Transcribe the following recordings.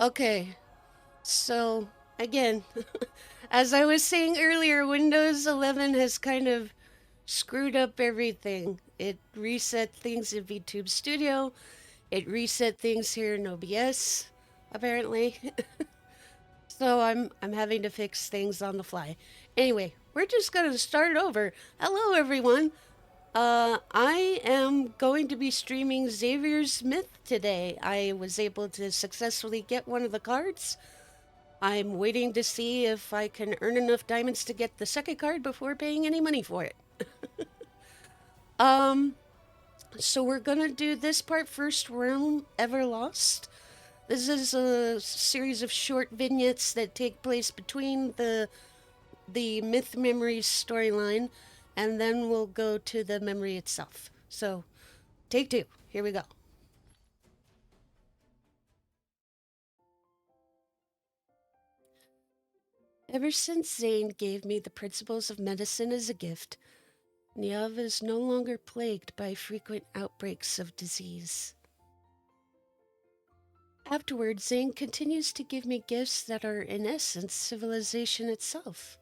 Okay, so again, as I was saying earlier, Windows 11 has kind of screwed up everything. It reset things in VTube Studio. It reset things here in OBS, apparently. So I'm having to fix things on the fly. Anyway, we're just gonna start over. Hello everyone. I am going to be streaming Xavier's Myth today. I was able to successfully get one of the cards. I'm waiting to see if I can earn enough diamonds to get the second card before paying any money for it. Um, so we're gonna do this part first room, Everlost. This is a series of short vignettes that take place between the Myth Memories storyline, and then we'll go to the memory itself. So, take two. Here we go. Ever since Zane gave me the principles of medicine as a gift, Niamh is no longer plagued by frequent outbreaks of disease. Afterwards, Zane continues to give me gifts that are, in essence, civilization itself.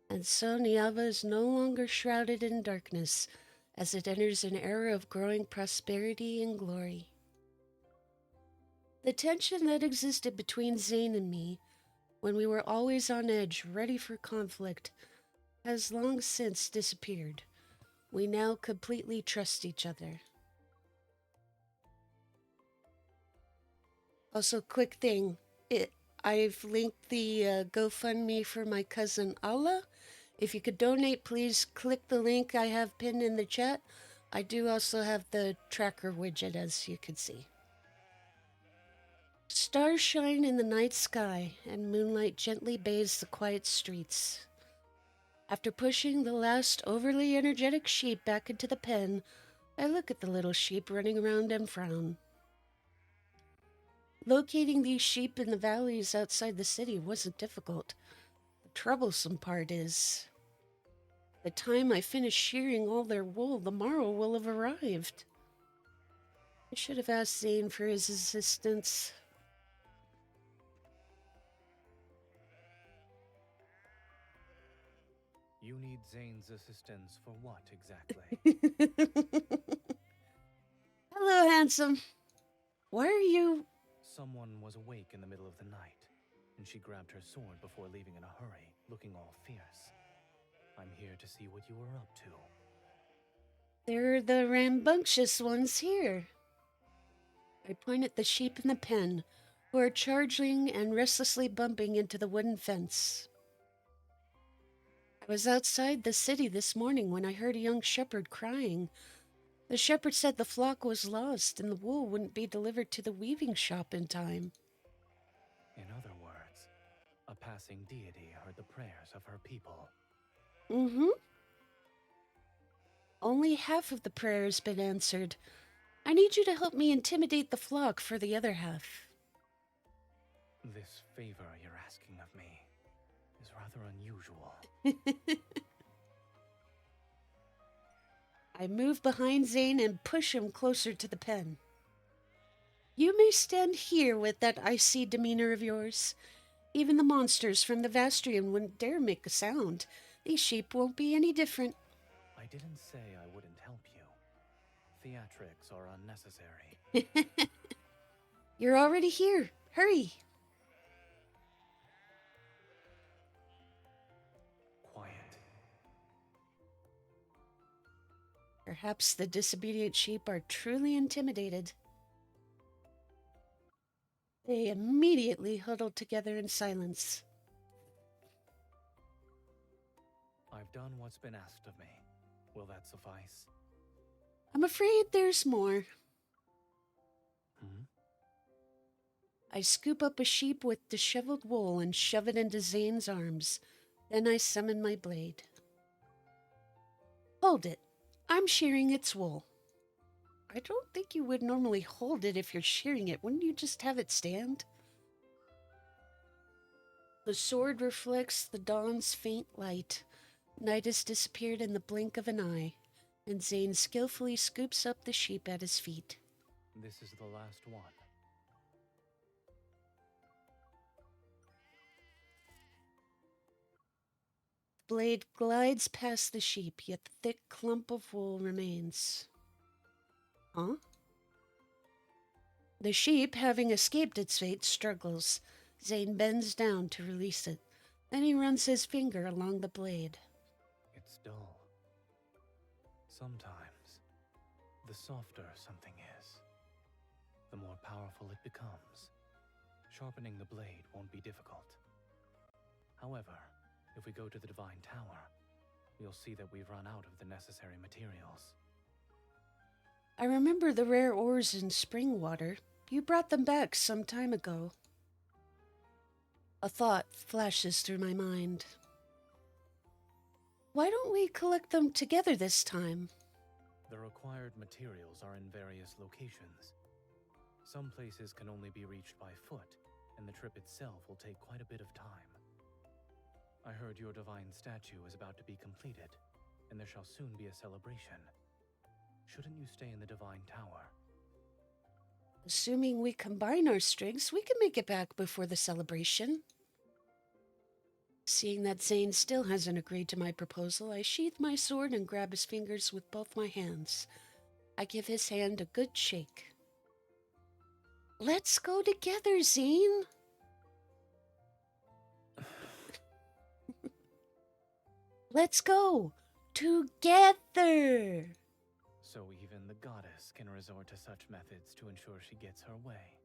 And so Niamh is no longer shrouded in darkness as it enters an era of growing prosperity and glory. The tension that existed between Zane and me, when we were always on edge, ready for conflict, has long since disappeared. We now completely trust each other. Also, quick thing, I've linked the GoFundMe for my cousin Allah. If you could donate, please click the link I have pinned in the chat. I do also have the tracker widget, as you can see. Stars shine in the night sky, and moonlight gently bathes the quiet streets. After pushing the last overly energetic sheep back into the pen, I look at the little sheep running around and frown. Locating these sheep in the valleys outside the city wasn't difficult. The troublesome part is, the time I finish shearing all their wool, the morrow will have arrived. I should have asked Zane for his assistance. You need Zane's assistance for what exactly? Hello, handsome. Why are you... Someone was awake in the middle of the night, and she grabbed her sword before leaving in a hurry, looking all fierce. I'm here to see what you were up to. They're the rambunctious ones here. I point at the sheep in the pen, who are charging and restlessly bumping into the wooden fence. I was outside the city this morning when I heard a young shepherd crying. The shepherd said the flock was lost and the wool wouldn't be delivered to the weaving shop in time. In other words, a passing deity heard the prayers of her people. Mm-hmm. Only half of the prayer has been answered. I need you to help me intimidate the flock for the other half. This favor you're asking of me is rather unusual. I move behind Zane and push him closer to the pen. You may stand here with that icy demeanor of yours. Even the monsters from the Vastrian wouldn't dare make a sound. These sheep won't be any different. I didn't say I wouldn't help you. Theatrics are unnecessary. You're already here. Hurry. Quiet. Perhaps the disobedient sheep are truly intimidated. They immediately huddled together in silence. I've done what's been asked of me. Will that suffice? I'm afraid there's more. Hmm? I scoop up a sheep with disheveled wool and shove it into Zane's arms. Then I summon my blade. Hold it. I'm shearing its wool. I don't think you would normally hold it if you're shearing it. Wouldn't you just have it stand? The sword reflects the dawn's faint light. Night has disappeared in the blink of an eye, and Zane skillfully scoops up the sheep at his feet. This is the last one. blade glides past the sheep, yet the thick clump of wool remains. Huh? The sheep, having escaped its fate, struggles. Zane bends down to release it. Then he runs his finger along the blade. It's dull. Sometimes, the softer something is, the more powerful it becomes. Sharpening the blade won't be difficult. However, if we go to the Divine Tower, you'll see that we've run out of the necessary materials. I remember the rare ores in spring water. You brought them back some time ago. A thought flashes through my mind. Why don't we collect them together this time? The required materials are in various locations. Some places can only be reached by foot, and the trip itself will take quite a bit of time. I heard your divine statue is about to be completed, and there shall soon be a celebration. Shouldn't you stay in the Divine Tower? Assuming we combine our strengths, we can make it back before the celebration. Seeing that Zane still hasn't agreed to my proposal, I sheath my sword and grab his fingers with both my hands. I give his hand a good shake. Let's go together, Zane. Let's go together. So even the goddess can resort to such methods to ensure she gets her way.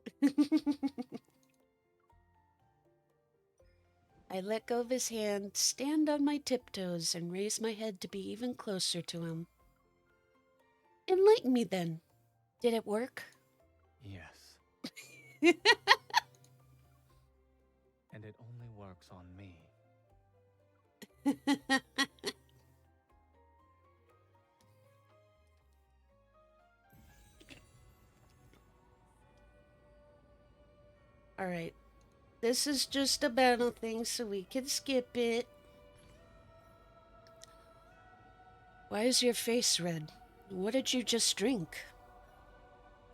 I let go of his hand, stand on my tiptoes, and raise my head to be even closer to him. Enlighten me then. Did it work? Yes. And it only works on me. All right. This is just a battle thing, so we can skip it. Why is your face red? What did you just drink?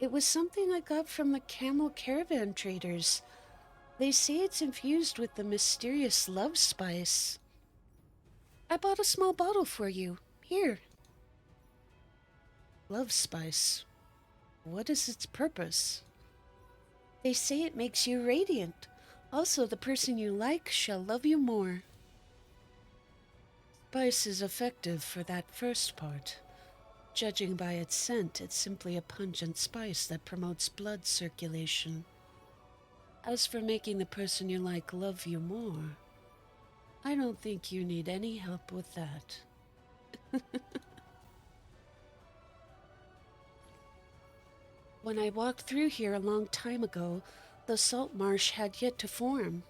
It was something I got from the camel caravan traders. They say it's infused with the mysterious love spice. I bought a small bottle for you. Here. Love spice. What is its purpose? They say it makes you radiant. Also, the person you like shall love you more. Spice is effective for that first part. Judging by its scent, it's simply a pungent spice that promotes blood circulation. As for making the person you like love you more, I don't think you need any help with that. When I walked through here a long time ago, the salt marsh had yet to form.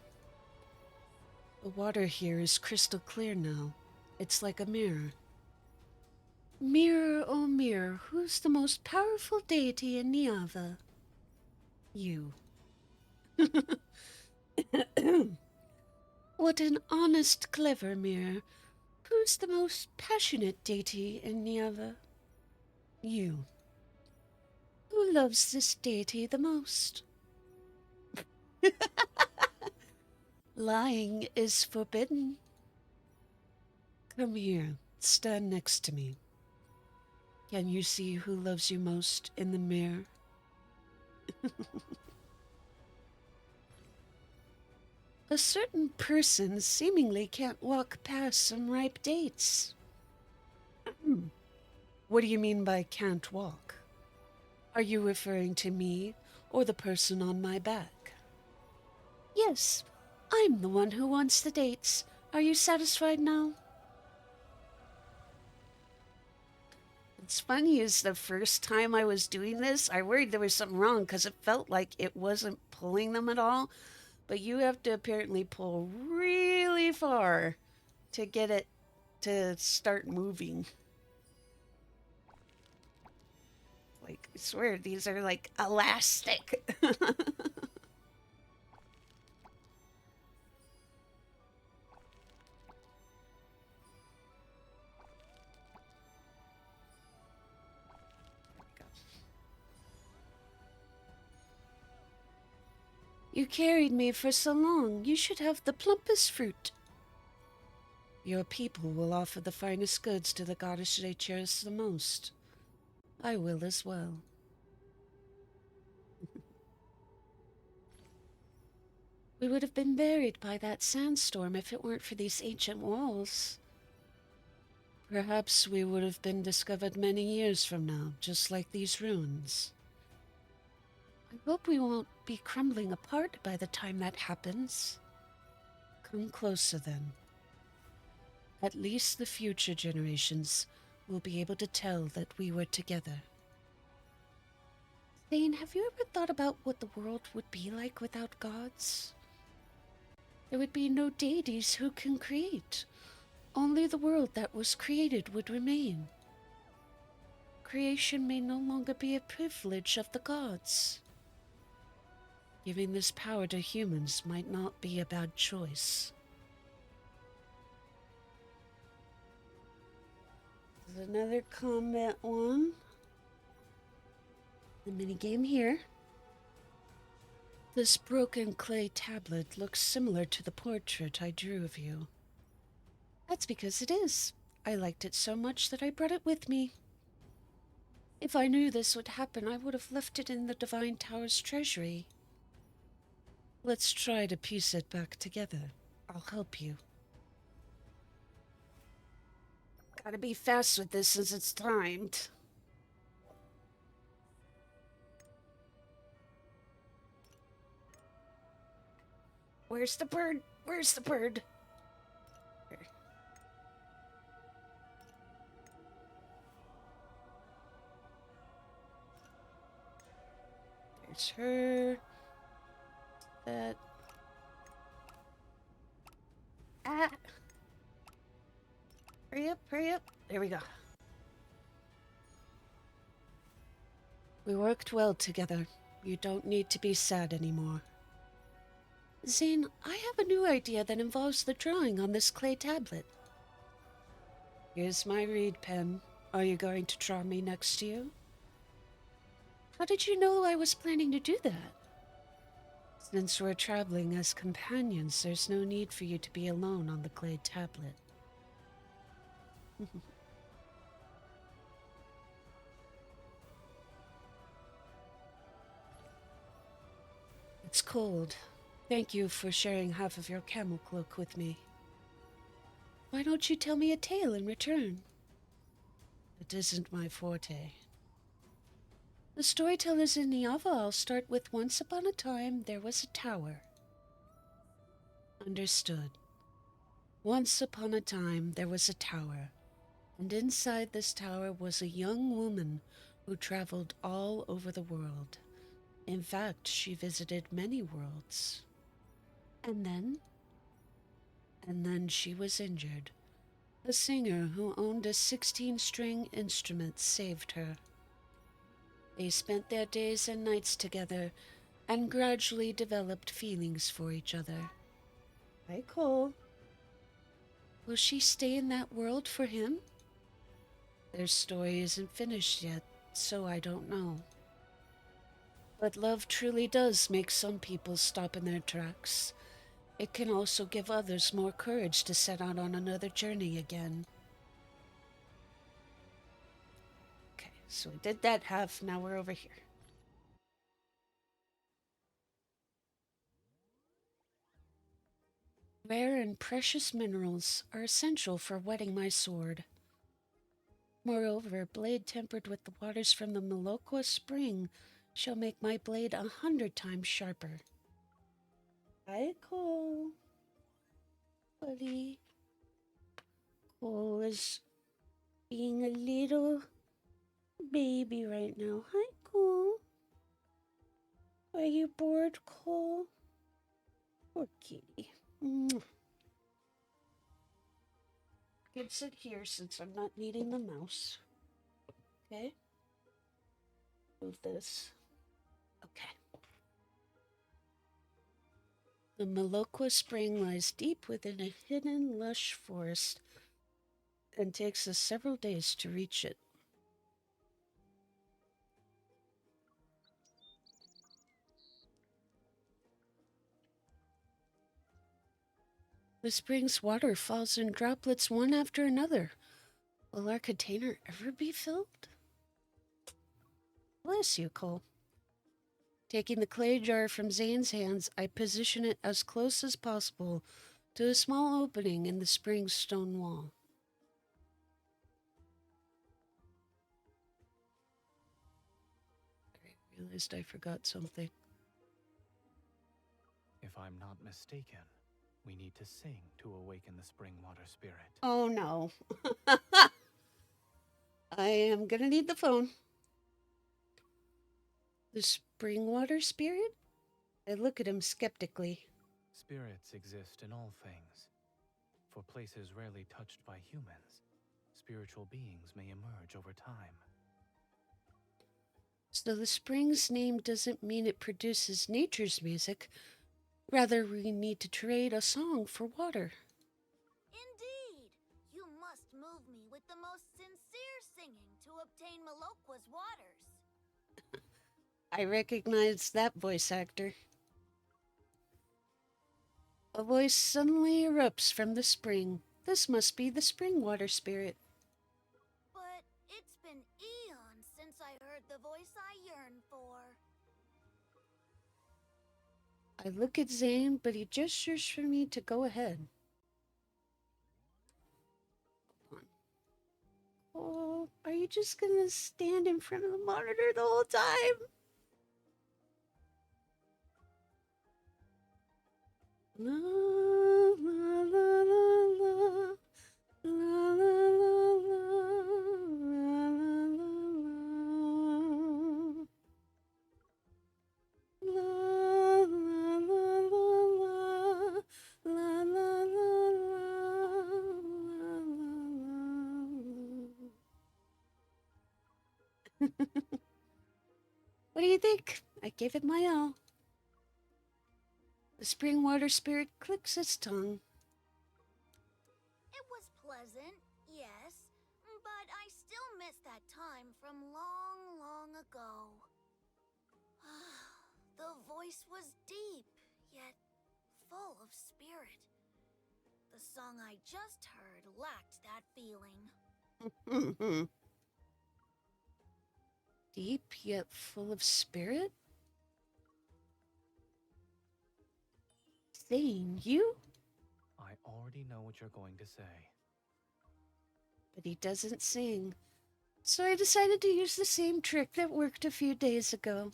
The water here is crystal clear now. It's like a mirror. Mirror, oh mirror, who's the most powerful deity in Niava? You. What an honest, clever mirror. Who's the most passionate deity in Niava? You. Who loves this deity the most? Lying is forbidden. Come here, stand next to me. Can you see who loves you most in the mirror? A certain person seemingly can't walk past some ripe dates. What do you mean by can't walk? Are you referring to me or the person on my back? Yes, I'm the one who wants the dates. Are you satisfied now? What's funny is the first time I was doing this, I worried there was something wrong because it felt like it wasn't pulling them at all. But you have to apparently pull really far to get it to start moving. Like, I swear, these are like elastic. You carried me for so long. You should have the plumpest fruit. Your people will offer the finest goods to the goddess they cherish the most. I will as well. We would have been buried by that sandstorm if it weren't for these ancient walls. Perhaps we would have been discovered many years from now, just like these ruins. I hope we won't be crumbling apart by the time that happens. Come closer then. At least the future generations will be able to tell that we were together. Thane, have you ever thought about what the world would be like without gods? There would be no deities who can create. Only the world that was created would remain. Creation may no longer be a privilege of the gods. Giving this power to humans might not be a bad choice. There's another combat one. The minigame here. This broken clay tablet looks similar to the portrait I drew of you. That's because it is. I liked it so much that I brought it with me. If I knew this would happen, I would have left it in the Divine Tower's treasury. Let's try to piece it back together. I'll help you. Gotta be fast with this since it's timed. Where's the bird? Where's the bird? There's her. That. Ah! Hurry up, hurry up. There we go. We worked well together. You don't need to be sad anymore. Zane, I have a new idea that involves the drawing on this clay tablet. Here's my reed pen. Are you going to draw me next to you? How did you know I was planning to do that? Since we're traveling as companions, there's no need for you to be alone on the clay tablet. It's cold. Thank you for sharing half of your camel cloak with me. Why don't you tell me a tale in return? It isn't my forte. The storytellers in Niava all start with once upon a time there was a tower. Understood. Once upon a time there was a tower, and inside this tower was a young woman who traveled all over the world. In fact, she visited many worlds. And then? And then she was injured. A singer who owned a 16-string instrument saved her. They spent their days and nights together and gradually developed feelings for each other. Hi, Cole. Will she stay in that world for him? Their story isn't finished yet, so I don't know. But love truly does make some people stop in their tracks. It can also give others more courage to set out on another journey again. Okay, so we did that half, now we're over here. Rare and precious minerals are essential for whetting my sword. Moreover, blade tempered with the waters from the Malokwa spring shall make my blade 100 times sharper. Hi, Cole. Buddy. Cole is being a little baby right now. Hi, Cole. Are you bored, Cole? Poor kitty. Mwah. Can sit here since I'm not needing the mouse. Okay. Move this. Okay. The Malokwa Spring lies deep within a hidden, lush forest and takes us several days to reach it. The spring's water falls in droplets one after another. Will our container ever be filled? Bless you, Cole. Taking the clay jar from Zane's hands, I position it as close as possible to a small opening in the spring's stone wall. I realized I forgot something. If I'm not mistaken, we need to sing to awaken the spring water spirit. Oh no. I am gonna need the phone. The spring water spirit? I look at him skeptically. Spirits exist in all things. For places rarely touched by humans, spiritual beings may emerge over time. So the spring's name doesn't mean it produces nature's music. Rather, we need to trade a song for water. Indeed! You must move me with the most sincere singing to obtain Meloqua's waters. I recognize that voice actor. A voice suddenly erupts from the spring. This must be the spring water spirit. But it's been eons since I heard the voice I yearn for. I look at Zane, but he gestures for me to go ahead. Oh, are you just gonna stand in front of the monitor the whole time? La la la la la. La la la la la la la la la la. What do you think? I gave it my all. The spring water spirit clicks its tongue. It was pleasant, yes, but I still miss that time from long, long ago. The voice was deep, yet full of spirit. The song I just heard lacked that feeling. Deep yet full of spirit? Zane, you? I already know what you're going to say. But he doesn't sing. So I decided to use the same trick that worked a few days ago.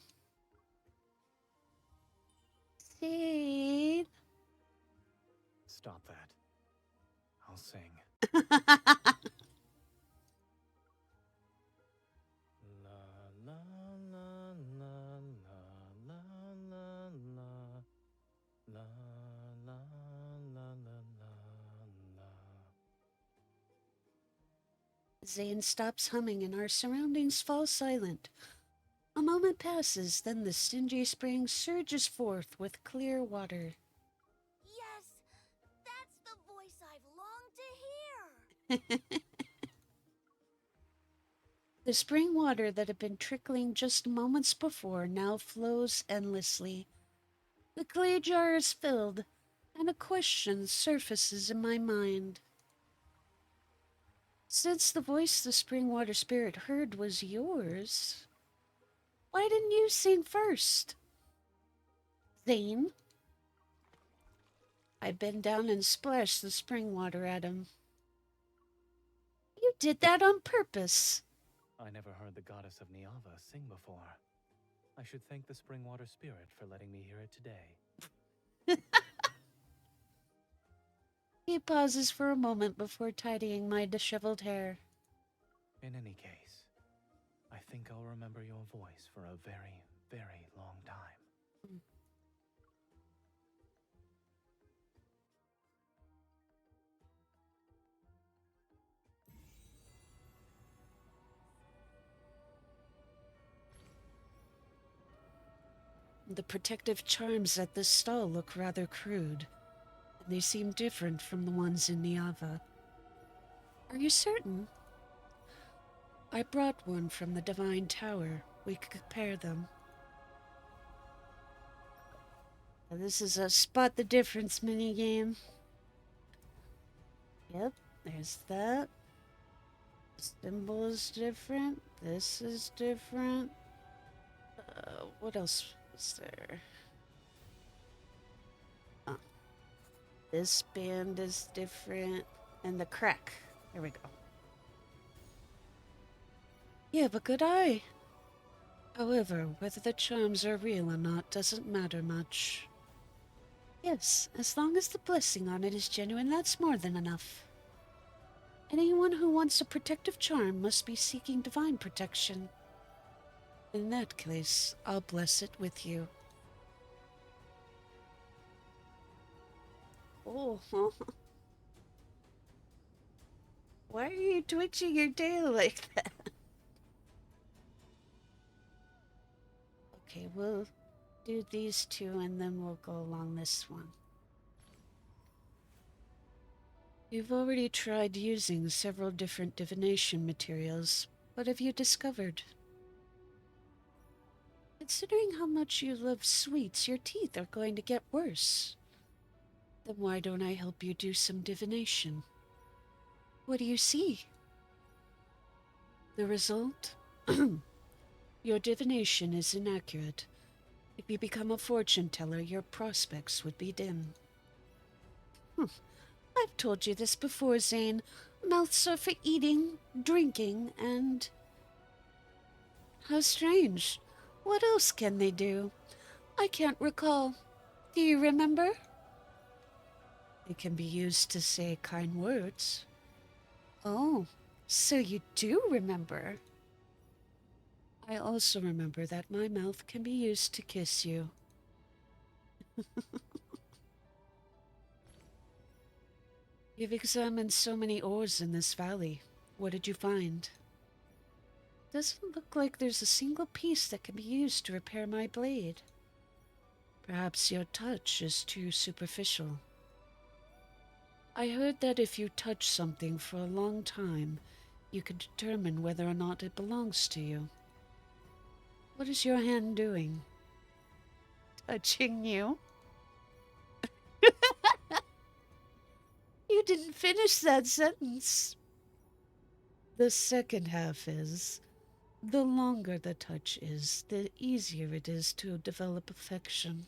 Zane. Stop that. I'll sing. La la la la la la la la la la la la. Zane stops humming and our surroundings fall silent. A moment passes, then the stingy spring surges forth with clear water. Yes, that's the voice I've longed to hear. The spring water that had been trickling just moments before now flows endlessly. The clay jar is filled, and a question surfaces in my mind. Since the voice the spring water spirit heard was yours, why didn't you sing first? Zane? I bend down and splash the spring water at him. You did that on purpose. I never heard the goddess of Niava sing before. I should thank the spring water spirit for letting me hear it today. He pauses for a moment before tidying my disheveled hair. In any case, I think I'll remember your voice for a very, very long time. The protective charms at this stall look rather crude, and they seem different from the ones in Niava. Are you certain? I brought one from the Divine Tower. We could compare them. Now, this is a spot the difference minigame. Yep, there's that. Symbol is different. This is different. What else was there? Oh, this band is different. And the crack. There we go. You have a good eye. However, whether the charms are real or not doesn't matter much. Yes, as long as the blessing on it is genuine, that's more than enough. Anyone who wants a protective charm must be seeking divine protection. In that case, I'll bless it with you. Oh, why are you twitching your tail like that? Okay, we'll do these two and then we'll go along this one. You've already tried using several different divination materials. What have you discovered? Considering how much you love sweets, your teeth are going to get worse. Then why don't I help you do some divination? What do you see? The result? Your divination is inaccurate. If you become a fortune teller, your prospects would be dim. I've told you this before, Zane. Mouths are for eating, drinking, and... How strange. What else can they do? I can't recall. Do you remember? They can be used to say kind words. Oh, so you do remember. I also remember that my mouth can be used to kiss you. You've examined so many ores in this valley. What did you find? Doesn't look like there's a single piece that can be used to repair my blade. Perhaps your touch is too superficial. I heard that if you touch something for a long time, you can determine whether or not it belongs to you. What is your hand doing? Touching you? You didn't finish that sentence. The second half is, the longer the touch is, the easier it is to develop affection.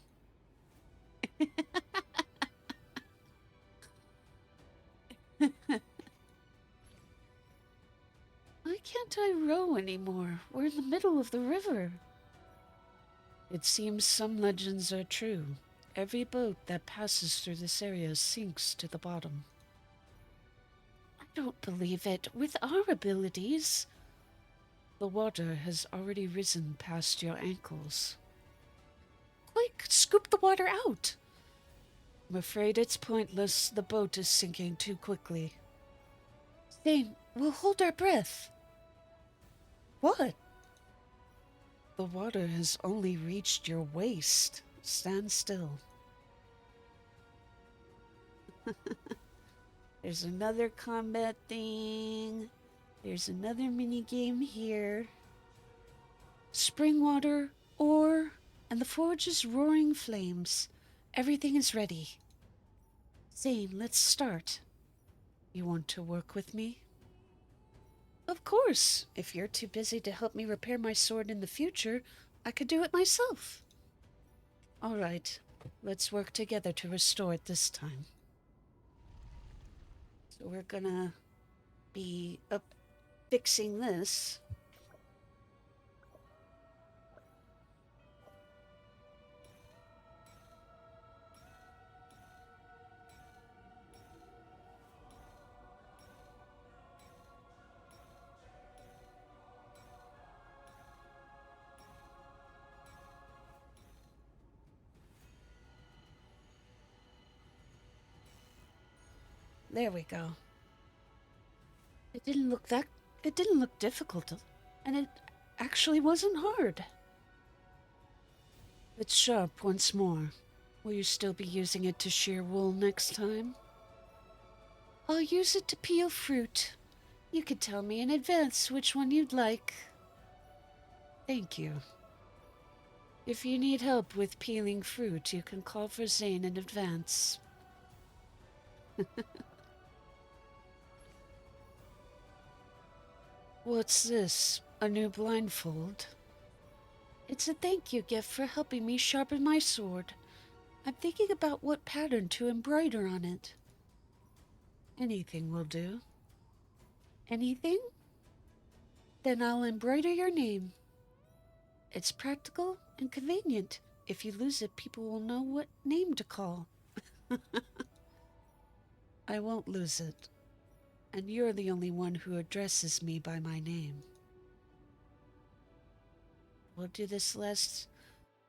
Why can't I row anymore? We're in the middle of the river. It seems some legends are true. Every boat that passes through this area sinks to the bottom. I don't believe it. With our abilities, the water has already risen past your ankles. Quick, scoop the water out. I'm afraid it's pointless. The boat is sinking too quickly. Thane, we'll hold our breath. What? The water has only reached your waist. Stand still. There's another combat thing. There's another mini game here. Spring water, ore, and the forge's roaring flames. Everything is ready. Zane, let's start. You want to work with me? Of course. If you're too busy to help me repair my sword in the future, I could do it myself. All right. Let's work together to restore it this time. So we're gonna be fixing this. There we go. It didn't look difficult, and it actually wasn't hard. It's sharp once more. Will you still be using it to shear wool next time? I'll use it to peel fruit. You could tell me in advance which one you'd like. Thank you. If you need help with peeling fruit, you can call for Zane in advance. What's this? A new blindfold? It's a thank you gift for helping me sharpen my sword. I'm thinking about what pattern to embroider on it. Anything will do. Anything? Then I'll embroider your name. It's practical and convenient. If you lose it, people will know what name to call. I won't lose it. And you're the only one who addresses me by my name. We'll do this last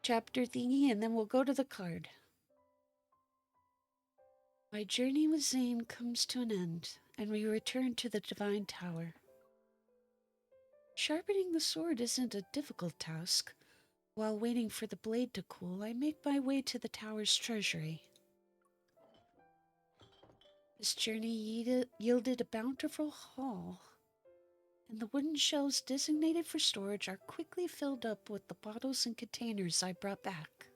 chapter thingy and then we'll go to the card. My journey with Zane comes to an end, and we return to the Divine Tower. Sharpening the sword isn't a difficult task. While waiting for the blade to cool, I make my way to the tower's treasury. This journey yielded a bountiful haul, and the wooden shelves designated for storage are quickly filled up with the bottles and containers I brought back.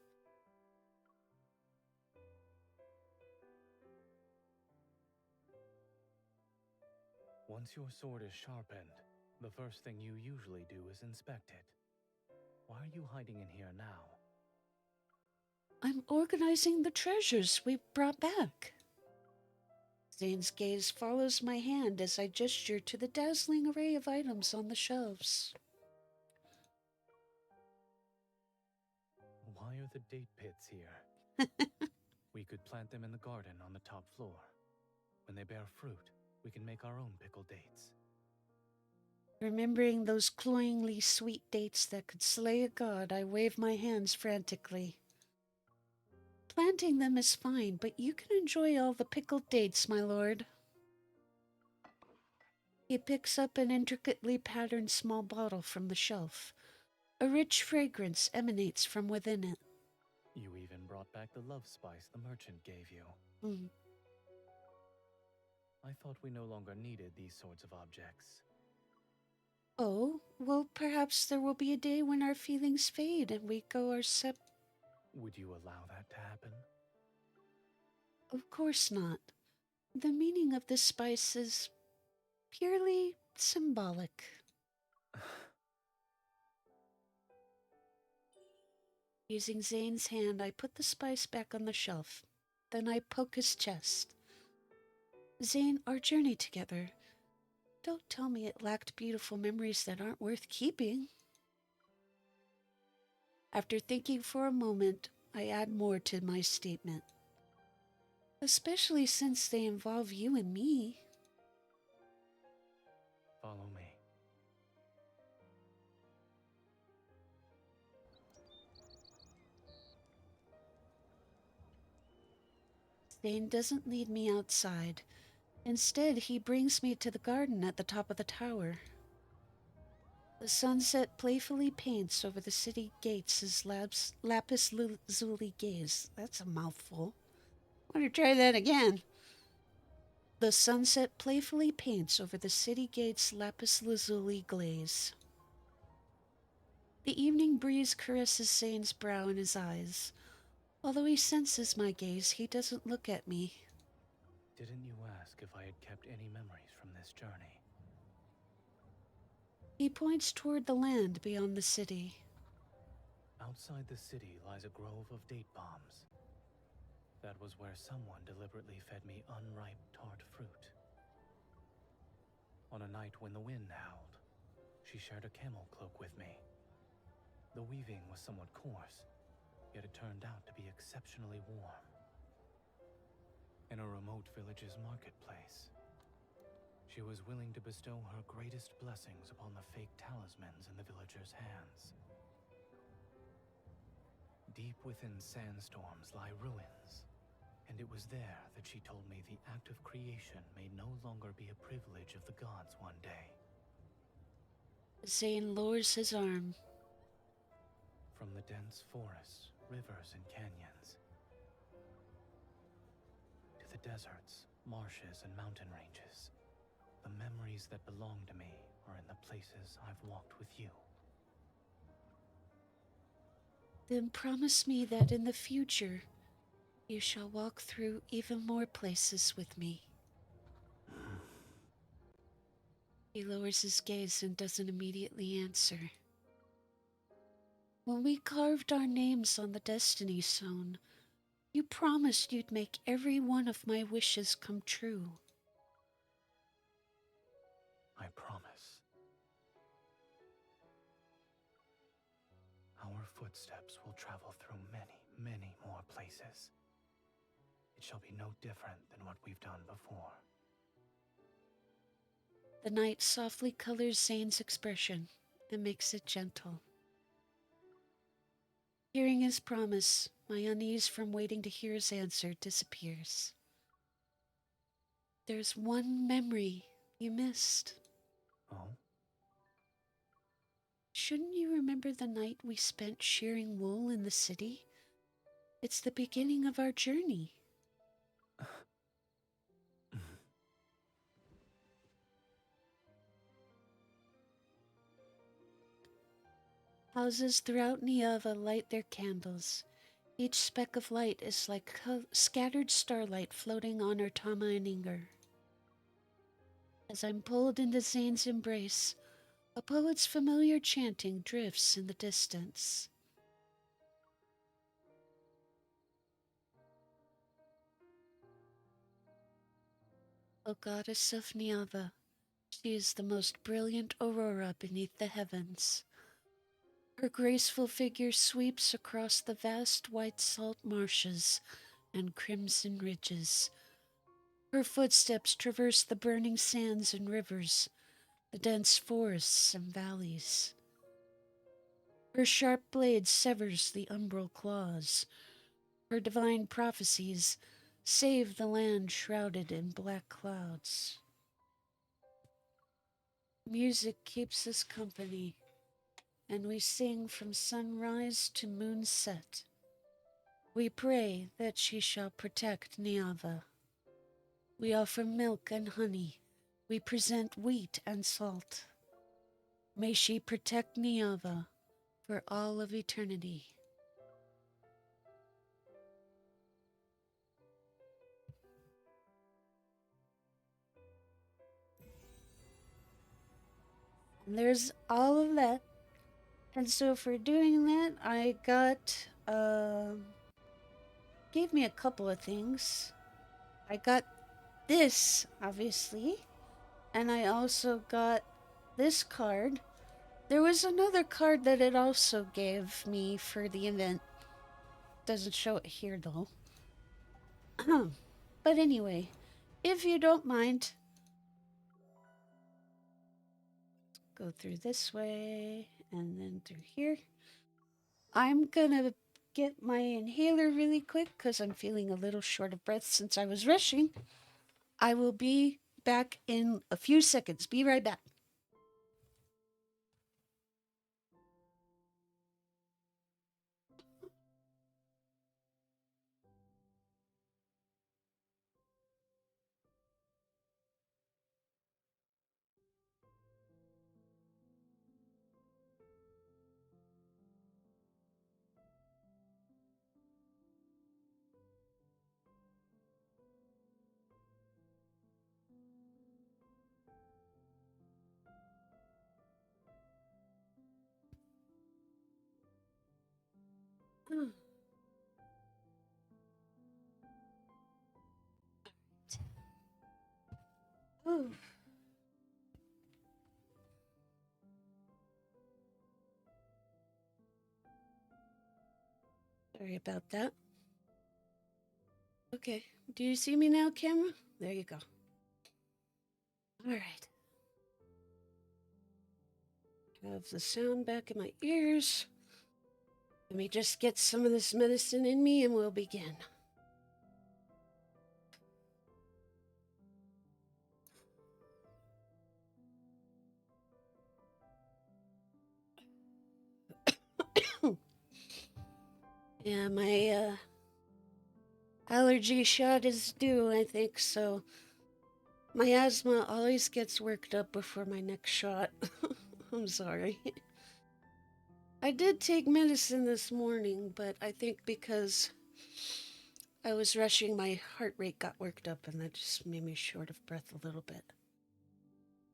Once your sword is sharpened, the first thing you usually do is inspect it. Why are you hiding in here now? I'm organizing the treasures we brought back. Zane's gaze follows my hand as I gesture to the dazzling array of items on the shelves. Why are the date pits here? We could plant them in the garden on the top floor. When they bear fruit, we can make our own pickled dates. Remembering those cloyingly sweet dates that could slay a god, I wave my hands frantically. Planting them is fine, but you can enjoy all the pickled dates, my lord. He picks up an intricately patterned small bottle from the shelf. A rich fragrance emanates from within it. You even brought back the love spice the merchant gave you. Mm. I thought we no longer needed these sorts of objects. Oh, well, perhaps there will be a day when our feelings fade and we go our Would you allow that to happen? Of course not. The meaning of this spice is purely symbolic. Using Zane's hand, I put the spice back on the shelf. Then I poke his chest. Zane, our journey together. Don't tell me it lacked beautiful memories that aren't worth keeping. After thinking for a moment, I add more to my statement. Especially since they involve you and me. Follow me. Zane doesn't lead me outside. Instead, he brings me to the garden at the top of the tower. The sunset playfully paints over the city gates as lapis lazuli gaze. That's a mouthful. I want to try that again. The sunset playfully paints over the city gate's lapis lazuli glaze. The evening breeze caresses Zane's brow and his eyes. Although he senses my gaze, he doesn't look at me. Didn't you ask if I had kept any memories from this journey? He points toward the land beyond the city. Outside the city lies a grove of date palms. That was where someone deliberately fed me unripe tart fruit. On a night when the wind howled, she shared a camel cloak with me. The weaving was somewhat coarse, yet it turned out to be exceptionally warm. In a remote village's marketplace, she was willing to bestow her greatest blessings upon the fake talismans in the villagers' hands. Deep within sandstorms lie ruins, and it was there that she told me the act of creation may no longer be a privilege of the gods one day. Zane lowers his arm. From the dense forests, rivers, and canyons, to the deserts, marshes, and mountain ranges, the memories that belong to me are in the places I've walked with you. Then promise me that in the future, you shall walk through even more places with me. He lowers his gaze and doesn't immediately answer. When we carved our names on the Destiny Stone, you promised you'd make every one of my wishes come true. I promise. Our footsteps will travel through many, many more places. It shall be no different than what we've done before. The night softly colors Zane's expression and makes it gentle. Hearing his promise, my unease from waiting to hear his answer disappears. There's one memory you missed. Oh? Shouldn't you remember the night we spent shearing wool in the city? It's the beginning of our journey. Houses throughout Niava light their candles. Each speck of light is like scattered starlight floating on Ertama and Inger. As I'm pulled into Zane's embrace, a poet's familiar chanting drifts in the distance. O goddess of Niava, she is the most brilliant aurora beneath the heavens. Her graceful figure sweeps across the vast white salt marshes and crimson ridges. Her footsteps traverse the burning sands and rivers, the dense forests and valleys. Her sharp blade severs the umbral claws. Her divine prophecies save the land shrouded in black clouds. Music keeps us company, and we sing from sunrise to moonset. We pray that she shall protect Niava. We offer milk and honey. We present wheat and salt. May she protect Niava for all of eternity. And there's all of that. And so for doing that, I got, gave me a couple of things. I got this, obviously, and I also got this card. There was another card that it also gave me for the event. Doesn't show it here though. But anyway, if you don't mind, go through this way and then through here. I'm gonna get my inhaler really quick because I'm feeling a little short of breath since I was rushing. I will be back in a few seconds. Be right back. Oh, sorry about that. Okay, do you see me now, camera? There you go. All right. Have the sound back in my ears. Let me just get some of this medicine in me and we'll begin. Yeah, my allergy shot is due, I think, so my asthma always gets worked up before my next shot. I'm sorry. I did take medicine this morning, but I think because I was rushing, my heart rate got worked up and that just made me short of breath a little bit.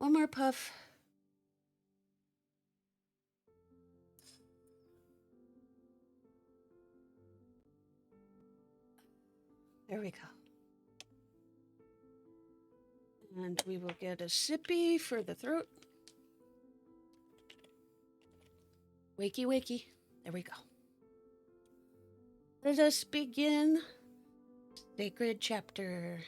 One more puff. There we go. And we will get a sippy for the throat. Wakey, wakey. There we go. Let us begin Sacred Chapter.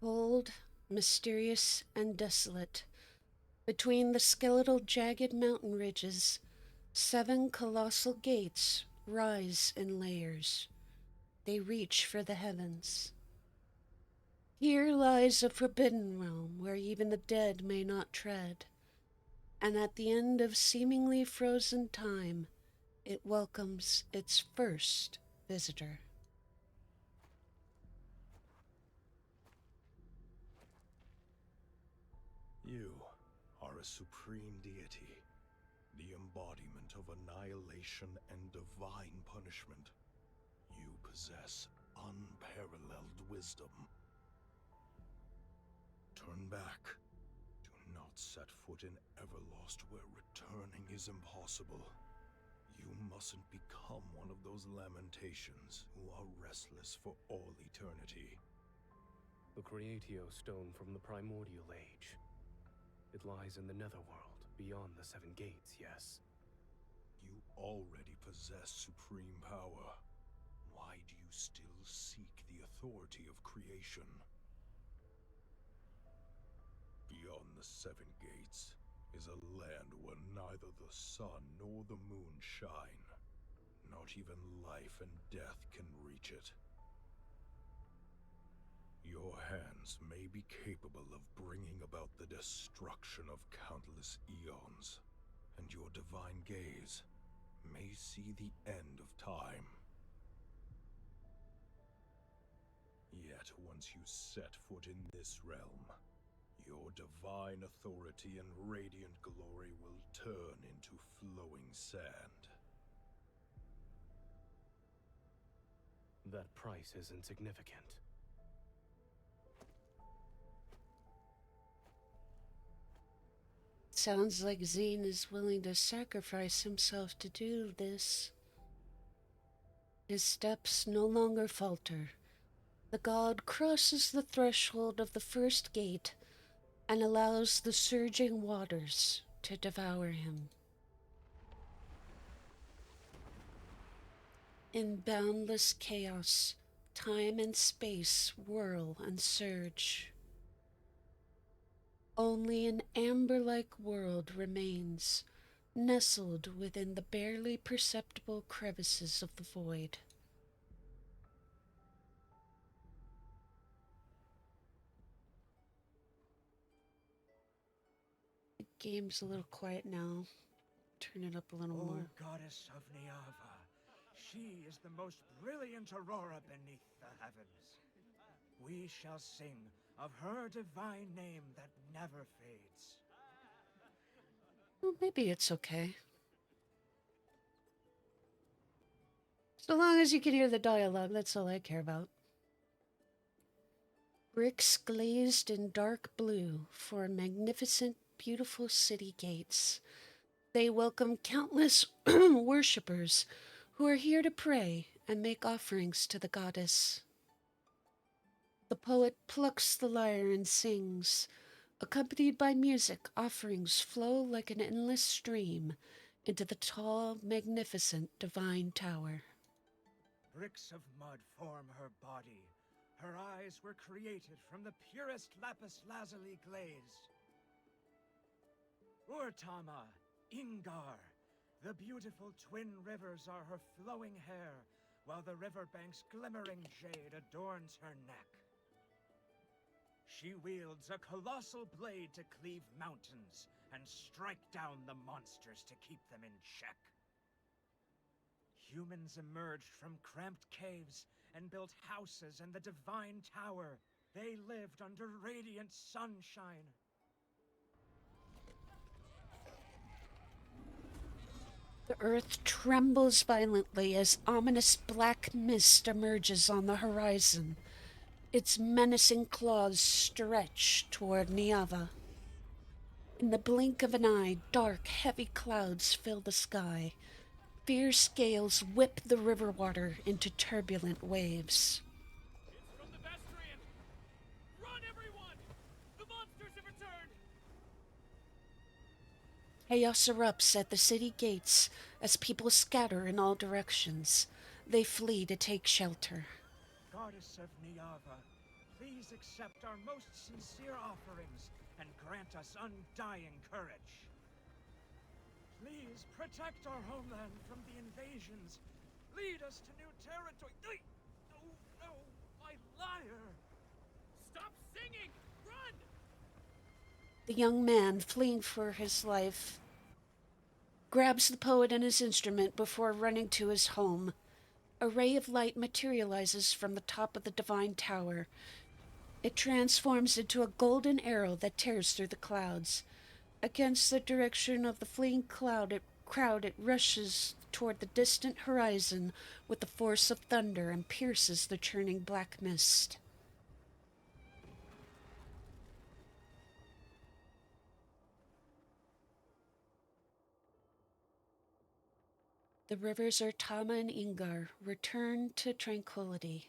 Cold, mysterious, and desolate. Between the skeletal, jagged mountain ridges, 7 colossal gates rise in layers. They reach for the heavens. Here lies a forbidden realm where even the dead may not tread, and at the end of seemingly frozen time, it welcomes its first visitor. You are a supreme deity, the embodiment of annihilation and divine punishment. You possess unparalleled wisdom. Turn back. Do not set foot in Everlost where returning is impossible. You mustn't become one of those lamentations who are restless for all eternity. The Creatio stone from the primordial age. It lies in the netherworld, beyond the 7 gates, yes? You already possess supreme power. Why do you still seek the authority of creation? Beyond the 7 gates is a land where neither the sun nor the moon shine. Not even life and death can reach it. Your hands may be capable of bringing about the destruction of countless eons, and your divine gaze may see the end of time. Yet once you set foot in this realm, your divine authority and radiant glory will turn into flowing sand. That price is insignificant. Sounds like Zine is willing to sacrifice himself to do this. His steps no longer falter. The god crosses the threshold of the first gate and allows the surging waters to devour him. In boundless chaos, time and space whirl and surge. Only an amber-like world remains, nestled within the barely perceptible crevices of the void. The game's a little quiet now. Turn it up a little more. Goddess of Niava, she is the most brilliant aurora beneath the heavens. We shall sing of her divine name that never fades. Well, maybe it's okay. So long as you can hear the dialogue, that's all I care about. Bricks glazed in dark blue form magnificent, beautiful city gates. They welcome countless worshippers who are here to pray and make offerings to the goddess. The poet plucks the lyre and sings. Accompanied by music, offerings flow like an endless stream into the tall, magnificent divine tower. Bricks of mud form her body. Her eyes were created from the purest lapis lazuli glaze. Urtama, Ingar, the beautiful twin rivers are her flowing hair, while the riverbank's glimmering jade adorns her neck. She wields a colossal blade to cleave mountains and strike down the monsters to keep them in check. Humans emerged from cramped caves and built houses in the divine tower. They lived under radiant sunshine. The earth trembles violently as ominous black mist emerges on the horizon. Its menacing claws stretch toward Niava. In the blink of an eye, dark, heavy clouds fill the sky. Fierce gales whip the river water into turbulent waves. It's from the Vestrian! Run, everyone! The monsters have returned! Chaos erupts at the city gates as people scatter in all directions. They flee to take shelter. Goddess of Niava, please accept our most sincere offerings and grant us undying courage. Please protect our homeland from the invasions. Lead us to new territory. No, my lyre! Stop singing! Run! The young man, fleeing for his life, grabs the poet and his instrument before running to his home. A ray of light materializes from the top of the divine tower. It transforms into a golden arrow that tears through the clouds. Against the direction of the fleeing crowd, it rushes toward the distant horizon with the force of thunder and pierces the churning black mist. The rivers Ertama and Ingar return to tranquility.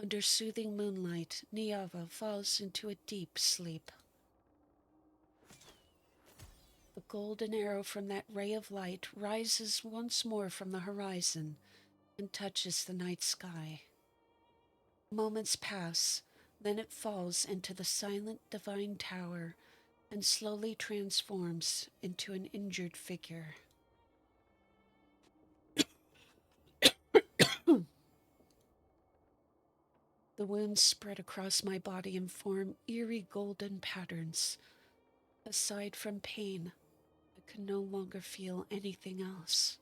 Under soothing moonlight, Niava falls into a deep sleep. The golden arrow from that ray of light rises once more from the horizon and touches the night sky. Moments pass, then it falls into the silent divine tower and slowly transforms into an injured figure. The wounds spread across my body and form eerie golden patterns. Aside from pain, I can no longer feel anything else.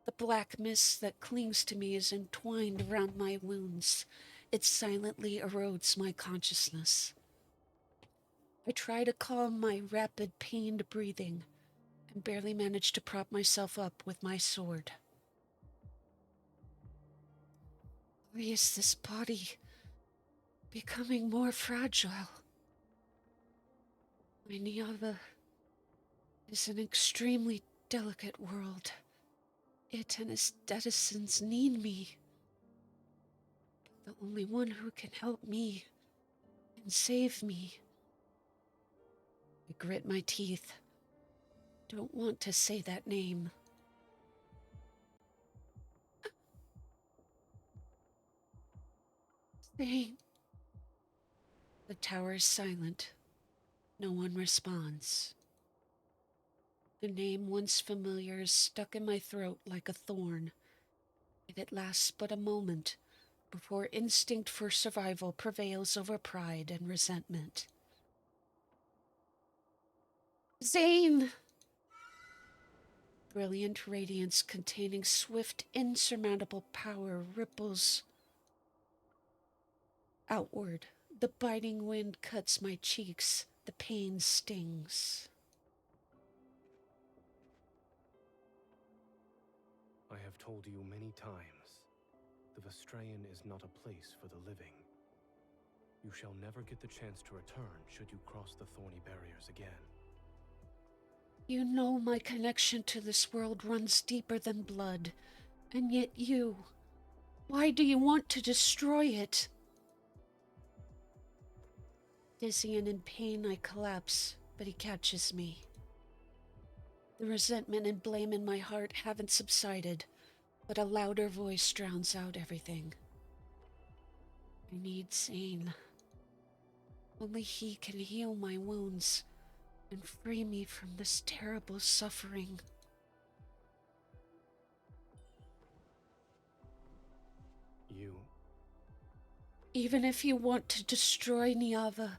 The black mist that clings to me is entwined around my wounds. It silently erodes my consciousness. I try to calm my rapid, pained breathing and barely manage to prop myself up with my sword. Why is this body becoming more fragile? My Niava is an extremely delicate world. It and its denizens need me. But the only one who can help me and save me. I grit my teeth. Don't want to say that name. Zane. The tower is silent. No one responds. The name once familiar is stuck in my throat like a thorn. Yet it lasts but a moment before instinct for survival prevails over pride and resentment. Zane! Brilliant radiance containing swift, insurmountable power ripples outward. The biting wind cuts my cheeks. The pain stings. I have told you many times, the Vestrayan is not a place for the living. You shall never get the chance to return should you cross the thorny barriers again. You know my connection to this world runs deeper than blood. And yet why do you want to destroy it? Dizzy and in pain, I collapse, but he catches me. The resentment and blame in my heart haven't subsided, but a louder voice drowns out everything. I need Zane. Only he can heal my wounds and free me from this terrible suffering. You... Even if you want to destroy Niava,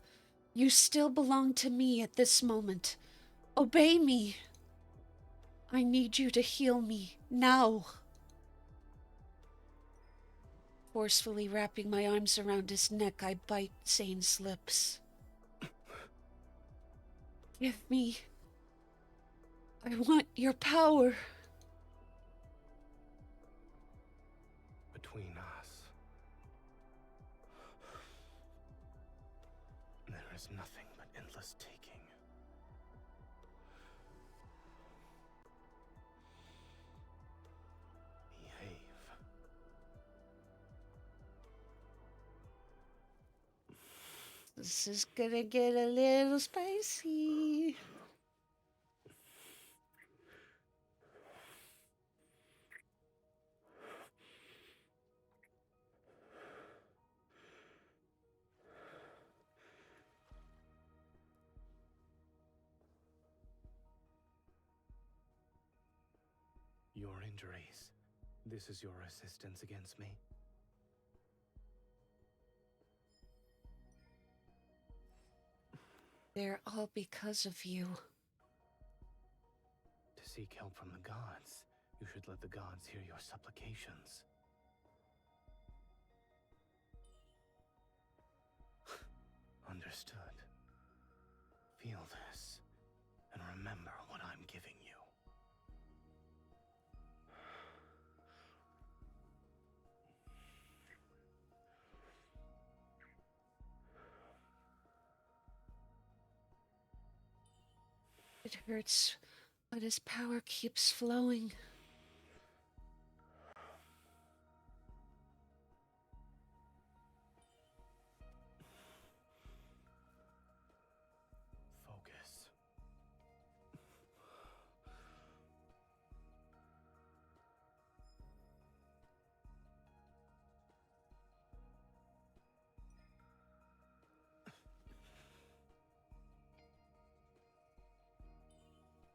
you still belong to me at this moment. Obey me. I need you to heal me, now. Forcefully wrapping my arms around his neck, I bite Zane's lips. Give me I want your power. Between us, there is nothing but endless taking. Behave. This is gonna get a little spicy. Your injuries. This is your resistance against me? They're all because of you. To seek help from the gods, you should let the gods hear your supplications. Understood. Feel this, and remember what I'm giving you. It hurts, but his power keeps flowing. Focus.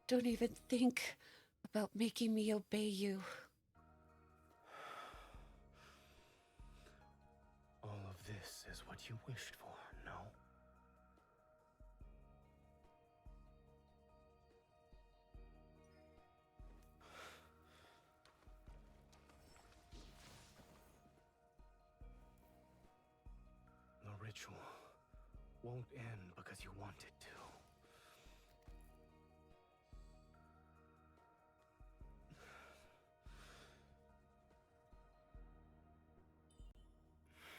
Don't even think about making me obey you. All of this is what you wished for, no? The ritual won't end because you want it to.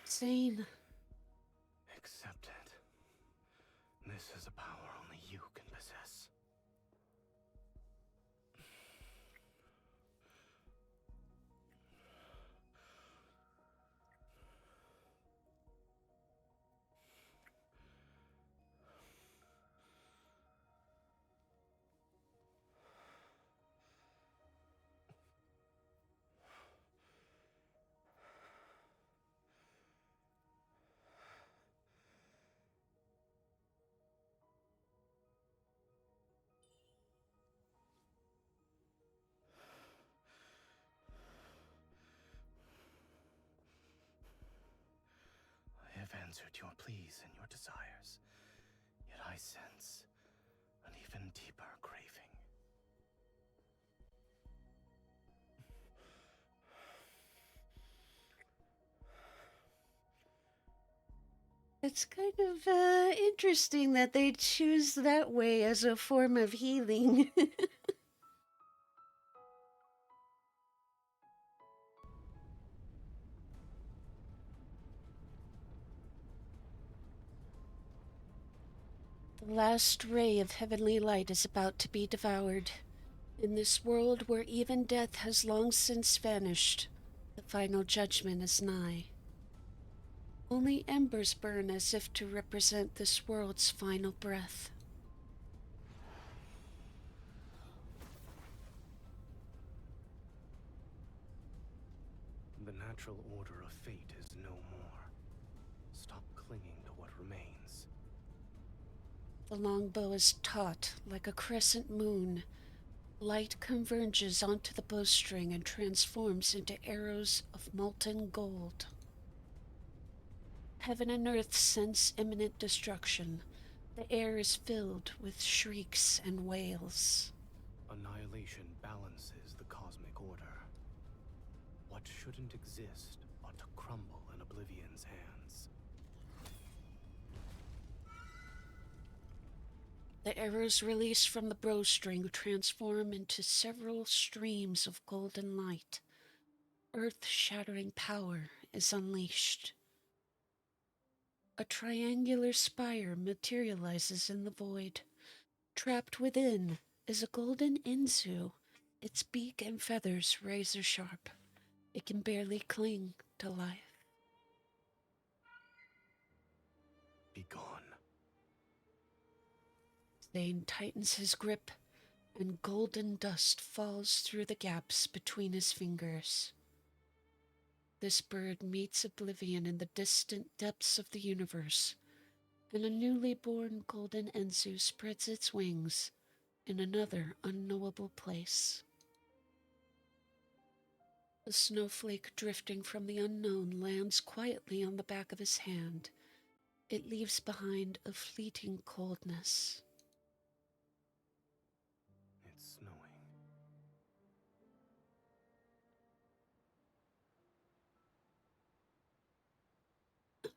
Zane, Accept it. This is a power only you can possess. I have answered your pleas and your desires, yet I sense an even deeper craving. it's kind of interesting that they choose that way as a form of healing. The last ray of heavenly light is about to be devoured. In this world where even death has long since vanished, the final judgment is nigh. Only embers burn as if to represent this world's final breath. The natural order of fate is no more. Stop clinging to what remains. The longbow is taut like a crescent moon. Light converges onto the bowstring and transforms into arrows of molten gold. Heaven and earth sense imminent destruction. The air is filled with shrieks and wails. Annihilation balances the cosmic order. What shouldn't exist ought to crumble in Oblivion's hands. The arrows released from the bowstring transform into several streams of golden light. Earth-shattering power is unleashed. A triangular spire materializes in the void. Trapped within is a golden Inzu, its beak and feathers razor sharp. It can barely cling to life. Be gone. Thane tightens his grip, and golden dust falls through the gaps between his fingers. This bird meets oblivion in the distant depths of the universe, and a newly born golden Ensu spreads its wings in another unknowable place. The snowflake drifting from the unknown lands quietly on the back of his hand. It leaves behind a fleeting coldness. It's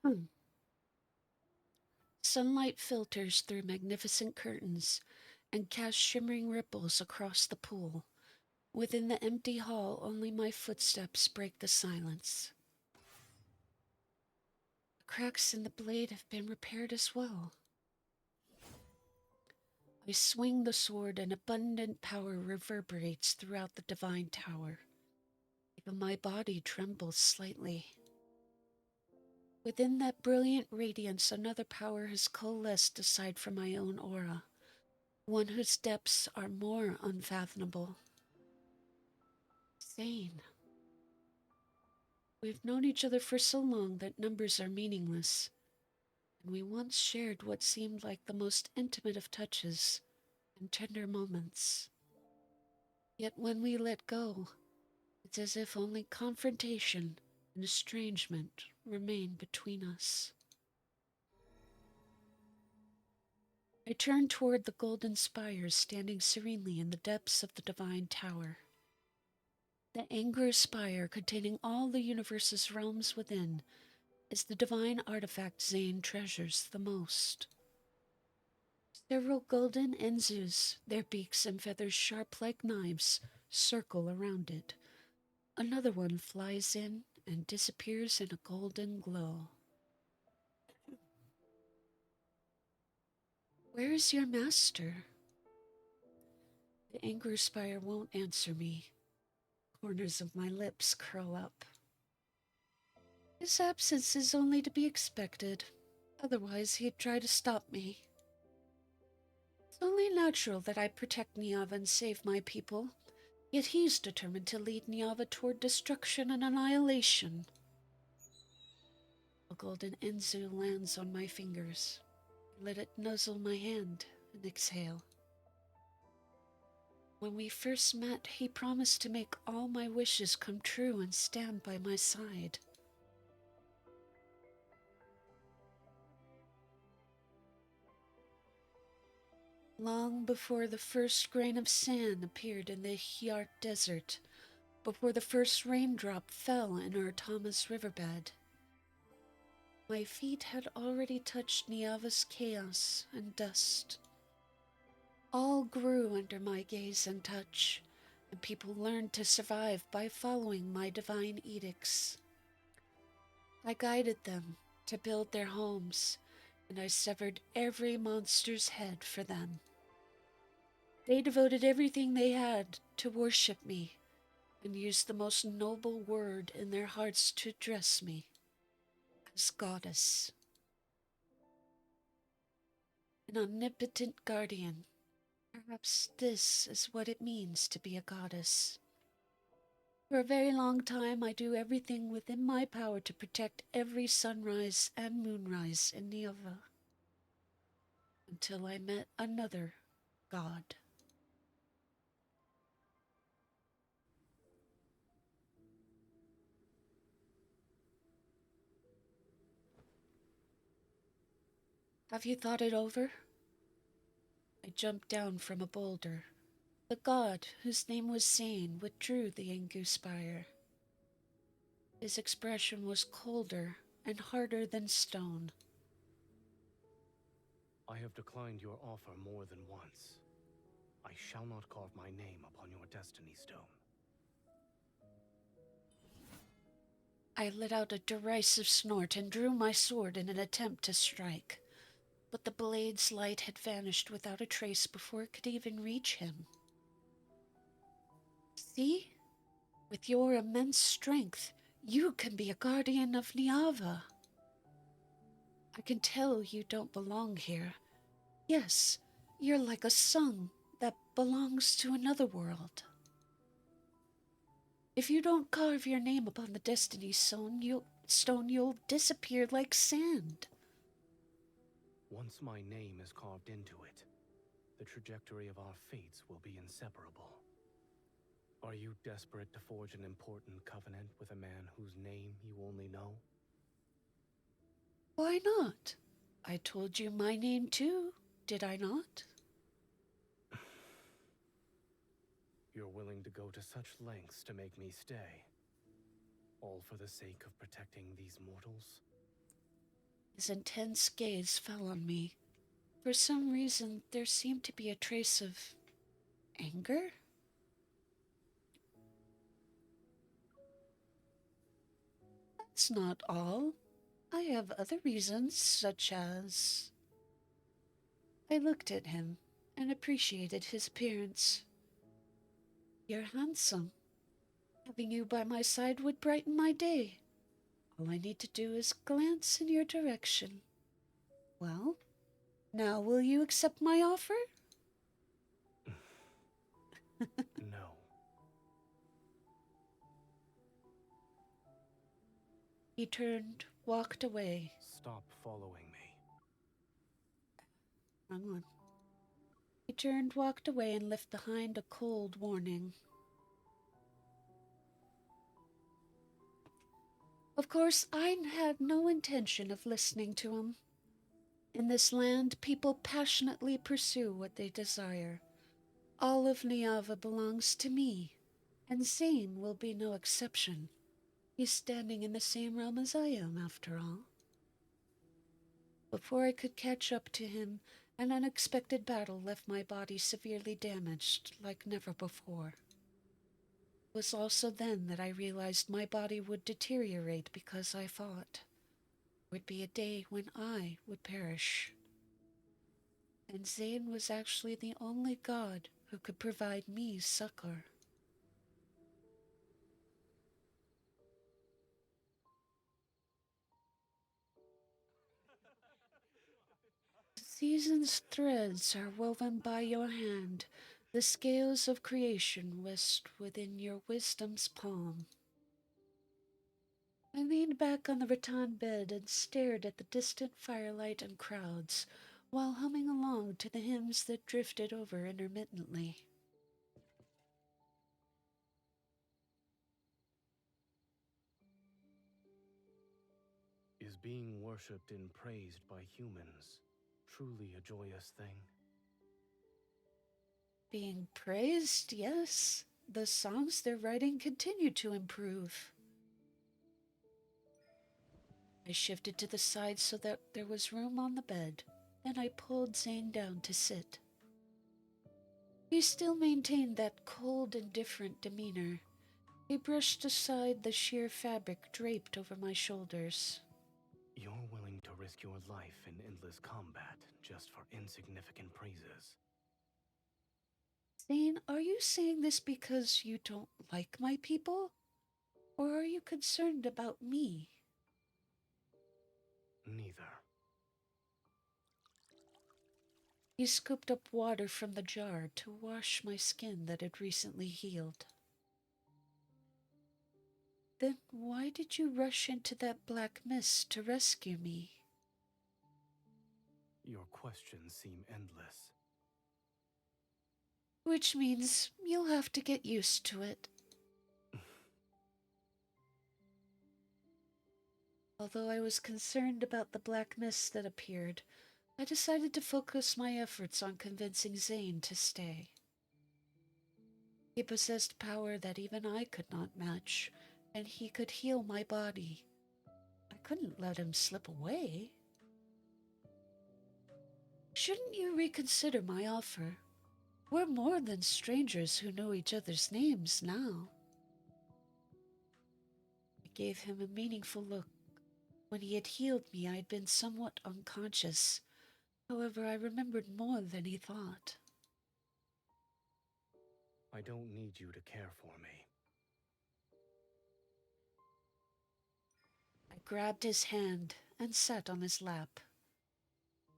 snowing. Sunlight filters through magnificent curtains and casts shimmering ripples across the pool. Within the empty hall, only my footsteps break the silence. The cracks in the blade have been repaired as well. I swing the sword and abundant power reverberates throughout the divine tower. Even my body trembles slightly. Within that brilliant radiance, another power has coalesced aside from my own aura, one whose depths are more unfathomable. Thane. We've known each other for so long that numbers are meaningless, and we once shared what seemed like the most intimate of touches and tender moments. Yet when we let go, it's as if only confrontation and estrangement remain between us. I turn toward the golden spires standing serenely in the depths of the divine tower. The Angler Spire, containing all the universe's realms within, is the divine artifact Zane treasures the most. Several golden Enzus, their beaks and feathers sharp like knives, circle around it. Another one flies in and disappears in a golden glow. Where is your master? The Angler Spire won't answer me. Corners of my lips curl up. His absence is only to be expected. Otherwise, he'd try to stop me. It's only natural that I protect Niava and save my people. Yet he's determined to lead Niava toward destruction and annihilation. A golden Enzu lands on my fingers. I let it nuzzle my hand and exhale. When we first met, he promised to make all my wishes come true and stand by my side. Long before the first grain of sand appeared in the Hyart Desert, before the first raindrop fell in Urtama's riverbed, my feet had already touched Niava's chaos and dust. All grew under my gaze and touch, and people learned to survive by following my divine edicts. I guided them to build their homes, and I severed every monster's head for them. They devoted everything they had to worship me, and used the most noble word in their hearts to address me as goddess. An omnipotent guardian. Perhaps this is what it means to be a goddess. For a very long time, I do everything within my power to protect every sunrise and moonrise in Niava. Until I met another god. Have you thought it over? I jumped down from a boulder. The god, whose name was Zane, withdrew the Angu spire. His expression was colder and harder than stone. I have declined your offer more than once. I shall not carve my name upon your destiny stone. I let out a derisive snort and drew my sword in an attempt to strike, but the blade's light had vanished without a trace before it could even reach him. See? With your immense strength, you can be a guardian of Niava. I can tell you don't belong here. Yes, you're like a sun that belongs to another world. If you don't carve your name upon the destiny stone, you'll disappear like sand. Once my name is carved into it, the trajectory of our fates will be inseparable. Are you desperate to forge an important covenant with a man whose name you only know? Why not? I told you my name too, did I not? You're willing to go to such lengths to make me stay, all for the sake of protecting these mortals? His intense gaze fell on me. For some reason, there seemed to be a trace of anger? That's not all. I have other reasons, such as... I looked at him and appreciated his appearance. You're handsome. Having you by my side would brighten my day. All I need to do is glance in your direction. Well, now will you accept my offer? No. He turned, walked away. Stop following me. Hang on. He turned, walked away, and left behind a cold warning. Of course, I had no intention of listening to him. In this land, people passionately pursue what they desire. All of Niava belongs to me, and Zane will be no exception. He's standing in the same realm as I am, after all. Before I could catch up to him, an unexpected battle left my body severely damaged, like never before. It was also then that I realized my body would deteriorate because I fought. There would be a day when I would perish. And Zane was actually the only god who could provide me succor. The season's threads are woven by your hand, the scales of creation rest within your wisdom's palm. I leaned back on the rattan bed and stared at the distant firelight and crowds, while humming along to the hymns that drifted over intermittently. Is being worshipped and praised by humans truly a joyous thing? Being praised, yes. The songs they're writing continue to improve. I shifted to the side so that there was room on the bed. Then I pulled Zane down to sit. He still maintained that cold, indifferent demeanor. He brushed aside the sheer fabric draped over my shoulders. You're willing to risk your life in endless combat just for insignificant praises. Zane, are you saying this because you don't like my people? Or are you concerned about me? Neither. He scooped up water from the jar to wash my skin that had recently healed. Then why did you rush into that black mist to rescue me? Your questions seem endless. Which means you'll have to get used to it. Although I was concerned about the black mist that appeared, I decided to focus my efforts on convincing Zane to stay. He possessed power that even I could not match, and he could heal my body. I couldn't let him slip away. Shouldn't you reconsider my offer? We're more than strangers who know each other's names now. I gave him a meaningful look. When he had healed me, I had been somewhat unconscious. However, I remembered more than he thought. I don't need you to care for me. I grabbed his hand and sat on his lap.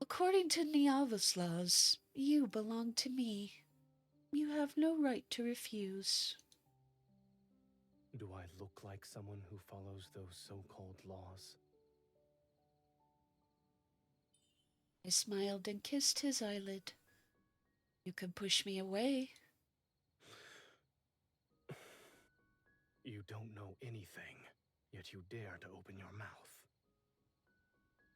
According to Niava's laws, you belong to me. You have no right to refuse. Do I look like someone who follows those so-called laws? I smiled and kissed his eyelid. You can push me away. You don't know anything, yet you dare to open your mouth.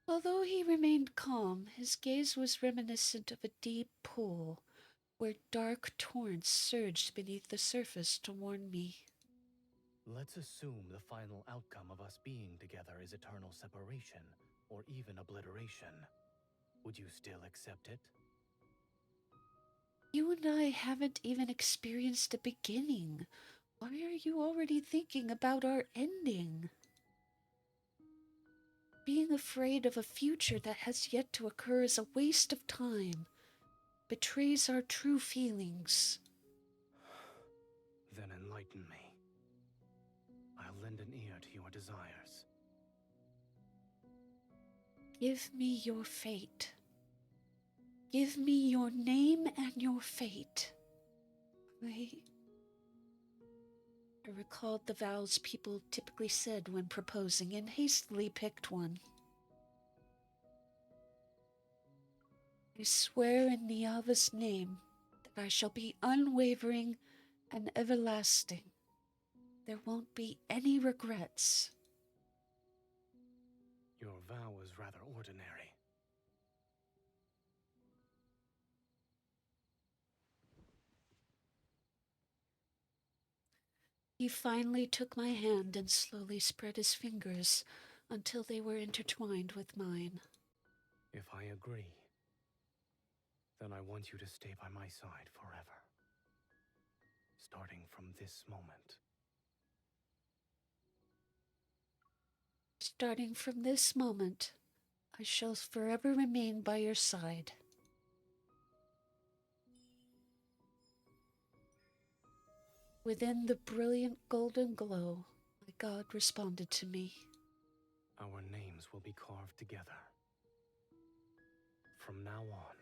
Although he remained calm, his gaze was reminiscent of a deep pool where dark torrents surged beneath the surface to warn me. Let's assume the final outcome of us being together is eternal separation, or even obliteration. Would you still accept it? You and I haven't even experienced a beginning. Why are you already thinking about our ending? Being afraid of a future that has yet to occur is a waste of time. Betrays our true feelings. Then enlighten me. I'll lend an ear to your desires. Give me your fate. Give me your name and your fate. I recalled the vows people typically said when proposing and hastily picked one. I swear in Niava's name that I shall be unwavering and everlasting. There won't be any regrets. Your vow is rather ordinary. He finally took my hand and slowly spread his fingers until they were intertwined with mine. If I agree, then I want you to stay by my side forever. Starting from this moment. Starting from this moment, I shall forever remain by your side. Within the brilliant golden glow, my God responded to me. Our names will be carved together. From now on,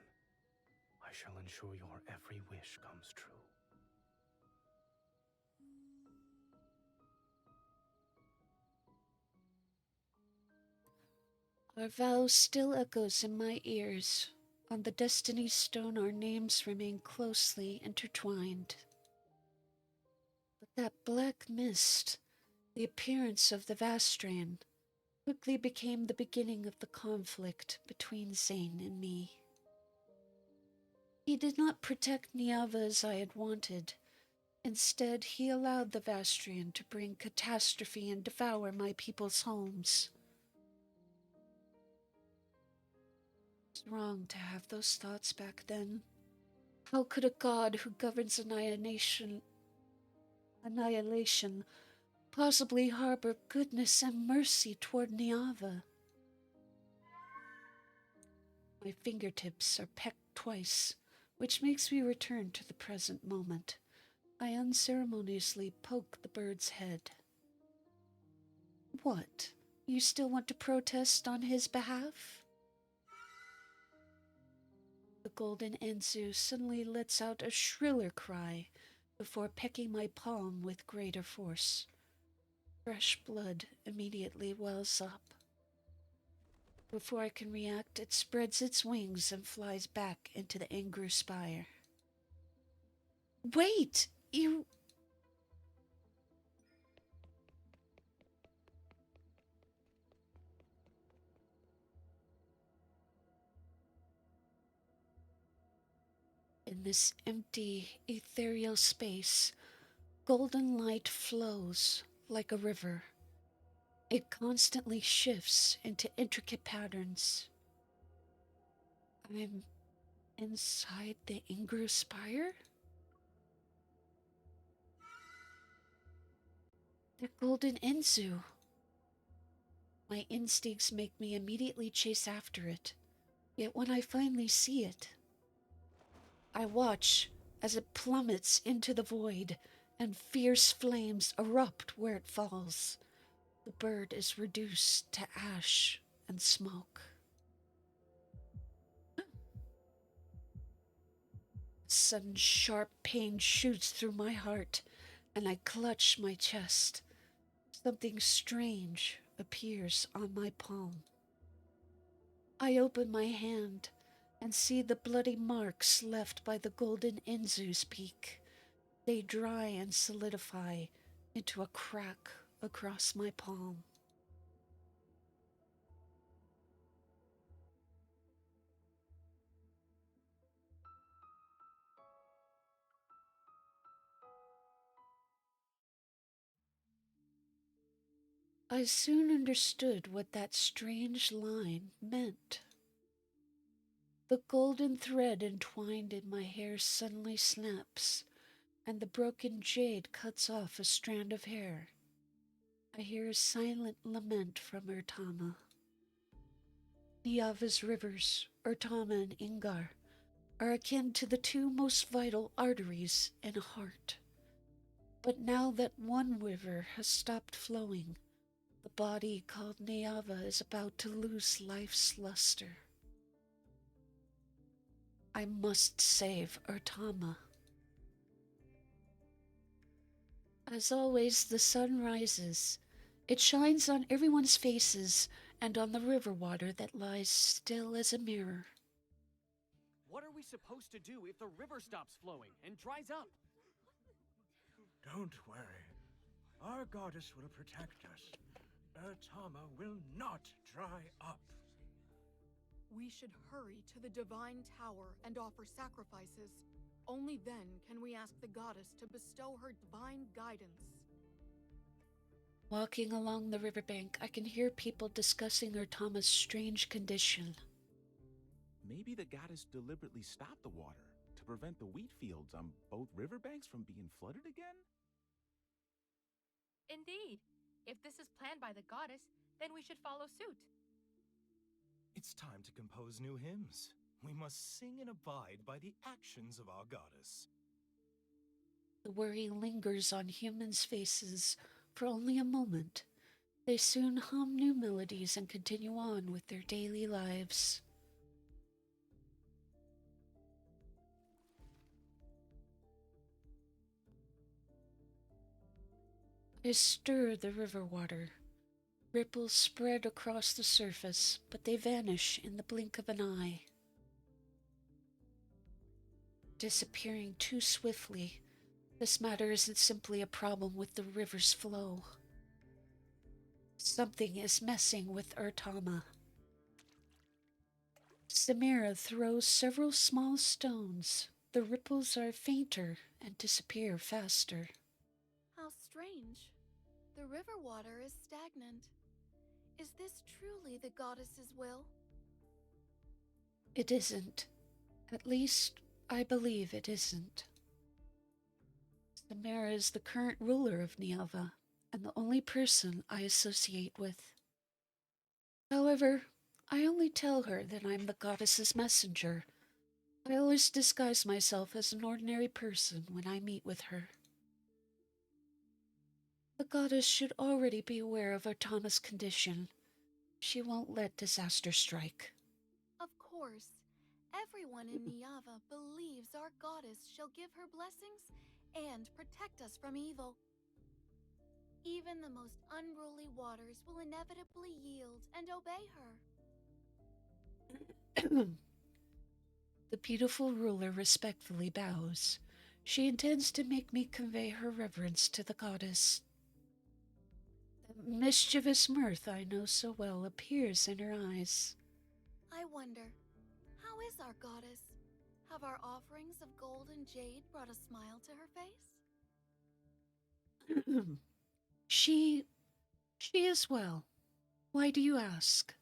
I shall ensure your every wish comes true. Our vow still echoes in my ears. On the destiny stone, our names remain closely intertwined. But that black mist, the appearance of the Vastrian, quickly became the beginning of the conflict between Zane and me. He did not protect Niava as I had wanted. Instead, he allowed the Vastrian to bring catastrophe and devour my people's homes. It's wrong to have those thoughts back then. How could a god who governs annihilation possibly harbor goodness and mercy toward Niava? My fingertips are pecked twice, which makes me return to the present moment. I unceremoniously poke the bird's head. What? You still want to protest on his behalf? The golden Enzu suddenly lets out a shriller cry before pecking my palm with greater force. Fresh blood immediately wells up. Before I can react, it spreads its wings and flies back into the Angru spire. Wait! You... In this empty, ethereal space, golden light flows like a river. It constantly shifts into intricate patterns. I'm inside the Ingru Spire? The golden Enzu. My instincts make me immediately chase after it. Yet when I finally see it, I watch as it plummets into the void and fierce flames erupt where it falls. The bird is reduced to ash and smoke. A sudden sharp pain shoots through my heart, and I clutch my chest. Something strange appears on my palm. I open my hand and see the bloody marks left by the golden Enzu's beak. They dry and solidify into a crack across my palm. I soon understood what that strange line meant. The golden thread entwined in my hair suddenly snaps, and the broken jade cuts off a strand of hair. I hear a silent lament from Urtama. Niava's rivers, Urtama and Ingar, are akin to the two most vital arteries in a heart. But now that one river has stopped flowing, the body called Niava is about to lose life's luster. I must save Urtama. As always, the sun rises. It shines on everyone's faces and on the river water that lies still as a mirror. What are we supposed to do if the river stops flowing and dries up? Don't worry. Our goddess will protect us. Urtama will not dry up. We should hurry to the Divine Tower and offer sacrifices. Only then can we ask the goddess to bestow her divine guidance. Walking along the riverbank, I can hear people discussing Urtama's strange condition. Maybe the goddess deliberately stopped the water to prevent the wheat fields on both riverbanks from being flooded again? Indeed. If this is planned by the goddess, then we should follow suit. It's time to compose new hymns. We must sing and abide by the actions of our goddess. The worry lingers on humans' faces for only a moment. They soon hum new melodies and continue on with their daily lives. I stir the river water. Ripples spread across the surface, but they vanish in the blink of an eye. Disappearing too swiftly, this matter isn't simply a problem with the river's flow. Something is messing with Urtama. Samira throws several small stones. The ripples are fainter and disappear faster. How strange. The river water is stagnant. Is this truly the goddess's will? It isn't. At least, I believe it isn't. Samira is the current ruler of Niava, and the only person I associate with. However, I only tell her that I'm the goddess's messenger. I always disguise myself as an ordinary person when I meet with her. The goddess should already be aware of Urtama's condition. She won't let disaster strike. Of course. Everyone in Niava believes our goddess shall give her blessings and protect us from evil. Even the most unruly waters will inevitably yield and obey her. The beautiful ruler respectfully bows. She intends to make me convey her reverence to the goddess. The mischievous mirth I know so well appears in her eyes. I wonder, how is our goddess? Have our offerings of gold and jade brought a smile to her face? She is well. Why do you ask?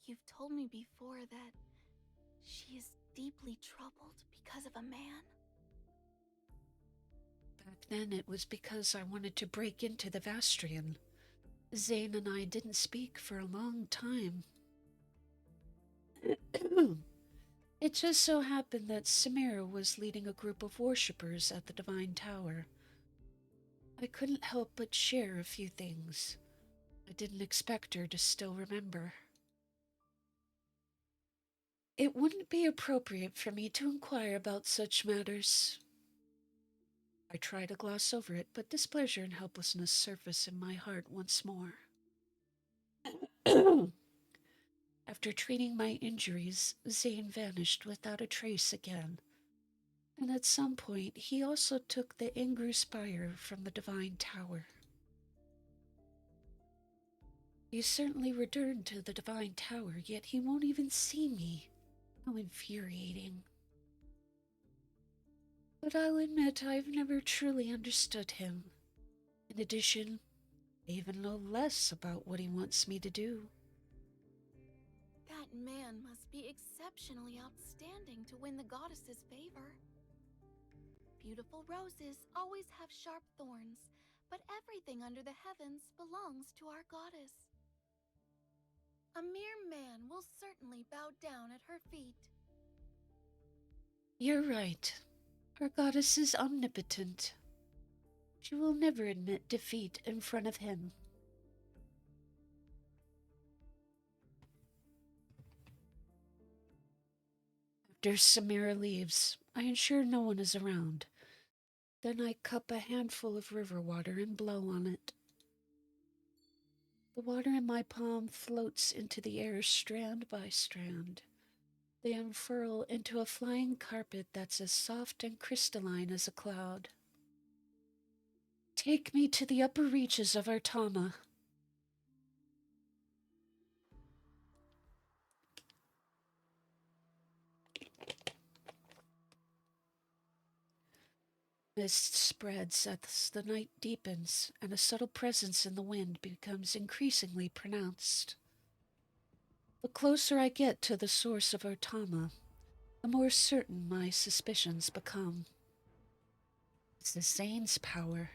You've told me before that she is deeply troubled because of a man? Back then, it was because I wanted to break into the Vastrian. Zane and I didn't speak for a long time. It just so happened that Samira was leading a group of worshippers at the Divine Tower. I couldn't help but share a few things. I didn't expect her to still remember. It wouldn't be appropriate for me to inquire about such matters. I try to gloss over it, but displeasure and helplessness surface in my heart once more. After treating my injuries, Zane vanished without a trace again. And at some point, he also took the Ingru Spire from the Divine Tower. He certainly returned to the Divine Tower, yet he won't even see me. How infuriating. But I'll admit I've never truly understood him. In addition, I even know less about what he wants me to do. That man must be exceptionally outstanding to win the goddess's favor. Beautiful roses always have sharp thorns, but everything under the heavens belongs to our goddess. A mere man will certainly bow down at her feet. You're right. Our goddess is omnipotent. She will never admit defeat in front of him. After Samira leaves, I ensure no one is around. Then I cup a handful of river water and blow on it. The water in my palm floats into the air strand by strand. They unfurl into a flying carpet that's as soft and crystalline as a cloud. Take me to the upper reaches of Artama. Mist spreads as the night deepens, and a subtle presence in the wind becomes increasingly pronounced. The closer I get to the source of Artama, the more certain my suspicions become. It's the Zane's power.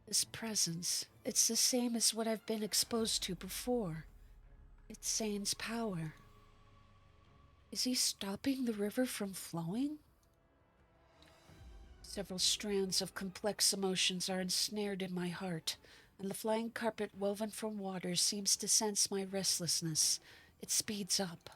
This presence, it's the same as what I've been exposed to before. It's Zane's power. Is he stopping the river from flowing? Several strands of complex emotions are ensnared in my heart, and the flying carpet woven from water seems to sense my restlessness. It speeds up.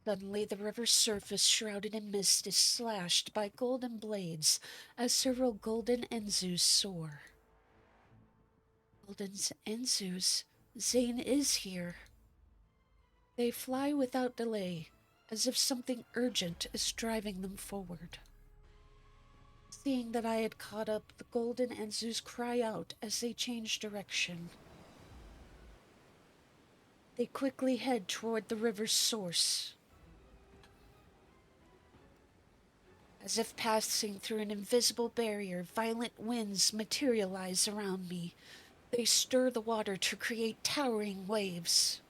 Suddenly, the river's surface, shrouded in mist, is slashed by golden blades as several golden Enzus soar. Golden Enzus? Zane is here. They fly without delay, as if something urgent is driving them forward. Seeing that I had caught up, the golden Enzus cry out as they change direction. They quickly head toward the river's source. As if passing through an invisible barrier, violent winds materialize around me. They stir the water to create towering waves.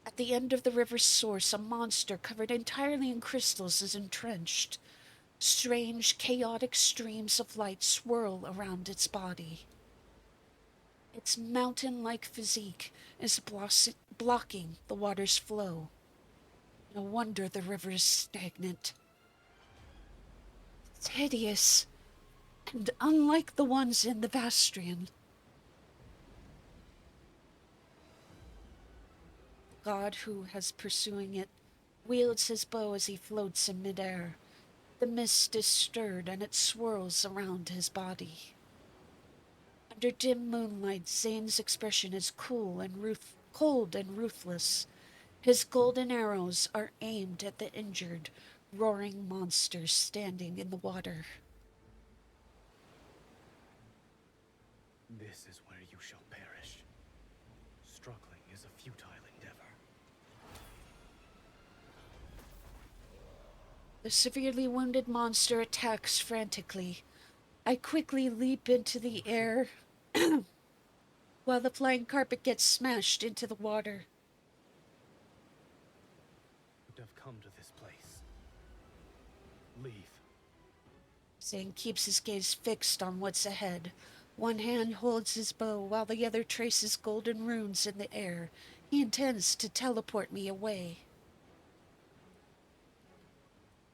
At the end of the river's source, a monster covered entirely in crystals is entrenched. Strange, chaotic streams of light swirl around its body. Its mountain-like physique is blocking the water's flow. No wonder the river is stagnant. It's hideous, and unlike the ones in the Vastrian. The god who has pursuing it wields his bow as he floats in midair. The mist is stirred and it swirls around his body. Under dim moonlight, Zane's expression is cold and ruthless. His golden arrows are aimed at the injured, roaring monsters standing in the water. This is where you shall perish. Struggling is a futile endeavor. The severely wounded monster attacks frantically. I quickly leap into the air while the flying carpet gets smashed into the water. Would have come to this place. Leave. Zane keeps his gaze fixed on what's ahead. One hand holds his bow while the other traces golden runes in the air. He intends to teleport me away.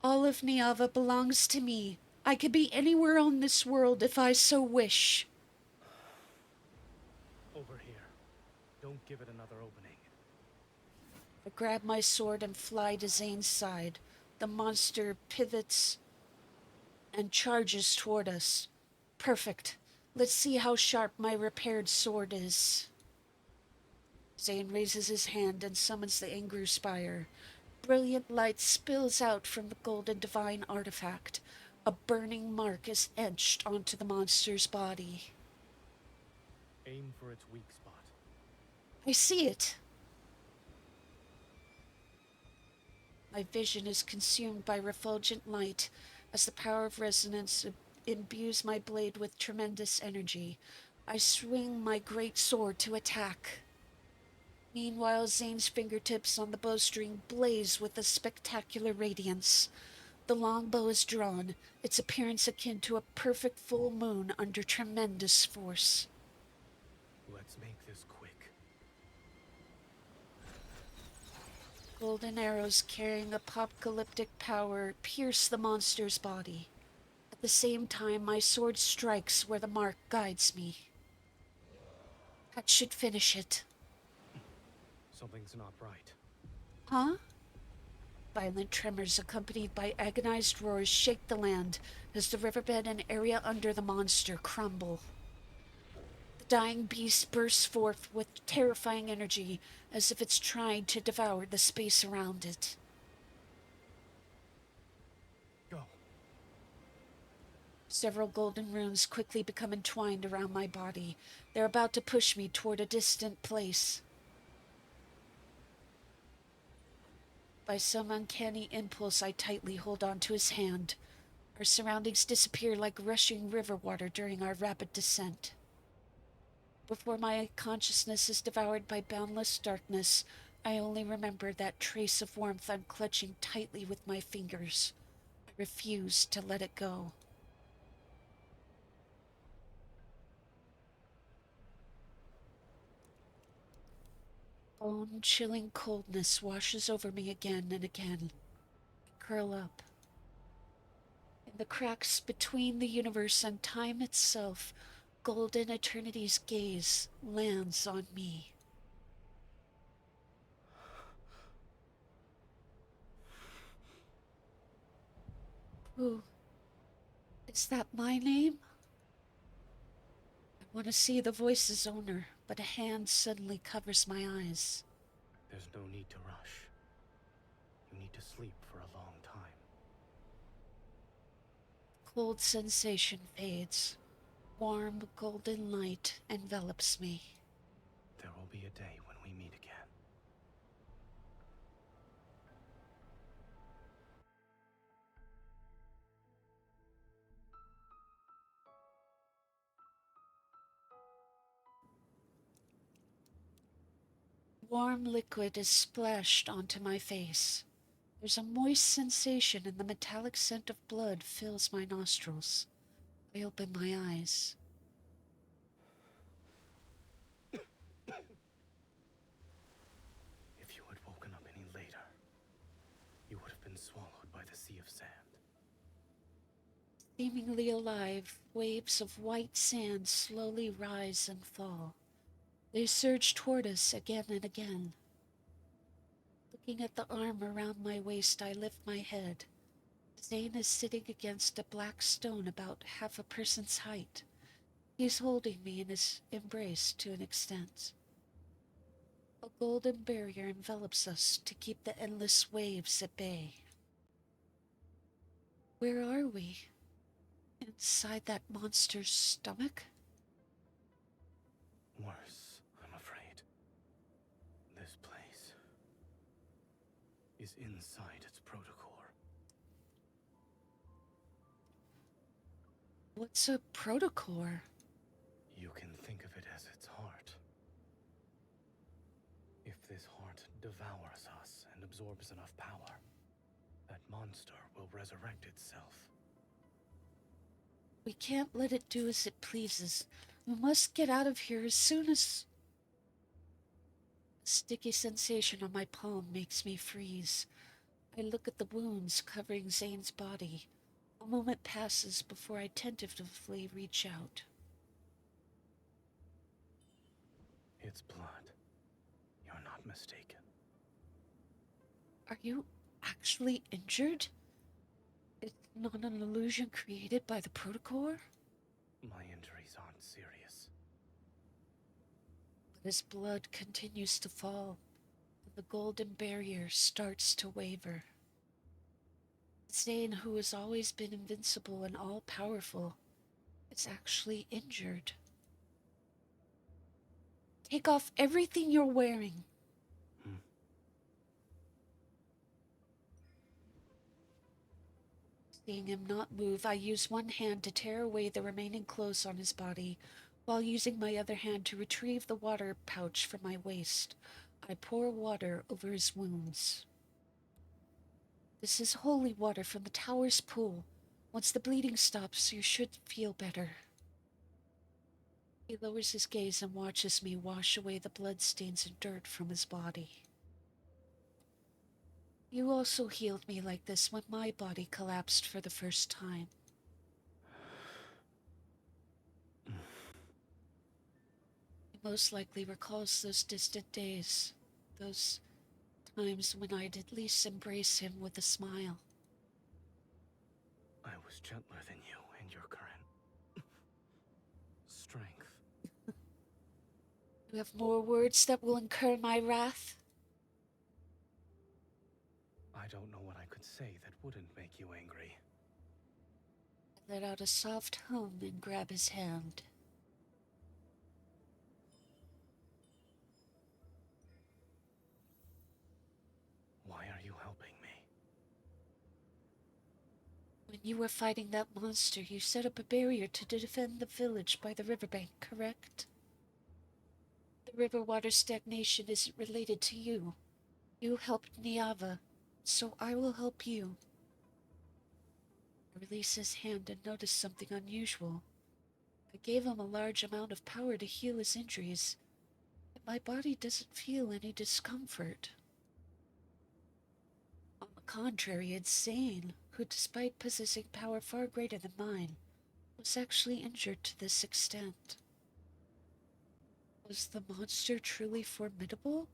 All of Niava belongs to me. I could be anywhere on this world if I so wish. Over here. Don't give it another opening. I grab my sword and fly to Zane's side. The monster pivots and charges toward us. Perfect. Let's see how sharp my repaired sword is. Zane raises his hand and summons the Angru Spire. Brilliant light spills out from the golden divine artifact. A burning mark is etched onto the monster's body. Aim for its weak spot. I see it. My vision is consumed by refulgent light as the power of resonance imbues my blade with tremendous energy. I swing my great sword to attack. Meanwhile, Zane's fingertips on the bowstring blaze with a spectacular radiance. The longbow is drawn, its appearance akin to a perfect full moon under tremendous force. Let's make this quick. Golden arrows carrying apocalyptic power pierce the monster's body. At the same time, my sword strikes where the mark guides me. That should finish it. Something's not right. Huh? Violent tremors accompanied by agonized roars shake the land as the riverbed and area under the monster crumble. The dying beast bursts forth with terrifying energy as if it's trying to devour the space around it. Go. Several golden runes quickly become entwined around my body. They're about to push me toward a distant place. By some uncanny impulse, I tightly hold onto his hand. Our surroundings disappear like rushing river water during our rapid descent. Before my consciousness is devoured by boundless darkness, I only remember that trace of warmth I'm clutching tightly with my fingers. I refuse to let it go. Bone-chilling coldness washes over me again and again. I curl up. In the cracks between the universe and time itself, golden eternity's gaze lands on me. Who? Is that my name? I want to see the voice's owner, but a hand suddenly covers my eyes. There's no need to rush. You need to sleep for a long time. Cold sensation fades. Warm golden light envelops me. There will be a day when we meet again. Warm liquid is splashed onto my face. There's a moist sensation and the metallic scent of blood fills my nostrils. I open my eyes. If you had woken up any later, you would have been swallowed by the sea of sand. Seemingly alive, waves of white sand slowly rise and fall. They surge toward us again and again. Looking at the arm around my waist, I lift my head. Zane is sitting against a black stone about half a person's height. He's holding me in his embrace to an extent. A golden barrier envelops us to keep the endless waves at bay. Where are we? Inside that monster's stomach? Worse, I'm afraid. This place is inside its protocore. What's a protocore? You can think of it as its heart. devours us and absorbs enough power, that monster will resurrect itself. We can't let it do as it pleases. We must get out of here as soon as... A sticky sensation on my palm makes me freeze. I look at the wounds covering Zane's body. A moment passes before I tentatively reach out. It's blood. You're not mistaken. Are you actually injured? It's not an illusion created by the Protocore? My injuries aren't serious. But his blood continues to fall, and the golden barrier starts to waver. Zane, who has always been invincible and all-powerful, is actually injured. Take off everything you're wearing. Seeing him not move, I use one hand to tear away the remaining clothes on his body, while using my other hand to retrieve the water pouch from my waist. I pour water over his wounds. This is holy water from the tower's pool. Once the bleeding stops, you should feel better. He lowers his gaze and watches me wash away the bloodstains and dirt from his body. You also healed me like this when my body collapsed for the first time. He most likely recalls those distant days, those times when I'd at least embrace him with a smile. I was gentler than you in your current strength. You have more words that will incur my wrath? I don't know what I could say that wouldn't make you angry. I let out a soft hum and grab his hand. Why are you helping me? When you were fighting that monster, you set up a barrier to defend the village by the riverbank, correct? The river water stagnation isn't related to you. You helped Niava, so I will help you. I release his hand and notice something unusual. I gave him a large amount of power to heal his injuries, and my body doesn't feel any discomfort. On the contrary, it's Zane, who, despite possessing power far greater than mine, was actually injured to this extent. Was the monster truly formidable?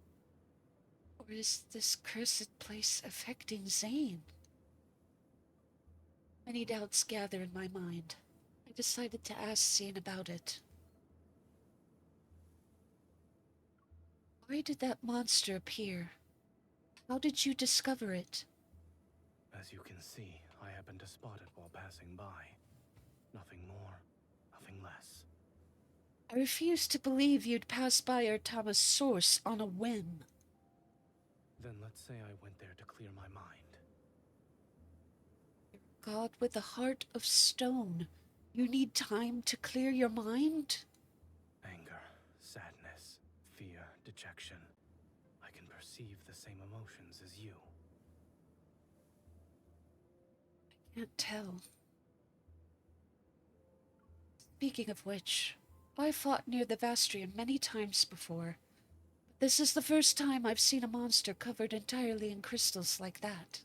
Or is this cursed place affecting Zane? Many doubts gather in my mind. I decided to ask Zane about it. Why did that monster appear? How did you discover it? As you can see, I happened to spot it while passing by. Nothing more, nothing less. I refuse to believe you'd pass by Artama's source on a whim. Then let's say I went there to clear my mind. God with a heart of stone. You need time to clear your mind? Anger, sadness, fear, dejection. I can perceive the same emotions as you. I can't tell. Speaking of which, I fought near the Vastrian many times before. But this is the first time I've seen a monster covered entirely in crystals like that.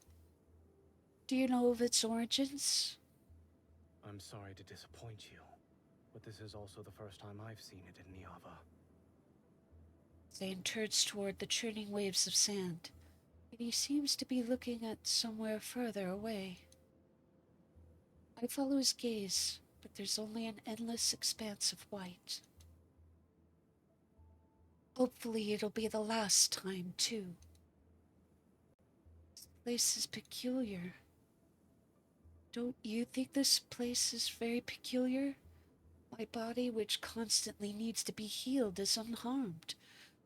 Do you know of its origins? I'm sorry to disappoint you, but this is also the first time I've seen it in Niava. Zane turns toward the churning waves of sand, and he seems to be looking at somewhere further away. I follow his gaze, but there's only an endless expanse of white. Hopefully it'll be the last time, too. This place is peculiar. Don't you think this place is very peculiar? My body, which constantly needs to be healed, is unharmed.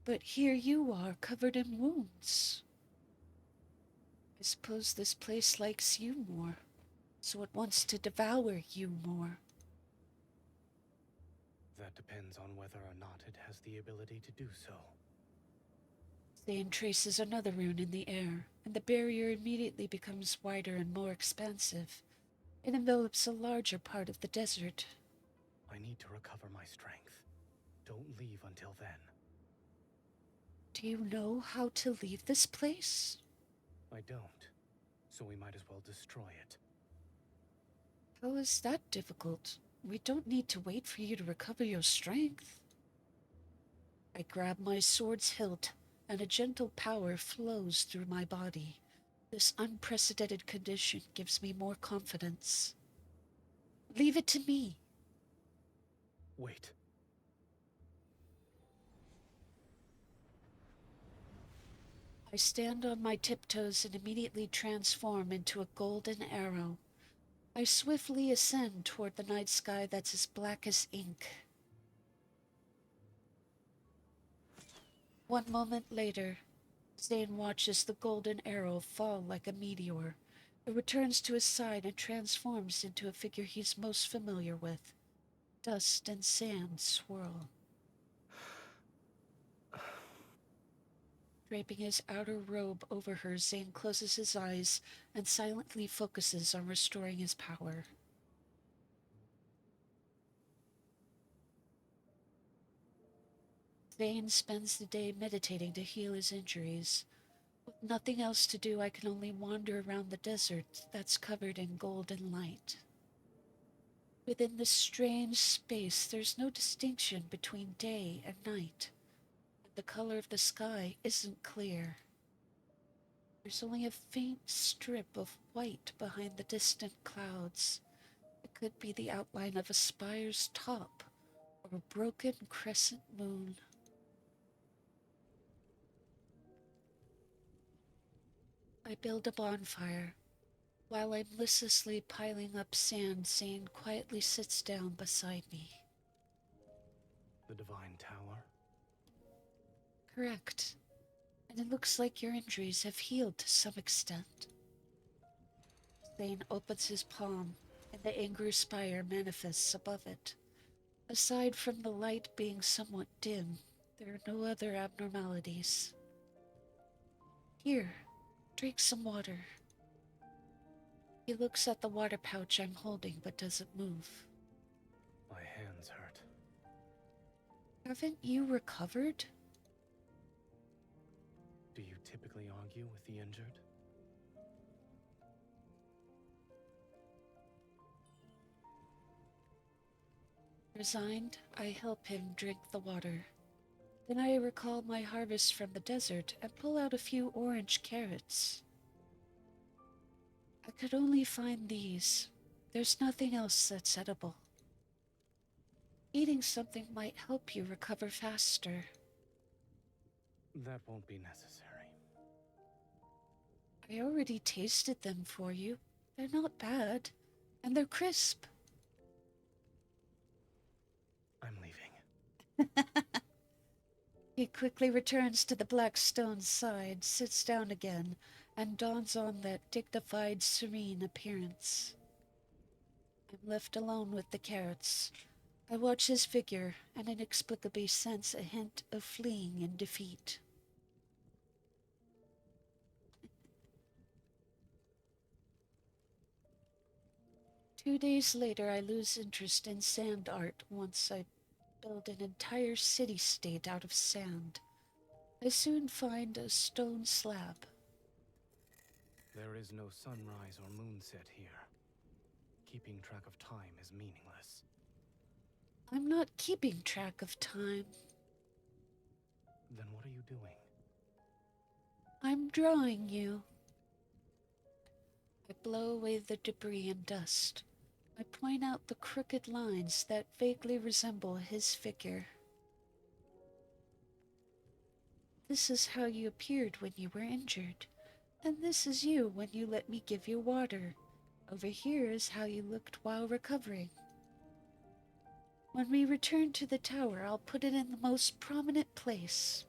But here you are, covered in wounds. I suppose this place likes you more, so it wants to devour you more. That depends on whether or not it has the ability to do so. Thane traces another rune in the air, and the barrier immediately becomes wider and more expansive. It envelops a larger part of the desert. I need to recover my strength. Don't leave until then. Do you know how to leave this place? I don't, so we might as well destroy it. How is that difficult? We don't need to wait for you to recover your strength. I grab my sword's hilt, and a gentle power flows through my body. This unprecedented condition gives me more confidence. Leave it to me. Wait. I stand on my tiptoes and immediately transform into a golden arrow. I swiftly ascend toward the night sky that's as black as ink. One moment later, Zane watches the golden arrow fall like a meteor. It returns to his side and transforms into a figure he's most familiar with. Dust and sand swirl. Draping his outer robe over her, Zane closes his eyes and silently focuses on restoring his power. Zane spends the day meditating to heal his injuries. With nothing else to do, I can only wander around the desert that's covered in golden light. Within this strange space, there's no distinction between day and night. The color of the sky isn't clear. There's only a faint strip of white behind the distant clouds. It could be the outline of a spire's top or a broken crescent moon. I build a bonfire. While I'm listlessly piling up sand, Zane quietly sits down beside me. The Divine Tower? Correct. And it looks like your injuries have healed to some extent. Zane opens his palm, and the angry spire manifests above it. Aside from the light being somewhat dim, there are no other abnormalities. Here, drink some water. He looks at the water pouch I'm holding but doesn't move. My hands hurt. Haven't you recovered? Do you typically argue with the injured? Resigned, I help him drink the water. Then I recall my harvest from the desert and pull out a few orange carrots. I could only find these. There's nothing else that's edible. Eating something might help you recover faster. That won't be necessary. I already tasted them for you. They're not bad, and they're crisp. I'm leaving. He quickly returns to the black stone's side, sits down again, and dons on that dignified, serene appearance. I'm left alone with the carrots. I watch his figure and inexplicably sense a hint of fleeing in defeat. Two days later, I lose interest in sand art once I build an entire city-state out of sand. I soon find a stone slab. There is no sunrise or moonset here. Keeping track of time is meaningless. I'm not keeping track of time. Then what are you doing? I'm drawing you. I blow away the debris and dust. I point out the crooked lines that vaguely resemble his figure. This is how you appeared when you were injured, and this is you when you let me give you water. Over here is how you looked while recovering. When we return to the tower, I'll put it in the most prominent place.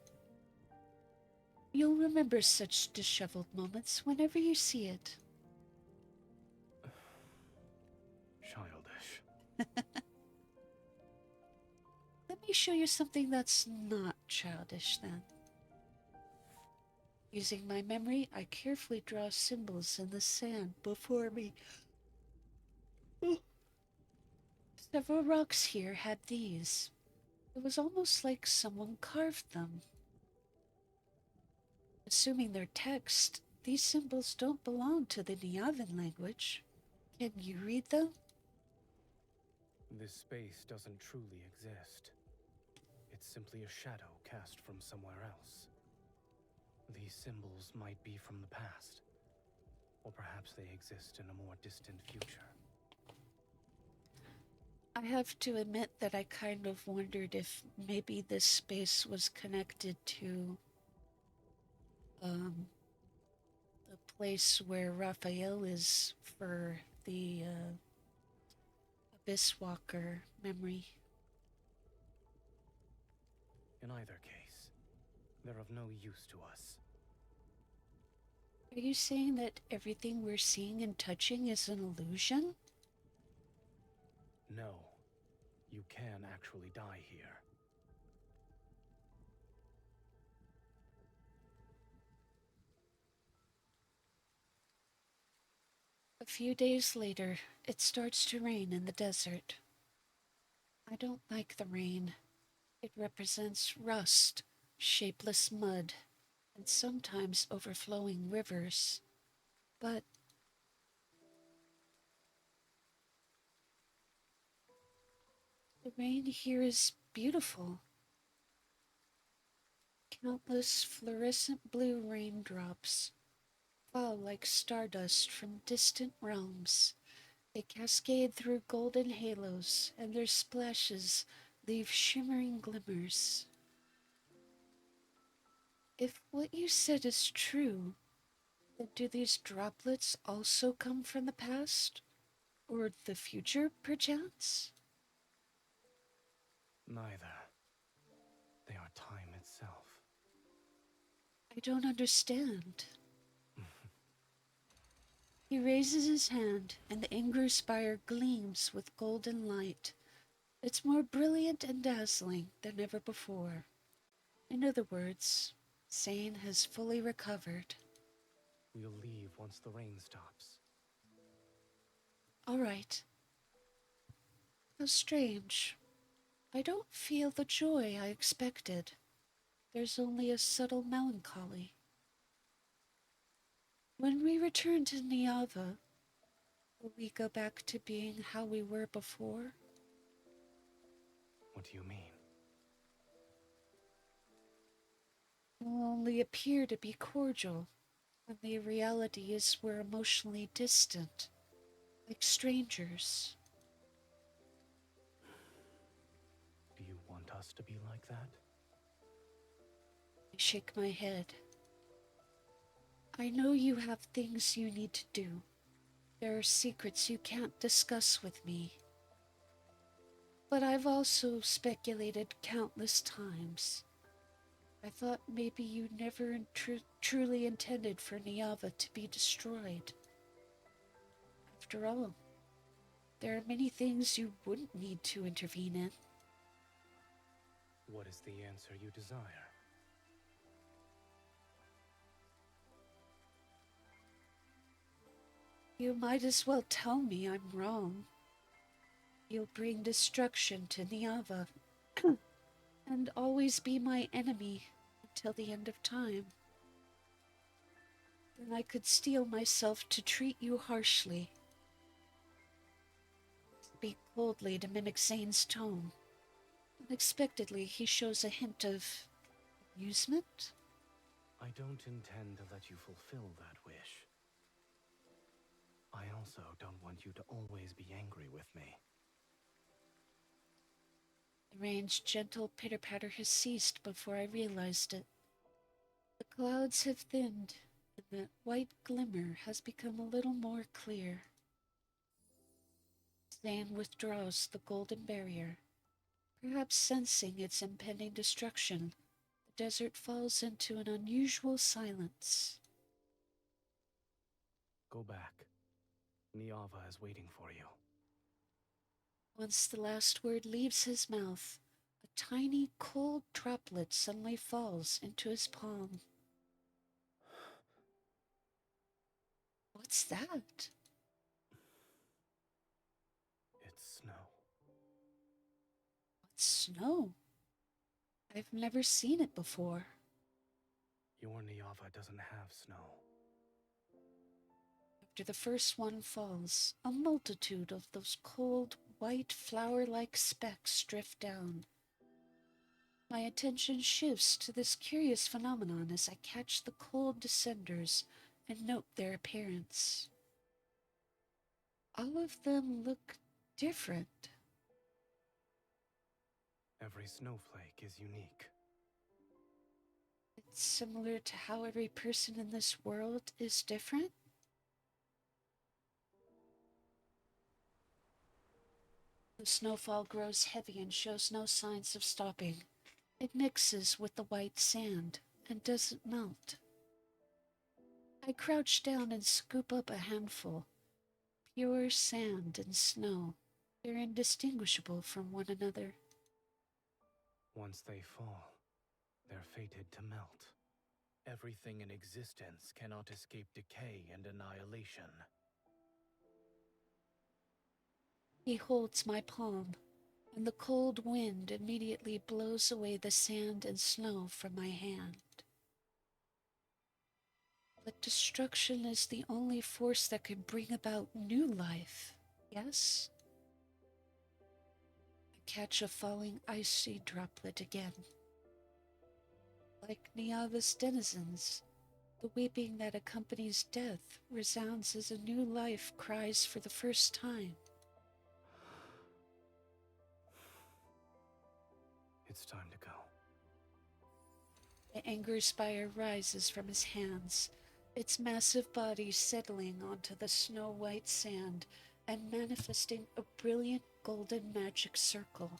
You'll remember such disheveled moments whenever you see it. Childish. Let me show you something that's not childish, then. Using my memory, I carefully draw symbols in the sand before me. Several rocks here had these. It was almost like someone carved them. Assuming they're text, these symbols don't belong to the Niavan language. Can you read them? This space doesn't truly exist. It's simply a shadow cast from somewhere else. These symbols might be from the past, or perhaps they exist in a more distant future. I have to admit that I kind of wondered if maybe this space was connected to the place where Raphael is for the Abyss Walker memory. In either case, they're of no use to us. Are you saying that everything we're seeing and touching is an illusion? No, you can actually die here. A few days later, it starts to rain in the desert. I don't like the rain. It represents rust, shapeless mud, and sometimes overflowing rivers. But the rain here is beautiful. Countless fluorescent blue raindrops fall like stardust from distant realms. They cascade through golden halos, and their splashes leave shimmering glimmers. If what you said is true, then do these droplets also come from the past? Or the future, perchance? Neither. They are time itself. I don't understand. He raises his hand, and the Ingru spire gleams with golden light. It's more brilliant and dazzling than ever before. In other words, Zane has fully recovered. We'll leave once the rain stops. All right. How strange. I don't feel the joy I expected. There's only a subtle melancholy. When we return to Niava, will we go back to being how we were before? What do you mean? We'll only appear to be cordial, when the reality is we're emotionally distant, like strangers. Do you want us to be like that? I shake my head. I know you have things you need to do. There are secrets you can't discuss with me. But I've also speculated countless times. I thought maybe you never truly intended for Niava to be destroyed. After all, there are many things you wouldn't need to intervene in. What is the answer you desire? You might as well tell me I'm wrong. You'll bring destruction to Niava, and always be my enemy until the end of time. Then I could steel myself to treat you harshly. Speak coldly to mimic Zane's tone. Unexpectedly, he shows a hint of amusement. I don't intend to let you fulfill that wish. I also don't want you to always be angry with me. The rain's gentle pitter-patter has ceased before I realized it. The clouds have thinned, and that white glimmer has become a little more clear. Zane withdraws the golden barrier. Perhaps sensing its impending destruction, the desert falls into an unusual silence. Go back. Niava is waiting for you. Once the last word leaves his mouth, a tiny cold droplet suddenly falls into his palm. What's that? It's snow. What's snow? I've never seen it before. Your Niava doesn't have snow. After the first one falls, a multitude of those cold, white, flower-like specks drift down. My attention shifts to this curious phenomenon as I catch the cold descenders and note their appearance. All of them look different. Every snowflake is unique. It's similar to how every person in this world is different. The snowfall grows heavy and shows no signs of stopping. It mixes with the white sand and doesn't melt. I crouch down and scoop up a handful. Pure sand and snow. They're indistinguishable from one another. Once they fall, they're fated to melt. Everything in existence cannot escape decay and annihilation. He holds my palm, and the cold wind immediately blows away the sand and snow from my hand. But destruction is the only force that can bring about new life, yes? I catch a falling icy droplet again. Like Niava's denizens, the weeping that accompanies death resounds as a new life cries for the first time. It's time to go. The anger spire rises from his hands, its massive body settling onto the snow-white sand and manifesting a brilliant golden magic circle.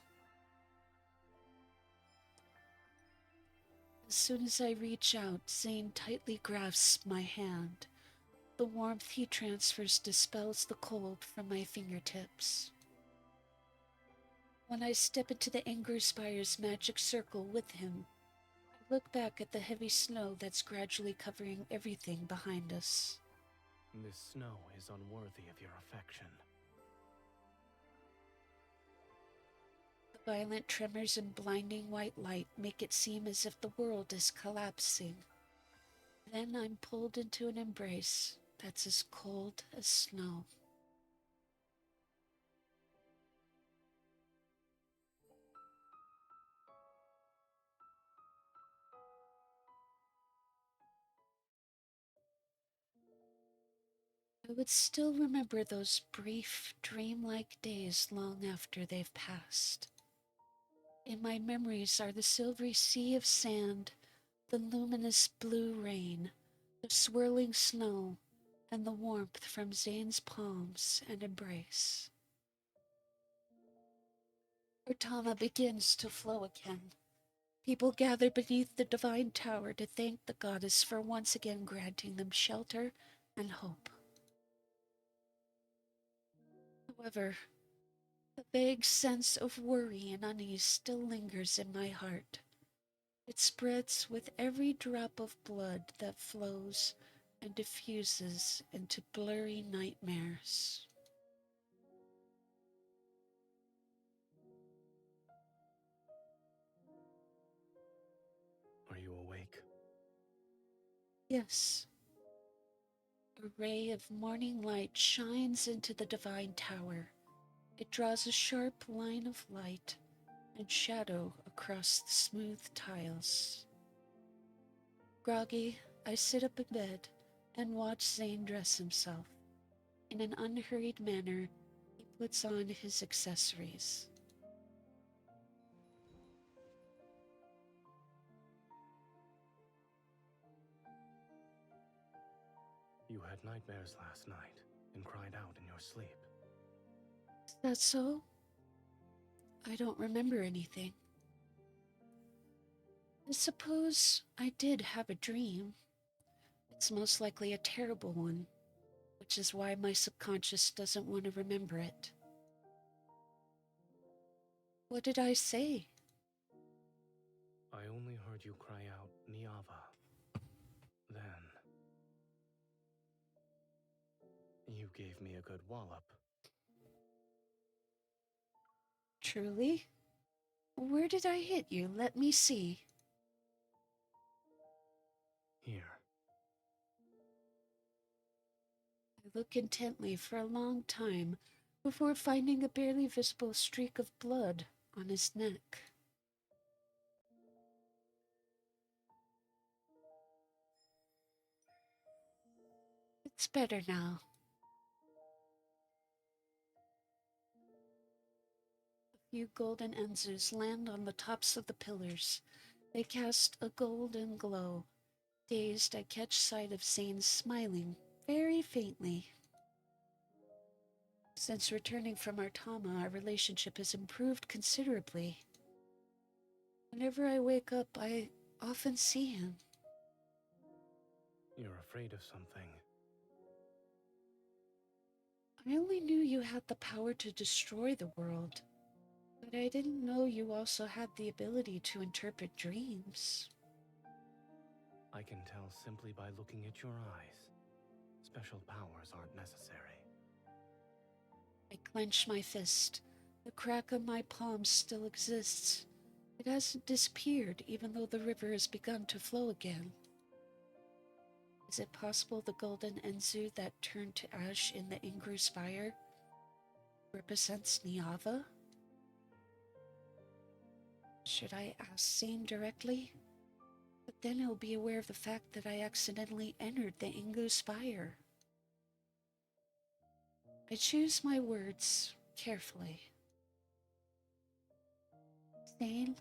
As soon as I reach out, Zane tightly grasps my hand. The warmth he transfers dispels the cold from my fingertips. When I step into the Anger Spire's magic circle with him, I look back at the heavy snow that's gradually covering everything behind us. This snow is unworthy of your affection. The violent tremors and blinding white light make it seem as if the world is collapsing. Then I'm pulled into an embrace that's as cold as snow. I would still remember those brief, dreamlike days long after they've passed. In my memories are the silvery sea of sand, the luminous blue rain, the swirling snow, and the warmth from Zane's palms and embrace. Ortama begins to flow again. People gather beneath the divine tower to thank the goddess for once again granting them shelter and hope. However, a vague sense of worry and unease still lingers in my heart. It spreads with every drop of blood that flows and diffuses into blurry nightmares. Are you awake? Yes. A ray of morning light shines into the divine tower. It draws a sharp line of light and shadow across the smooth tiles. Groggy, I sit up in bed and watch Zane dress himself. In an unhurried manner, he puts on his accessories. You had nightmares last night and cried out in your sleep. Is that so? I don't remember anything. I suppose I did have a dream. It's most likely a terrible one, which is why my subconscious doesn't want to remember it. What did I say? I only heard you cry out, Niava. Then... gave me a good wallop. Truly? Where did I hit you? Let me see. Here. I look intently for a long time before finding a barely visible streak of blood on his neck. It's better now. A few golden enzus land on the tops of the pillars. They cast a golden glow. Dazed, I catch sight of Zane smiling, very faintly. Since returning from Artama, our relationship has improved considerably. Whenever I wake up, I often see him. You're afraid of something. I only knew you had the power to destroy the world, but I didn't know you also had the ability to interpret dreams. I can tell simply by looking at your eyes. Special powers aren't necessary. I clench my fist. The crack on my palm still exists. It hasn't disappeared, even though the river has begun to flow again. Is it possible the golden Enzu that turned to ash in the Ingru Spire represents Niava? Should I ask Zane directly? But then he'll be aware of the fact that I accidentally entered the Ingru Spire. I choose my words carefully. Zane,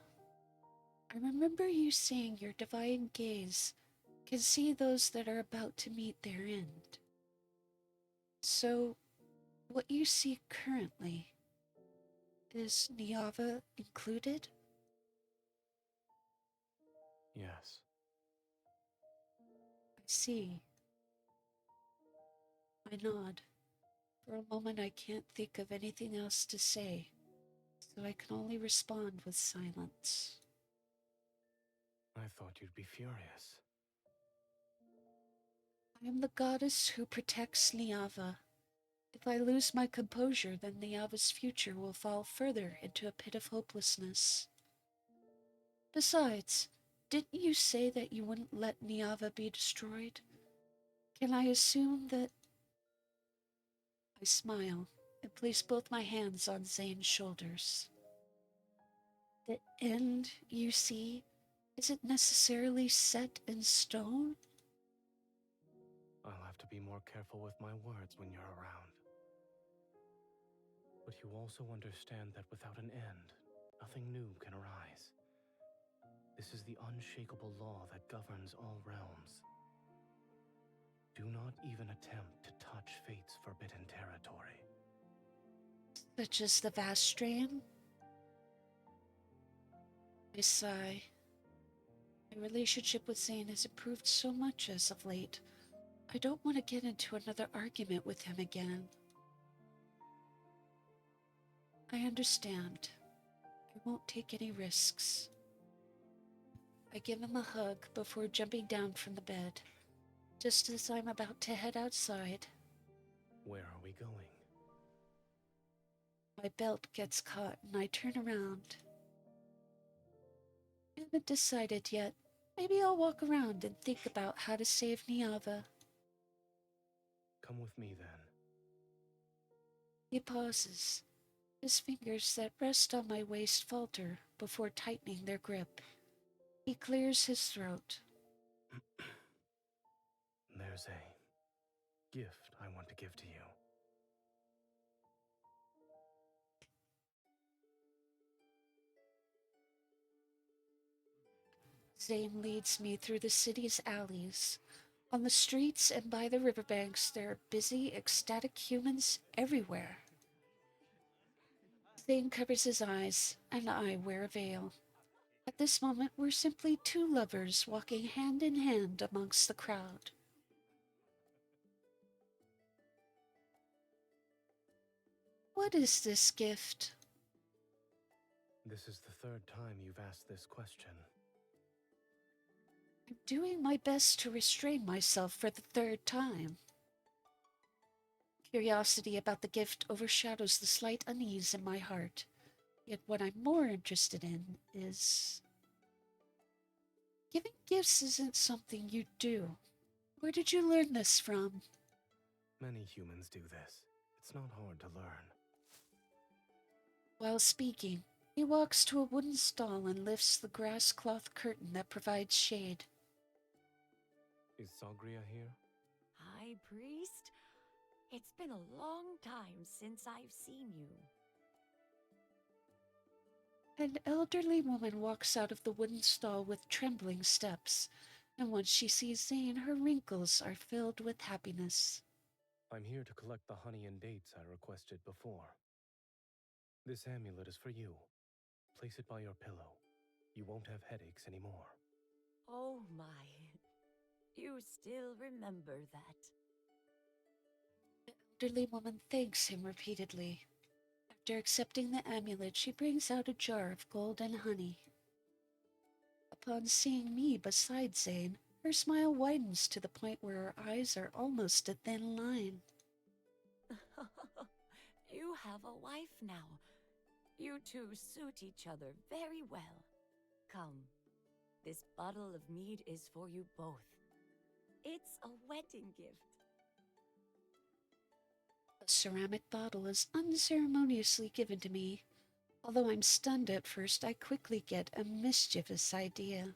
I remember you saying your divine gaze can see those that are about to meet their end. So, what you see currently, is Niava included? Yes. I see. I nod. For a moment I can't think of anything else to say, so I can only respond with silence. I thought you'd be furious. I am the goddess who protects Niava. If I lose my composure, then Niava's future will fall further into a pit of hopelessness. Besides, didn't you say that you wouldn't let Niava be destroyed? Can I assume that... I smile and place both my hands on Zane's shoulders. The end, you see, isn't necessarily set in stone? I'll have to be more careful with my words when you're around. But you also understand that without an end, nothing new can arise. This is the unshakable law that governs all realms. Do not even attempt to touch fate's forbidden territory. Such as the vast strain? I sigh. My relationship with Zane has improved so much as of late. I don't want to get into another argument with him again. I understand. I won't take any risks. I give him a hug before jumping down from the bed, just as I'm about to head outside. Where are we going? My belt gets caught and I turn around. I haven't decided yet. Maybe I'll walk around and think about how to save Niava. Come with me then. He pauses. His fingers that rest on my waist falter before tightening their grip. He clears his throat. There's a gift I want to give to you. Zane leads me through the city's alleys. On the streets and by the riverbanks, there are busy, ecstatic humans everywhere. Zane covers his eyes, and I wear a veil. At this moment, we're simply two lovers walking hand in hand amongst the crowd. What is this gift? This is the third time you've asked this question. I'm doing my best to restrain myself for the third time. Curiosity about the gift overshadows the slight unease in my heart. Yet what I'm more interested in is giving gifts isn't something you do. Where did you learn this from? Many humans do this. It's not hard to learn. While speaking, he walks to a wooden stall and lifts the grass cloth curtain that provides shade. Is Sagria here? High Priest? It's been a long time since I've seen you. An elderly woman walks out of the wooden stall with trembling steps, and once she sees Zane, her wrinkles are filled with happiness. I'm here to collect the honey and dates I requested before. This amulet is for you. Place it by your pillow. You won't have headaches anymore. Oh my. You still remember that. The elderly woman thanks him repeatedly. After accepting the amulet, she brings out a jar of golden honey. Upon seeing me beside Zane, her smile widens to the point where her eyes are almost a thin line. You have a wife now. You two suit each other very well. Come, this bottle of mead is for you both. It's a wedding gift. A ceramic bottle is unceremoniously given to me. Although I'm stunned at first, I quickly get a mischievous idea.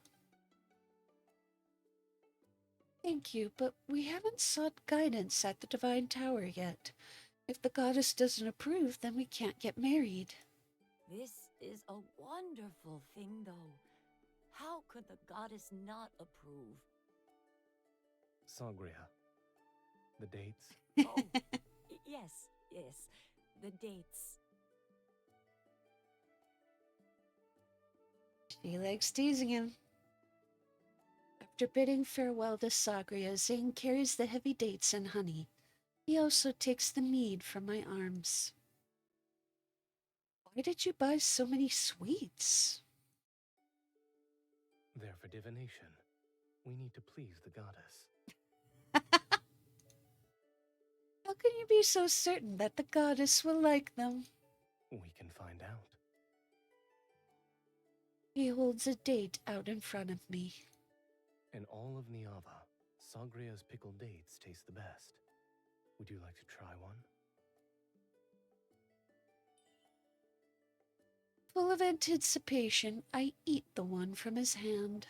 Thank you, but we haven't sought guidance at the Divine Tower yet. If the goddess doesn't approve, then we can't get married. This is a wonderful thing, though. How could the goddess not approve? Sagria. The dates? Oh, yes, the dates. She likes teasing him. After bidding farewell to Sagria, Zane carries the heavy dates and honey. He also takes the mead from my arms. Why did you buy so many sweets? They're for divination. We need to please the goddess. How can you be so certain that the goddess will like them? We can find out. He holds a date out in front of me. In all of Niava, Sagria's pickled dates taste the best. Would you like to try one? Full of anticipation, I eat the one from his hand.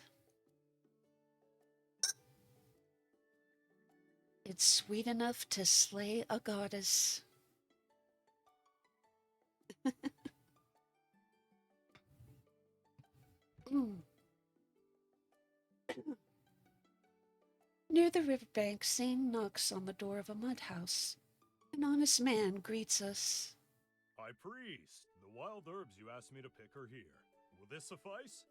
It's sweet enough to slay a goddess. Near the riverbank, Zane knocks on the door of a mud house. An honest man greets us. High Priest, the wild herbs you asked me to pick are here. Will this suffice?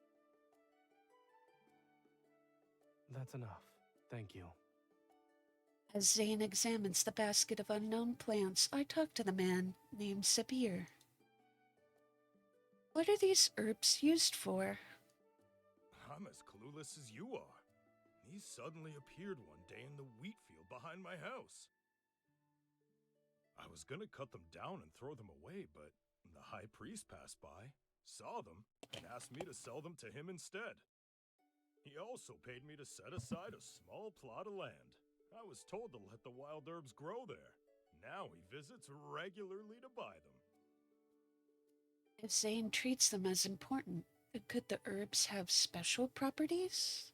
That's enough. Thank you. As Zane examines the basket of unknown plants, I talk to the man named Sabir. What are these herbs used for? I'm as clueless as you are. These suddenly appeared one day in the wheat field behind my house. I was gonna cut them down and throw them away, but the High Priest passed by, saw them, and asked me to sell them to him instead. He also paid me to set aside a small plot of land. I was told to let the wild herbs grow there. Now he visits regularly to buy them. If Zane treats them as important, could the herbs have special properties?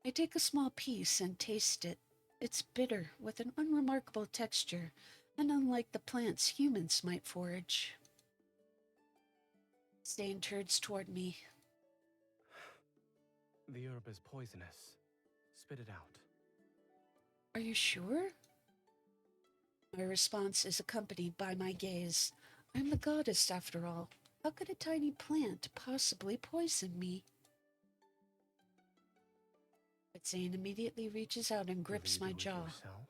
I take a small piece and taste it. It's bitter, with an unremarkable texture, and unlike the plants humans might forage. Zane turns toward me. The herb is poisonous. Spit it out. Are you sure? My response is accompanied by my gaze. I'm the goddess, after all. How could a tiny plant possibly poison me? But Zane immediately reaches out and grips Will my you do it jaw. yourself?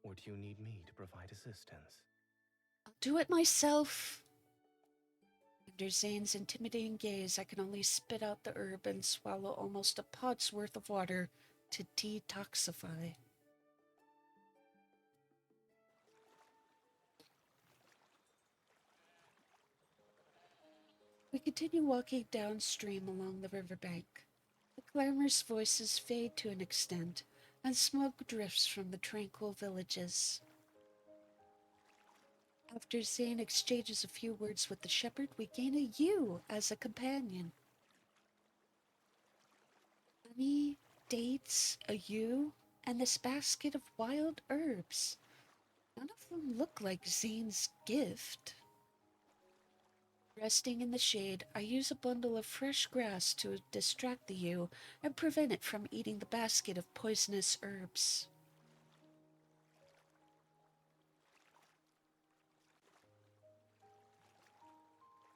Or do you need me to provide assistance? I'll do it myself. Under Zane's intimidating gaze, I can only spit out the herb and swallow almost a pot's worth of water to detoxify. We continue walking downstream along the riverbank. The clamorous voices fade to an extent, and smoke drifts from the tranquil villages. After Zane exchanges a few words with the shepherd, we gain a ewe as a companion. Honey, dates, a ewe, and this basket of wild herbs. None of them look like Zane's gift. Resting in the shade, I use a bundle of fresh grass to distract the ewe and prevent it from eating the basket of poisonous herbs.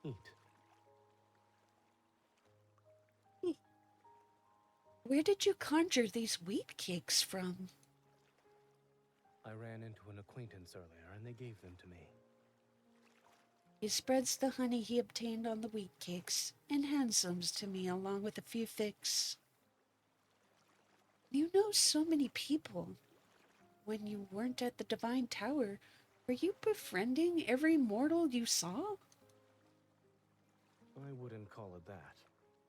Neat. Where did you conjure these wheat cakes from? I ran into an acquaintance earlier and they gave them to me. He spreads the honey he obtained on the wheat cakes and hands them to me along with a few figs. You know so many people. When you weren't at the Divine Tower, were you befriending every mortal you saw? I wouldn't call it that.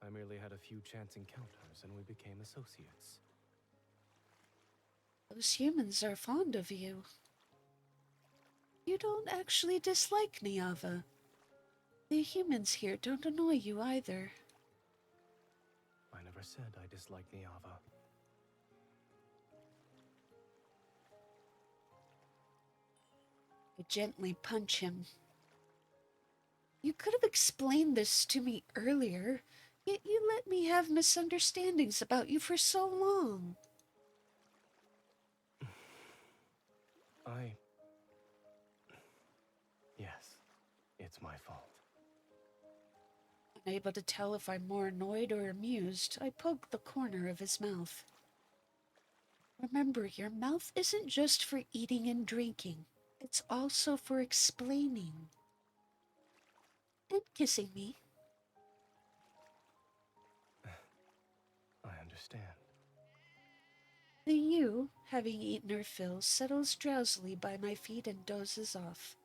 I merely had a few chance encounters and we became associates. Those humans are fond of you. You don't actually dislike Niava. The humans here don't annoy you either. I never said I disliked Niava. I gently punch him. You could have explained this to me earlier, yet you let me have misunderstandings about you for so long. Yes, it's my fault. Unable to tell if I'm more annoyed or amused, I poke the corner of his mouth. Remember, your mouth isn't just for eating and drinking. It's also for explaining. And kissing me. I understand. The ewe, having eaten her fill, settles drowsily by my feet and dozes off.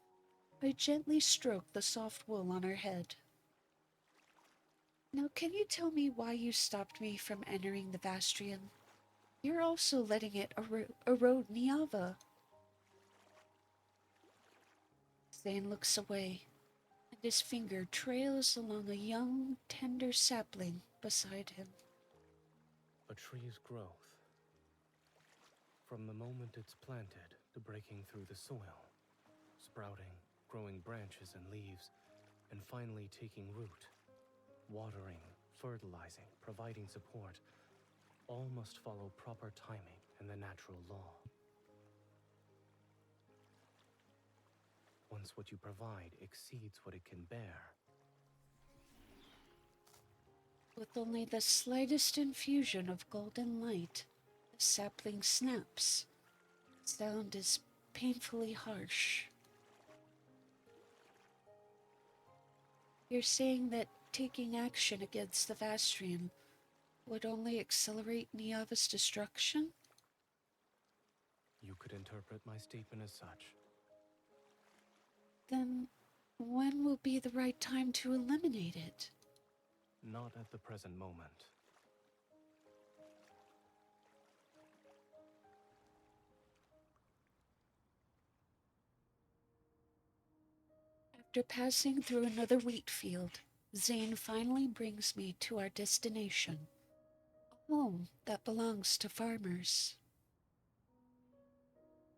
I gently stroke the soft wool on her head. Now, can you tell me why you stopped me from entering the Vastrian? You're also letting it erode Niava. Zane looks away, and his finger trails along a young, tender sapling beside him. A tree's growth. From the moment it's planted to breaking through the soil, sprouting, growing branches and leaves, and finally taking root, watering, fertilizing, providing support, all must follow proper timing and the natural law. Once what you provide exceeds what it can bear, With only the slightest infusion of golden light, the sapling snaps. The sound is painfully harsh. You're saying that taking action against the Vastrian would only accelerate Niava's destruction? you could interpret my statement as such. Then when will be the right time to eliminate it? Not at the present moment. After passing through another wheat field, Zane finally brings me to our destination, a home that belongs to farmers.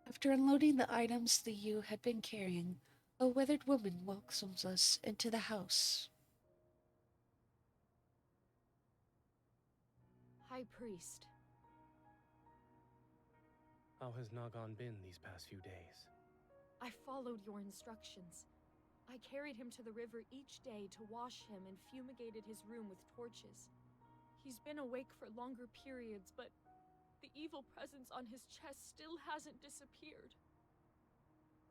After unloading the items the ewe had been carrying, a weathered woman welcomes us into the house. High Priest. How has Nagan been these past few days? I followed your instructions. I carried him to the river each day to wash him and fumigated his room with torches. He's been awake for longer periods, but the evil presence on his chest still hasn't disappeared.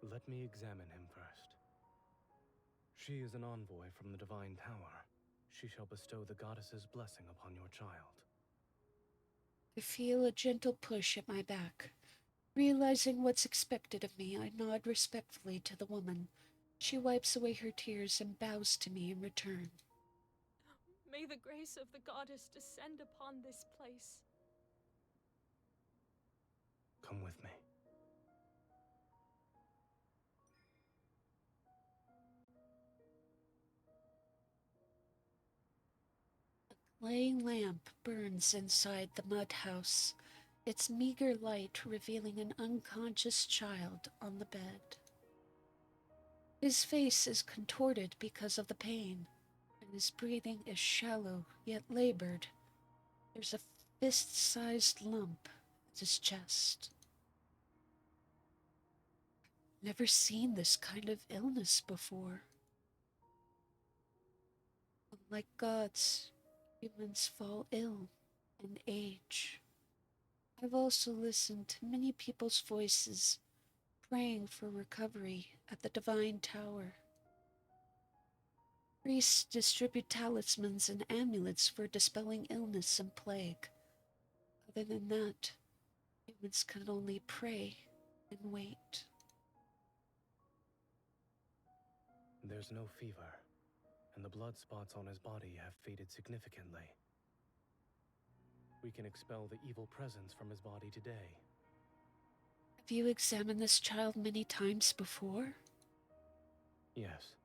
Let me examine him first. She is an envoy from the Divine Tower. She shall bestow the goddess's blessing upon your child. I feel a gentle push at my back. Realizing what's expected of me, I nod respectfully to the woman. She wipes away her tears and bows to me in return. May the grace of the goddess descend upon this place. Come with me. Laying lamp burns inside the mud house, its meager light revealing an unconscious child on the bed. His face is contorted because of the pain, and his breathing is shallow yet labored. There's a fist-sized lump at his chest. Never seen this kind of illness before. Unlike gods, humans fall ill and age. I've also listened to many people's voices praying for recovery at the Divine Tower. Priests distribute talismans and amulets for dispelling illness and plague. Other than that, humans can only pray and wait. There's no fever, and the blood spots on his body have faded significantly. We can expel the evil presence from his body today. Have you examined this child many times before? Yes.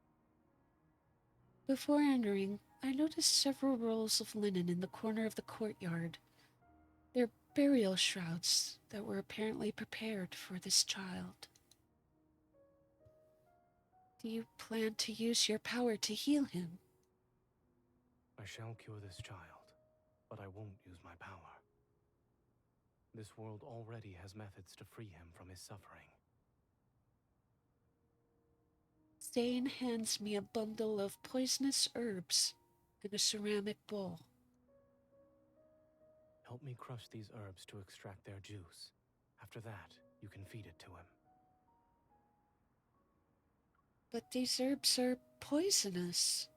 Before entering, I noticed several rolls of linen in the corner of the courtyard. They're burial shrouds that were apparently prepared for this child. Do you plan to use your power to heal him? I shall cure this child, but I won't use my power. This world already has methods to free him from his suffering. Zane hands me a bundle of poisonous herbs and a ceramic bowl. Help me crush these herbs to extract their juice. After that, you can feed it to him. But these herbs are poisonous.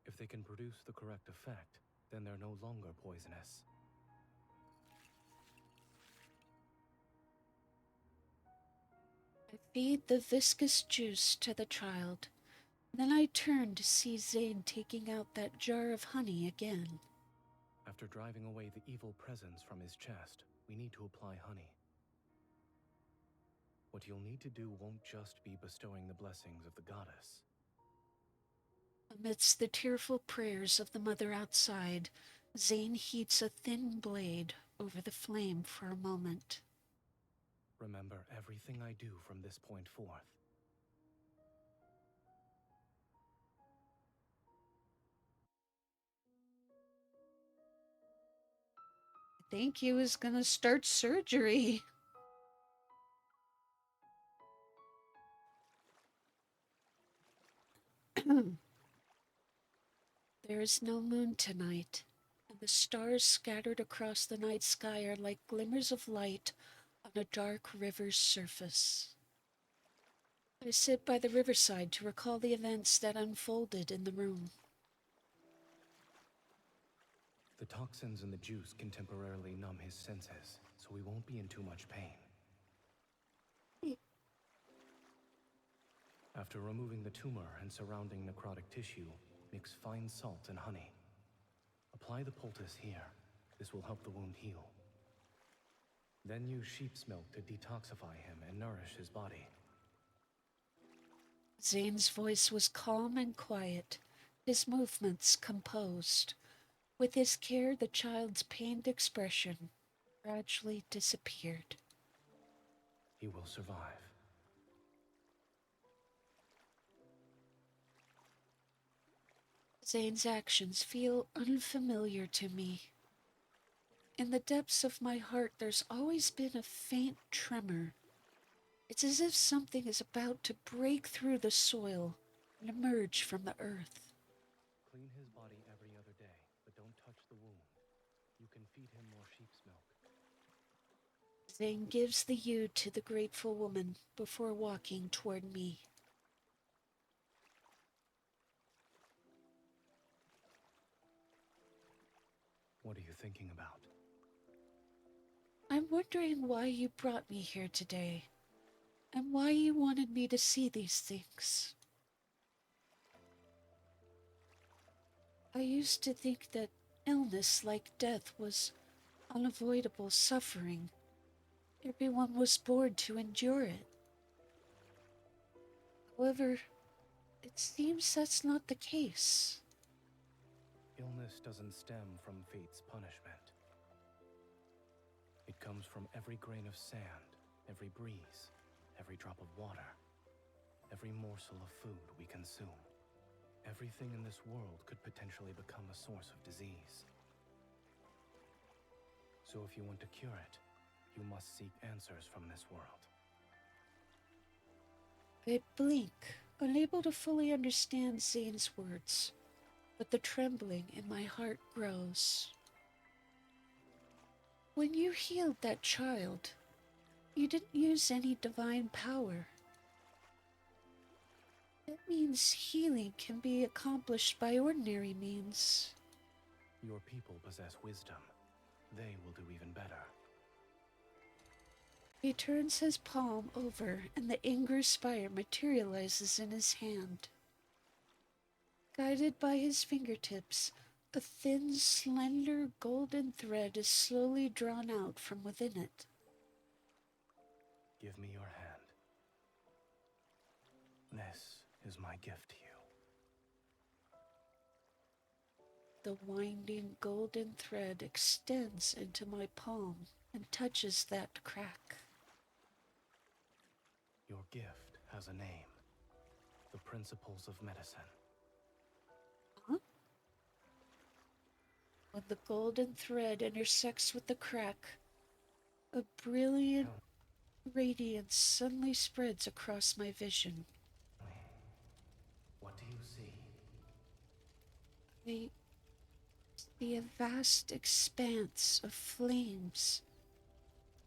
If they can produce the correct effect, then they're no longer poisonous. I feed the viscous juice to the child. Then I turn to see Zane taking out that jar of honey again. After driving away the evil presence from his chest, we need to apply honey. What you'll need to do won't just be bestowing the blessings of the goddess. Amidst the tearful prayers of the mother outside, Zane heats a thin blade over the flame for a moment. Remember everything I do from this point forth. I think he was gonna start surgery. There is no moon tonight, and the stars scattered across the night sky are like glimmers of light on a dark river's surface. I sit by the riverside to recall the events that unfolded in the room. The toxins in the juice can temporarily numb his senses, so he won't be in too much pain. After removing the tumor and surrounding necrotic tissue, mix fine salt and honey. Apply the poultice here. This will help the wound heal. Then use sheep's milk to detoxify him and nourish his body. Zane's voice was calm and quiet, his movements composed. With his care, the child's pained expression gradually disappeared. He will survive. Zane's actions feel unfamiliar to me. In the depths of my heart, there's always been a faint tremor. It's as if something is about to break through the soil and emerge from the earth. Clean his body every other day, but don't touch the wound. You can feed him more sheep's milk. Zane gives the ewe to the grateful woman before walking toward me. What are you thinking about? I'm wondering why you brought me here today, and why you wanted me to see these things. I used to think that illness like death was unavoidable suffering. Everyone was born to endure it. However, it seems that's not the case. Illness doesn't stem from fate's punishment. It comes from every grain of sand, every breeze, every drop of water, every morsel of food we consume. Everything in this world could potentially become a source of disease. So if you want to cure it, you must seek answers from this world. I blink, unable to fully understand Zane's words, but the trembling in my heart grows. When you healed that child, you didn't use any divine power. That means healing can be accomplished by ordinary means. Your people possess wisdom. They will do even better. He turns his palm over and the Inger spire materializes in his hand. Guided by his fingertips, a thin, slender golden thread is slowly drawn out from within it. Give me your hand. This is my gift to you. The winding golden thread extends into my palm and touches that crack. Your gift has a name. The Principles of Medicine. Huh? When the golden thread intersects with the crack, a brilliant radiance suddenly spreads across my vision. What do you see? I see a vast expanse of flames.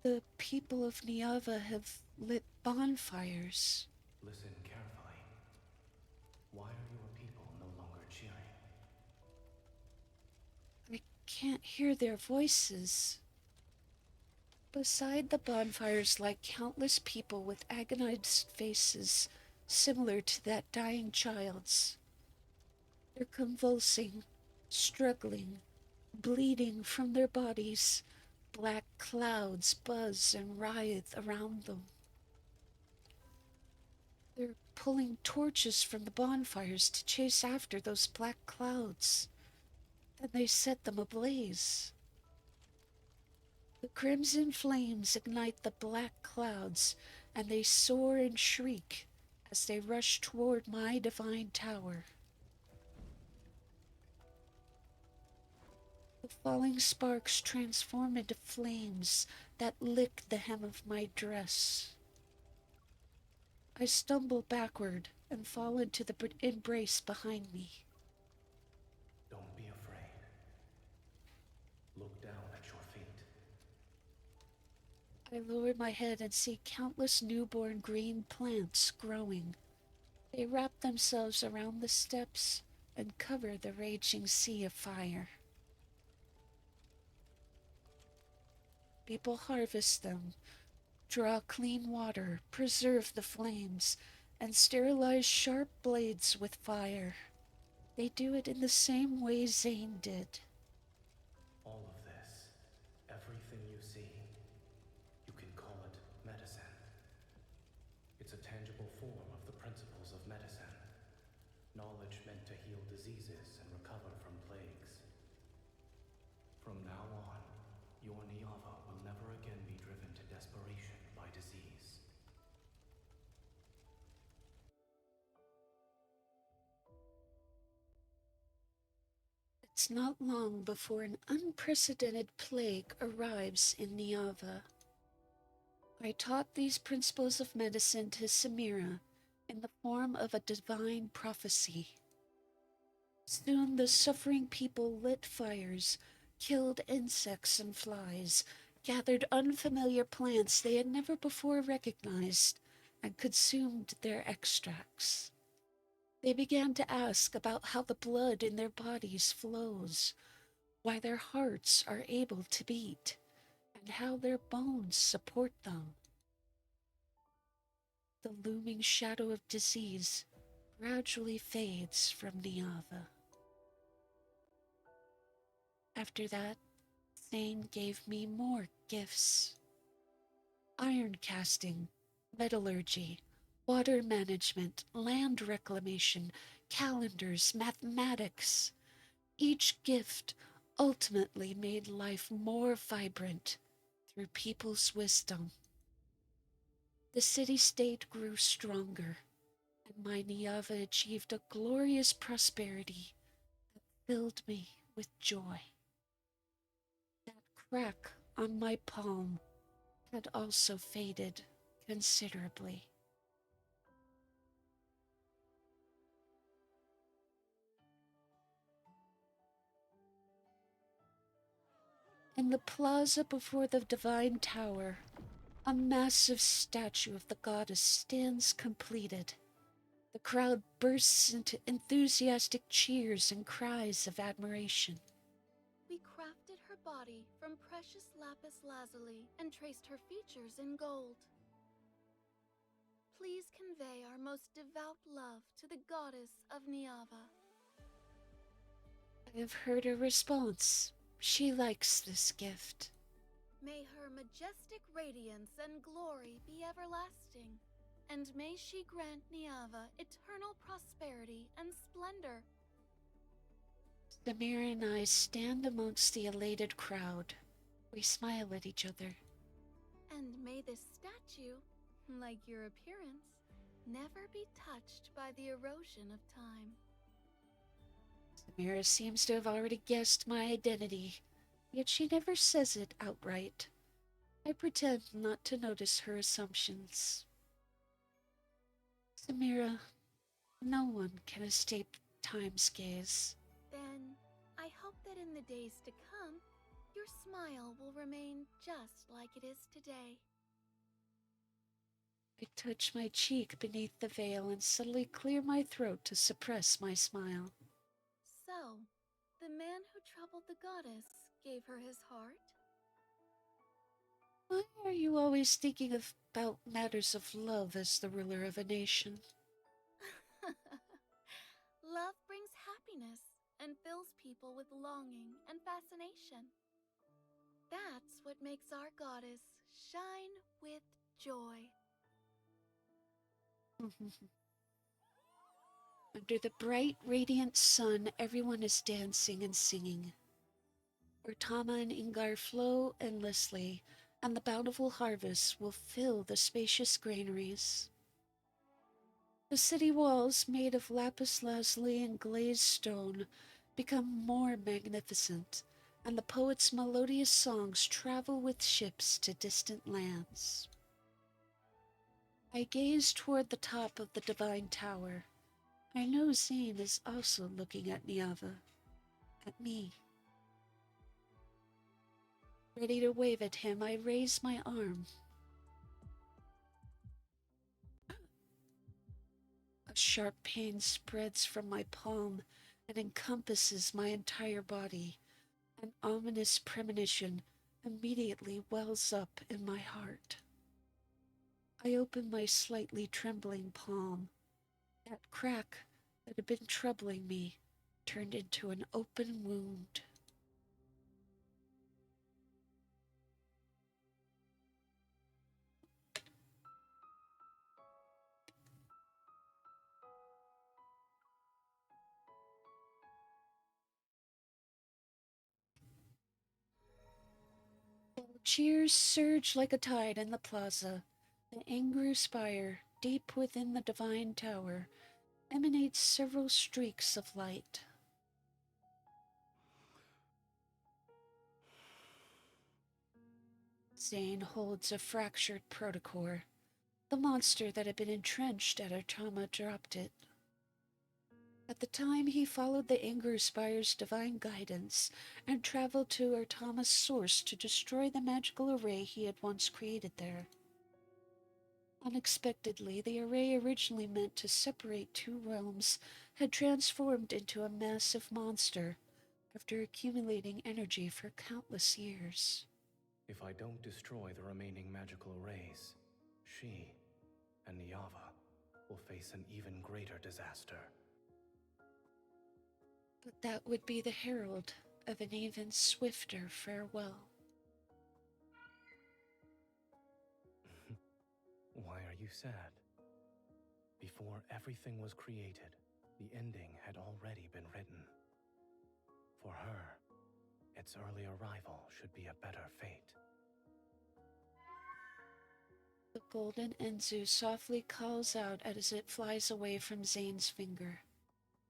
The people of Niava have lit bonfires. Listen carefully. Why are your people no longer cheering? I can't hear their voices. Beside the bonfires lie countless people with agonized faces, similar to that dying child's. They're convulsing, struggling, bleeding from their bodies. Black clouds buzz and writhe around them. They're pulling torches from the bonfires to chase after those black clouds. Then they set them ablaze. The crimson flames ignite the black clouds, and they soar and shriek as they rush toward my divine tower. The falling sparks transform into flames that lick the hem of my dress. I stumble backward and fall into the embrace behind me. Don't be afraid. Look down at your feet. I lower my head and see countless newborn green plants growing. They wrap themselves around the steps and cover the raging sea of fire. People harvest them, draw clean water, preserve the flames, and sterilize sharp blades with fire. They do it in the same way Zane did. All of this, everything you see, you can call it medicine. It's a tangible form of the principles of medicine. Knowledge meant to heal diseases and recover from plagues. From now on, your Niava will never again be driven to desperation by disease. It's not long before an unprecedented plague arrives in Niava. I taught these principles of medicine to Samira in the form of a divine prophecy. Soon the suffering people lit fires, killed insects and flies, gathered unfamiliar plants they had never before recognized, and consumed their extracts. They began to ask about how the blood in their bodies flows, why their hearts are able to beat, and how their bones support them. The looming shadow of disease gradually fades from Niava. After that, Thane gave me more gifts. Iron casting, metallurgy, water management, land reclamation, calendars, mathematics. Each gift ultimately made life more vibrant through people's wisdom. The city-state grew stronger, and my Niava achieved a glorious prosperity that filled me with joy. That crack on my palm had also faded considerably. In the plaza before the Divine Tower, a massive statue of the goddess stands completed. The crowd bursts into enthusiastic cheers and cries of admiration. We crafted her body from precious lapis lazuli and traced her features in gold. Please convey our most devout love to the goddess of Niava. I have heard her response. She likes this gift. May her majestic radiance and glory be everlasting, and may she grant Niava eternal prosperity and splendor. Samira and I stand amongst the elated crowd. We smile at each other. And may this statue, like your appearance, never be touched by the erosion of time. Samira seems to have already guessed my identity, yet she never says it outright. I pretend not to notice her assumptions. Samira, no one can escape time's gaze. Then, I hope that in the days to come, your smile will remain just like it is today. I touch my cheek beneath the veil and subtly clear my throat to suppress my smile. So, the man who troubled the goddess gave her his heart? Why are you always thinking about matters of love as the ruler of a nation? Love brings happiness and fills people with longing and fascination. That's what makes our goddess shine with joy. Under the bright, radiant sun, everyone is dancing and singing. Urtama and Ingar flow endlessly, and the bountiful harvest will fill the spacious granaries. The city walls, made of lapis lazuli and glazed stone, become more magnificent, and the poets' melodious songs travel with ships to distant lands. I gaze toward the top of the Divine Tower. I know Zane is also looking at Niava, at me. Ready to wave at him, I raise my arm. A sharp pain spreads from my palm and encompasses my entire body. An ominous premonition immediately wells up in my heart. I open my slightly trembling palm. That crack that had been troubling me turned into an open wound. Cheers surge like a tide in the plaza. The angry spire, deep within the Divine Tower, emanates several streaks of light. Zane holds a fractured protocore. The monster that had been entrenched at Artama dropped it. At the time, he followed the Anger Spire's divine guidance and traveled to Artama's source to destroy the magical array he had once created there. Unexpectedly, the array originally meant to separate two realms had transformed into a massive monster after accumulating energy for countless years. If I don't destroy the remaining magical arrays, she and Niava will face an even greater disaster. But that would be the Herald, of an even swifter farewell. Why are you sad? Before everything was created, the ending had already been written. For her, its early arrival should be a better fate. The golden Enzu softly calls out as it flies away from Zane's finger.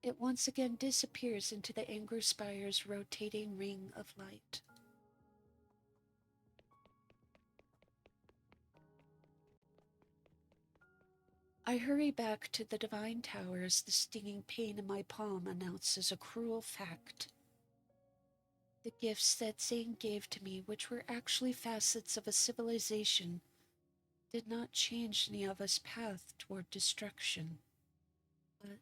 It once again disappears into the Anger Spire's rotating ring of light. I hurry back to the Divine Tower as the stinging pain in my palm announces a cruel fact. The gifts that Zane gave to me, which were actually facets of a civilization, did not change Niava's path toward destruction. But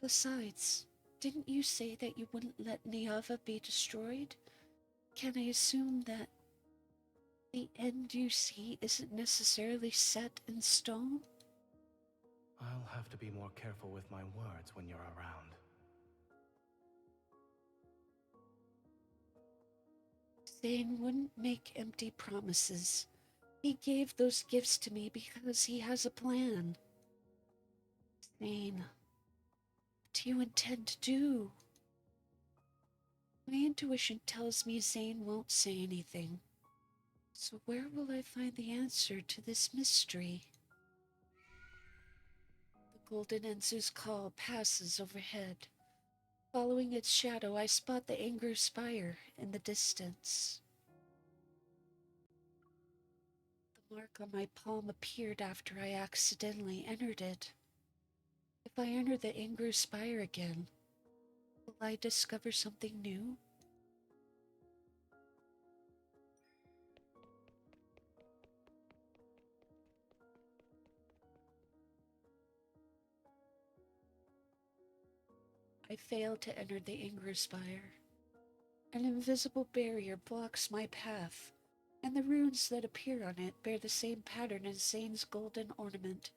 besides, didn't you say that you wouldn't let Niava be destroyed? Can I assume that the end you see isn't necessarily set in stone? I'll have to be more careful with my words when you're around. Zane wouldn't make empty promises. He gave those gifts to me because he has a plan. Zane, what do you intend to do? My intuition tells me Zane won't say anything. So where will I find the answer to this mystery? The golden Enzu's call passes overhead. Following its shadow, I spot the Anger Spire in the distance. The mark on my palm appeared after I accidentally entered it. If I enter the Anger Spire again, will I discover something new? I fail to enter the Anger Spire. An invisible barrier blocks my path, and the runes that appear on it bear the same pattern as Zane's golden ornament.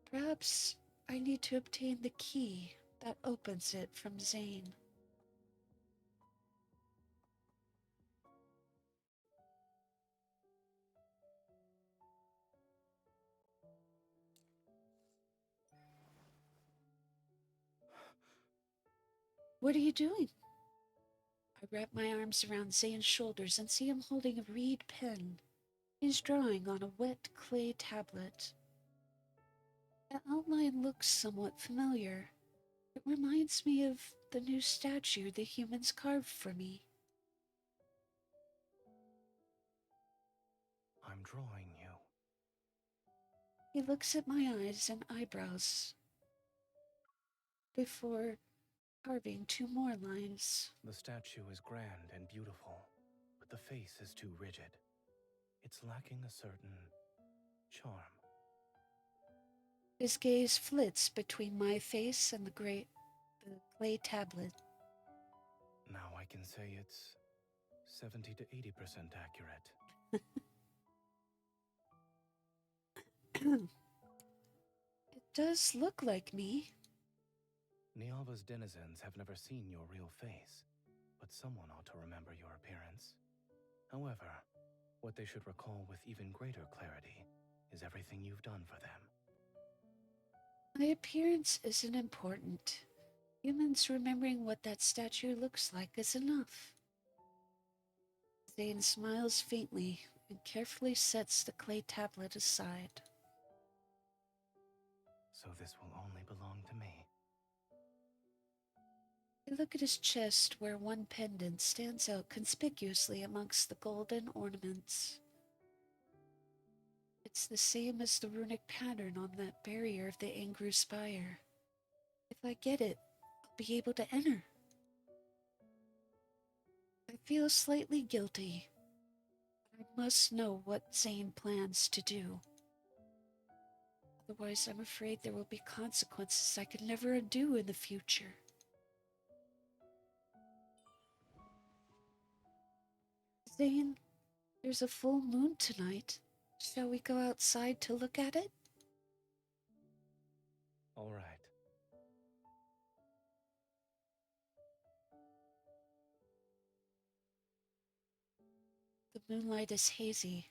Perhaps I need to obtain the key that opens it from Zane. What are you doing? I wrap my arms around Zane's shoulders and see him holding a reed pen. He's drawing on a wet clay tablet. The outline looks somewhat familiar. It reminds me of the new statue the humans carved for me. I'm drawing you. He looks at my eyes and eyebrows before carving two more lines. The statue is grand and beautiful, but the face is too rigid. It's lacking a certain charm. His gaze flits between my face and the clay tablet. Now I can say it's 70 to 80% accurate. It does look like me. Niava's denizens have never seen your real face, but someone ought to remember your appearance. However, what they should recall with even greater clarity is everything you've done for them. My appearance isn't important. Humans remembering what that statue looks like is enough. Zane smiles faintly and carefully sets the clay tablet aside. So this will only belong to me. I look at his chest where one pendant stands out conspicuously amongst the golden ornaments. It's the same as the runic pattern on that barrier of the Angru Spire. If I get it, I'll be able to enter. I feel slightly guilty. I must know what Zane plans to do. Otherwise, I'm afraid there will be consequences I can never undo in the future. Zane, there's a full moon tonight. Shall we go outside to look at it? All right. The moonlight is hazy.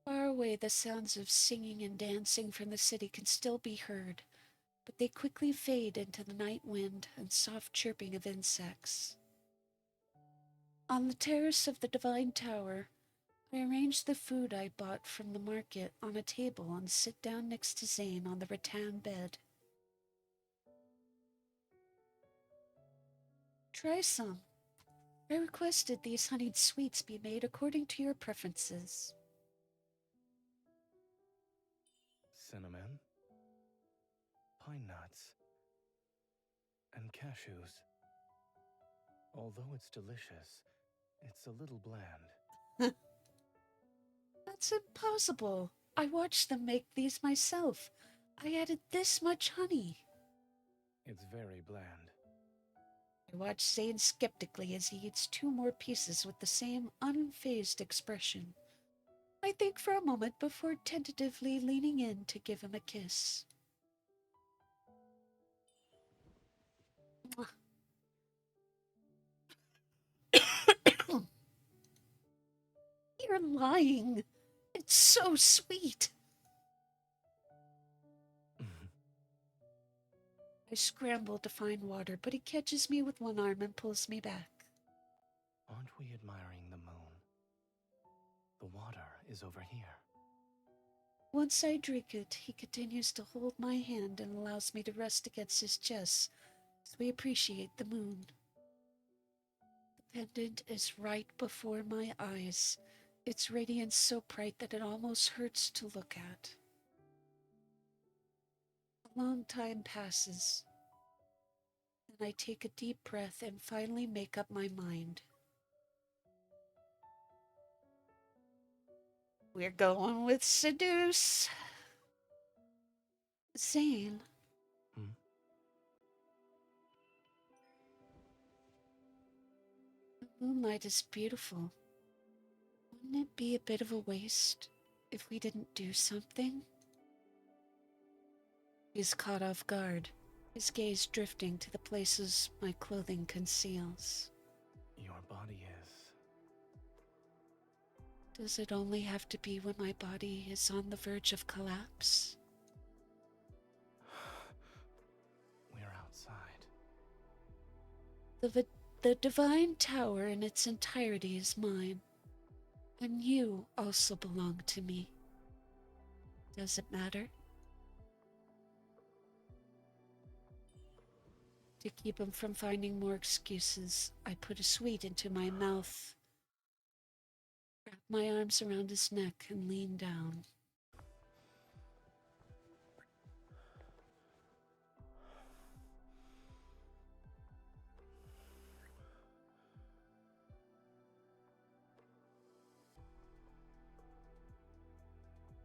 Far away, the sounds of singing and dancing from the city can still be heard, but they quickly fade into the night wind and soft chirping of insects. On the terrace of the Divine Tower, I arrange the food I bought from the market on a table and sit down next to Zane on the rattan bed. Try some. I requested these honeyed sweets be made according to your preferences. Cinnamon, pine nuts, and cashews. Although it's delicious, it's a little bland. That's impossible. I watched them make these myself. I added this much honey. It's very bland. I watch Zane skeptically as he eats 2 more pieces with the same unfazed expression. I think for a moment before tentatively leaning in to give him a kiss. You're lying. It's so sweet. I scramble to find water, but he catches me with one arm and pulls me back. Aren't we admiring the moon? The water is over here. Once I drink it, he continues to hold my hand and allows me to rest against his chest as we appreciate the moon. The pendant is right before my eyes, its radiance so bright that it almost hurts to look at. A long time passes. Then I take a deep breath and finally make up my mind. We're going with seduce. Zane. The moonlight is beautiful. Wouldn't it be a bit of a waste if we didn't do something? He's caught off guard, his gaze drifting to the places my clothing conceals. Your body is... Does it only have to be when my body is on the verge of collapse? We're outside. The Divine Tower in its entirety is mine, and you also belong to me. Does it matter? To keep him from finding more excuses, I put a sweet into my mouth, wrap my arms around his neck, and lean down.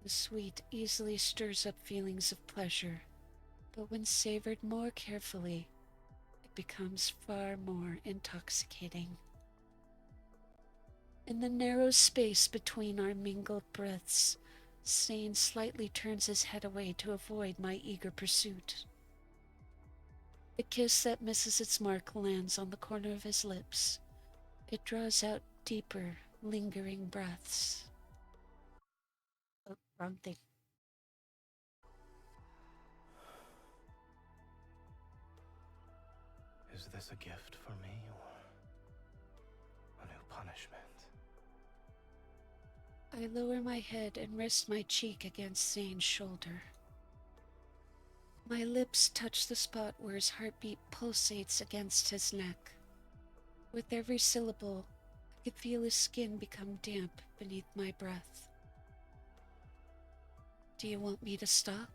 The sweet easily stirs up feelings of pleasure, but when savored more carefully, it becomes far more intoxicating. In the narrow space between our mingled breaths, Zane slightly turns his head away to avoid my eager pursuit. The kiss that misses its mark lands on the corner of his lips. It draws out deeper, lingering breaths. Oh, wrong thing. Is this a gift for me, or a new punishment? I lower my head and rest my cheek against Zane's shoulder. My lips touch the spot where his heartbeat pulsates against his neck. With every syllable, I could feel his skin become damp beneath my breath. Do you want me to stop?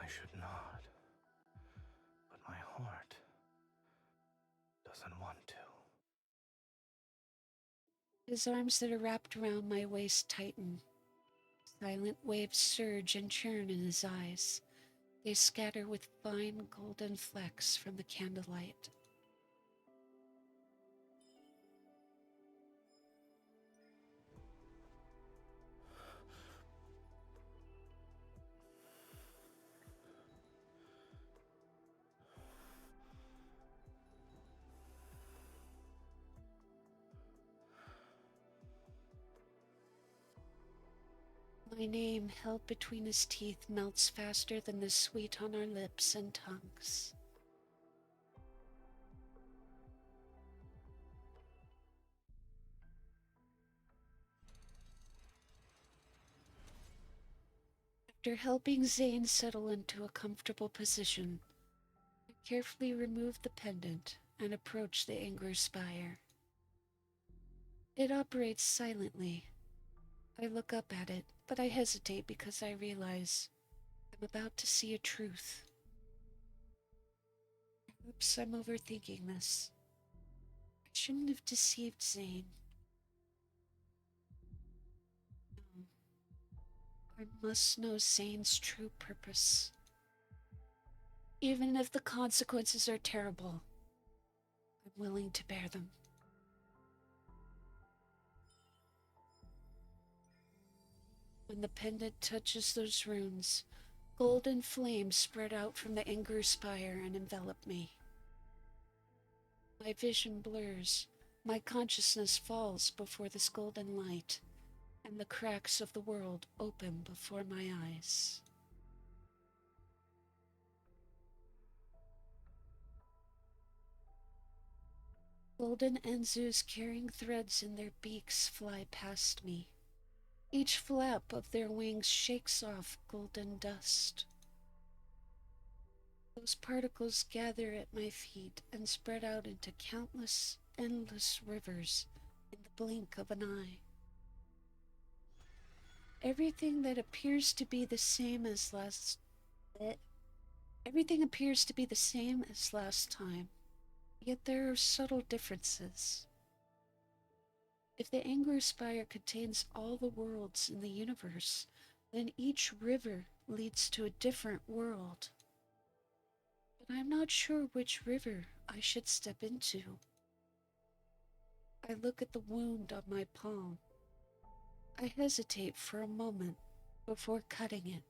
I should not, but my heart doesn't want to. His arms that are wrapped around my waist tighten. Silent waves surge and churn in his eyes. They scatter with fine golden flecks from the candlelight. My name, held between his teeth, melts faster than the sweet on our lips and tongues. After helping Zane settle into a comfortable position, I carefully remove the pendant and approach the Anger Spire. It operates silently. I look up at it, but I hesitate because I realize I'm about to see a truth. Perhaps I'm overthinking this. I shouldn't have deceived Zane. No, I must know Zane's true purpose. Even if the consequences are terrible, I'm willing to bear them. When the pendant touches those runes, golden flames spread out from the Anger Spire and envelop me. My vision blurs, my consciousness falls before this golden light, and the cracks of the world open before my eyes. Golden Enzus carrying threads in their beaks fly past me. Each flap of their wings shakes off golden dust. Those particles gather at my feet and spread out into countless, endless rivers in the blink of an eye. Everything that appears to be the same as last... Everything appears to be the same as last time, yet there are subtle differences. If the Anger Spire contains all the worlds in the universe, then each river leads to a different world. But I'm not sure which river I should step into. I look at the wound on my palm. I hesitate for a moment before cutting it.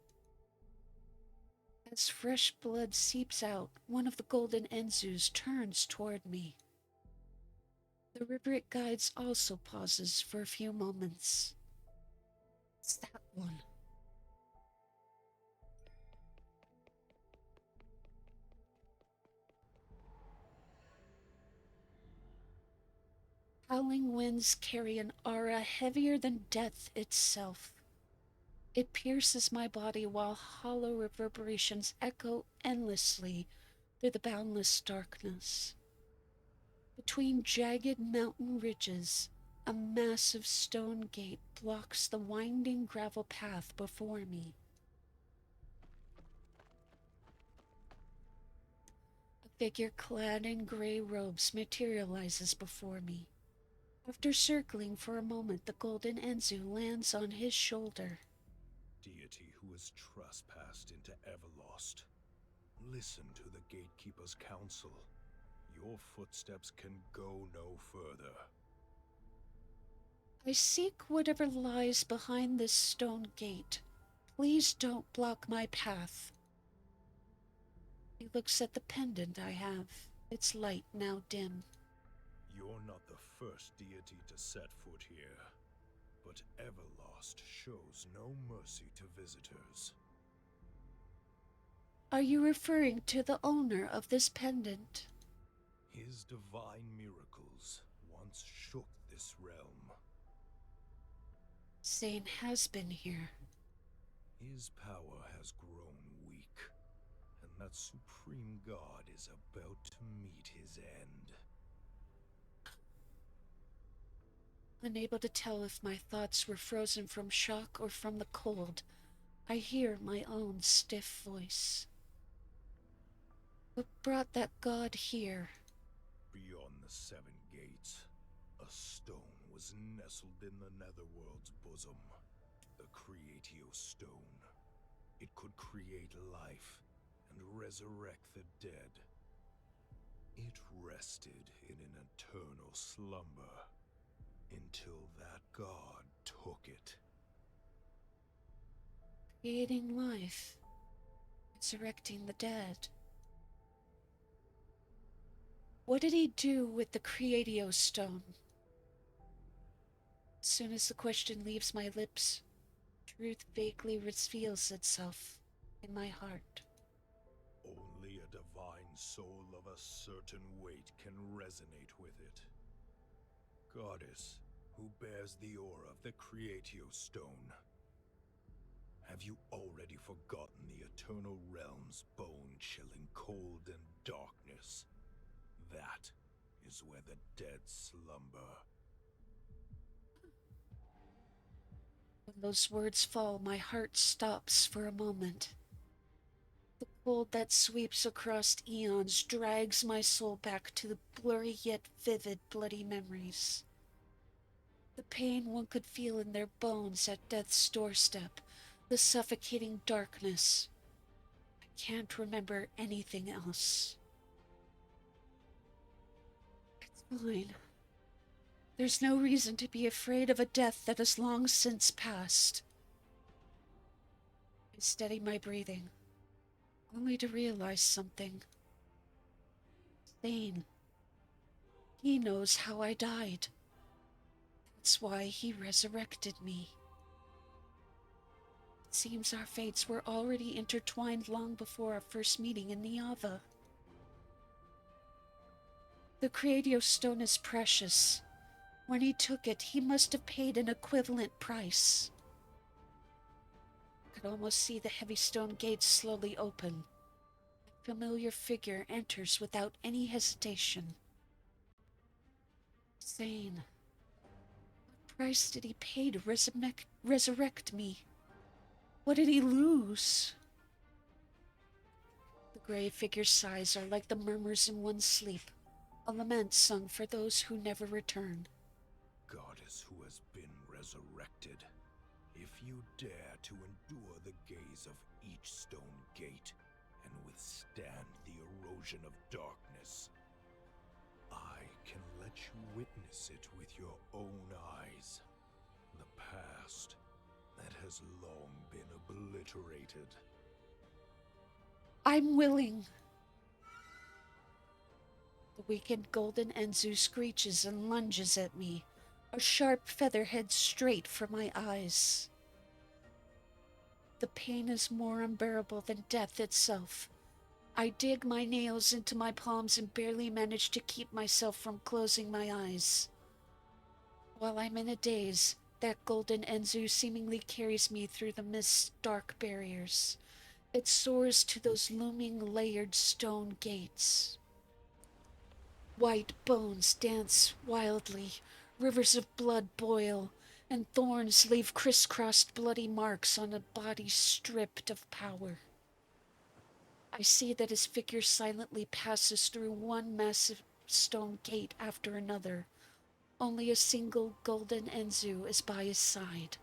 As fresh blood seeps out, one of the golden Enzus turns toward me. The river it guides also pauses for a few moments. It's that one. Howling winds carry an aura heavier than death itself. It pierces my body while hollow reverberations echo endlessly through the boundless darkness. Between jagged mountain ridges, a massive stone gate blocks the winding gravel path before me. A figure clad in gray robes materializes before me. After circling for a moment, the golden Enzu lands on his shoulder. Deity who has trespassed into Everlost, listen to the Gatekeeper's counsel. Your footsteps can go no further. I seek whatever lies behind this stone gate. Please don't block my path. He looks at the pendant I have, its light now dim. You're not the first deity to set foot here, but Everlost shows no mercy to visitors. Are you referring to the owner of this pendant? His divine miracles once shook this realm. Zane has been here. His power has grown weak, and that supreme god is about to meet his end. Unable to tell if my thoughts were frozen from shock or from the cold, I hear my own stiff voice. What brought that god here? Beyond the seven gates, a stone was nestled in the Netherworld's bosom. The Creatio Stone. It could create life and resurrect the dead. It rested in an eternal slumber until that god took it. Creating life, resurrecting the dead. What did he do with the Creatio Stone? As soon as the question leaves my lips, Truth vaguely reveals itself in my heart. Only a divine soul of a certain weight can resonate with it. Goddess, who bears the aura of the Creatio Stone. Have you already forgotten the Eternal Realm's bone-chilling cold and darkness? That is where the dead slumber. When those words fall, my heart stops for a moment. The cold that sweeps across eons drags my soul back to the blurry yet vivid bloody memories. The pain one could feel in their bones at death's doorstep, the suffocating darkness. I can't remember anything else. It's fine. There's no reason to be afraid of a death that has long since passed. I steady my breathing, only to realize something. Thane. He knows how I died. That's why he resurrected me. It seems our fates were already intertwined long before our first meeting in Niava. The Creatio Stone is precious. When he took it, he must have paid an equivalent price. I could almost see the heavy stone gates slowly open. A familiar figure enters without any hesitation. Zane. What price did he pay to resurrect me? What did he lose? The gray figure's sighs are like the murmurs in one's sleep, a lament sung for those who never return. Goddess who has been resurrected, if you dare to endure the gaze of each stone gate and withstand the erosion of darkness, I can let you witness it with your own eyes. The past that has long been obliterated. I'm willing. The weakened golden Enzu screeches and lunges at me, a sharp feather heads straight for my eyes. The pain is more unbearable than death itself. I dig my nails into my palms and barely manage to keep myself from closing my eyes. While I'm in a daze, that golden Enzu seemingly carries me through the mist's dark barriers. It soars to those looming layered stone gates. White bones dance wildly, rivers of blood boil, and thorns leave crisscrossed bloody marks on a body stripped of power. I see that his figure silently passes through one massive stone gate after another. Only a single golden Enzu is by his side.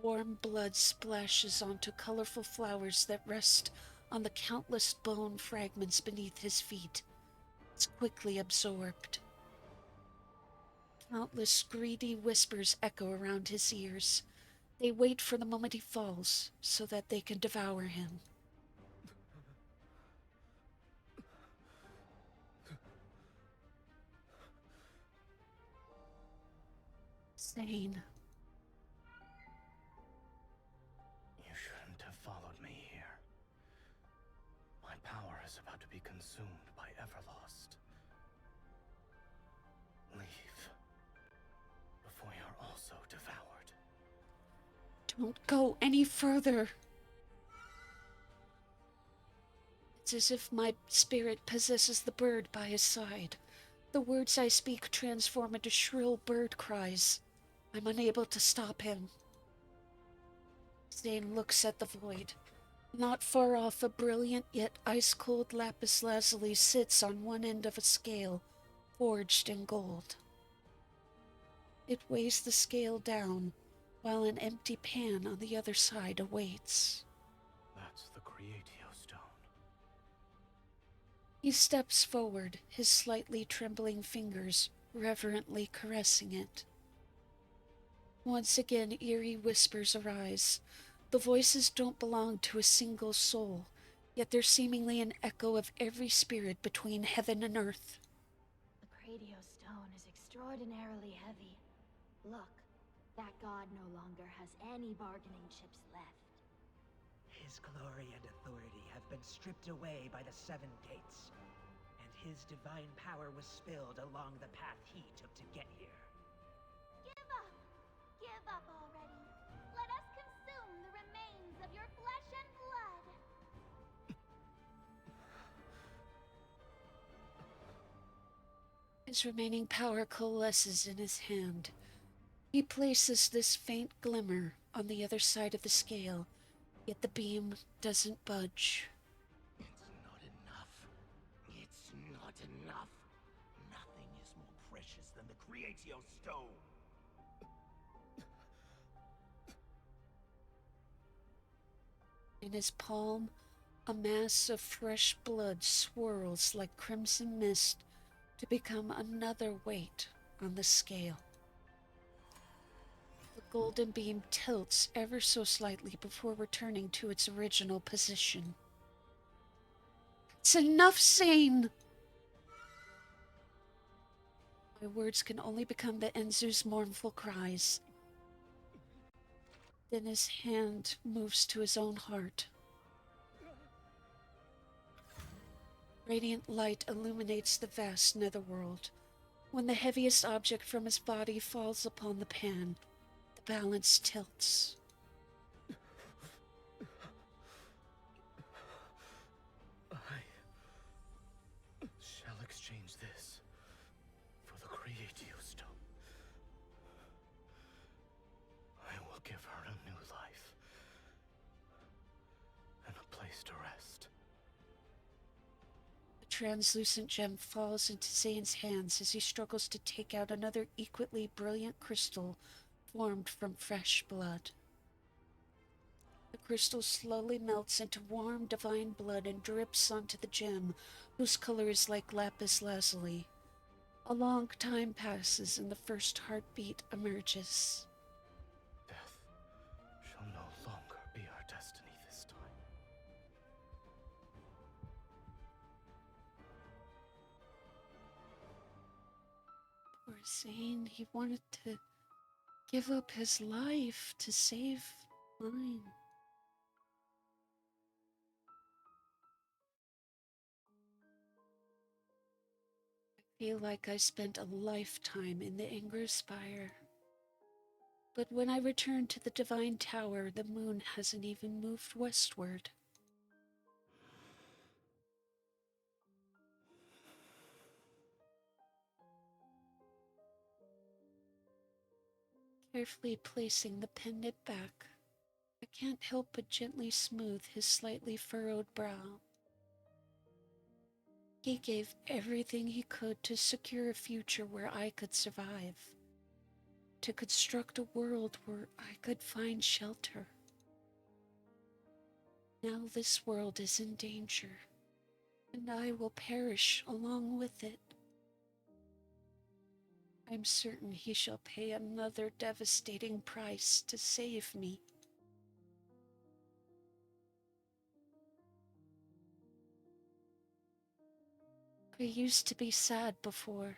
Warm blood splashes onto colorful flowers that rest on the countless bone fragments beneath his feet. It's quickly absorbed. Countless greedy whispers echo around his ears. They wait for the moment he falls so that they can devour him. Zane. You shouldn't have followed me here. My power is about to be consumed by Everlost. Leave, before you're also devoured. Don't go any further. It's as if my spirit possesses the bird by his side. The words I speak transform into shrill bird cries. I'm unable to stop him. Zane looks at the void. Not far off, a brilliant yet ice-cold lapis lazuli sits on one end of a scale, forged in gold. It weighs the scale down, while an empty pan on the other side awaits. That's the Creatio Stone. He steps forward, his slightly trembling fingers reverently caressing it. Once again, eerie whispers arise. The voices don't belong to a single soul, yet they're seemingly an echo of every spirit between heaven and earth. extraordinarily heavy. Look, that god no longer has any bargaining chips left. His glory and authority have been stripped away by the Seven Gates, and his divine power was spilled along the path he took to get here. Give up! Give up already! Let us consume the remains of your flesh and blood! His remaining power coalesces in his hand. He places this faint glimmer on the other side of the scale, yet the beam doesn't budge. It's not enough. It's not enough. Nothing is more precious than the Creatio Stone. In his palm, a mass of fresh blood swirls like crimson mist to become another weight on the scale. The golden beam tilts ever so slightly before returning to its original position. It's enough, Zane! My words can only become the Enzu's mournful cries. Then his hand moves to his own heart. Radiant light illuminates the vast netherworld. When the heaviest object from his body falls upon the pan, the balance tilts. I shall exchange this for the Creatio Stone. I will give her a new life and a place to rest. The translucent gem falls into Zane's hands as he struggles to take out another equally brilliant crystal formed from fresh blood. The crystal slowly melts into warm divine blood and drips onto the gem, whose color is like lapis lazuli. A long time passes and the first heartbeat emerges. Death shall no longer be our destiny this time. Poor Zane, he wanted to give up his life to save mine. I feel like I spent a lifetime in the Anger Spire. But when I return to the Divine Tower, the moon hasn't even moved westward. Carefully placing the pendant back, I can't help but gently smooth his slightly furrowed brow. He gave everything he could to secure a future where I could survive, to construct a world where I could find shelter. Now this world is in danger, and I will perish along with it. I'm certain he shall pay another devastating price to save me. I used to be sad before.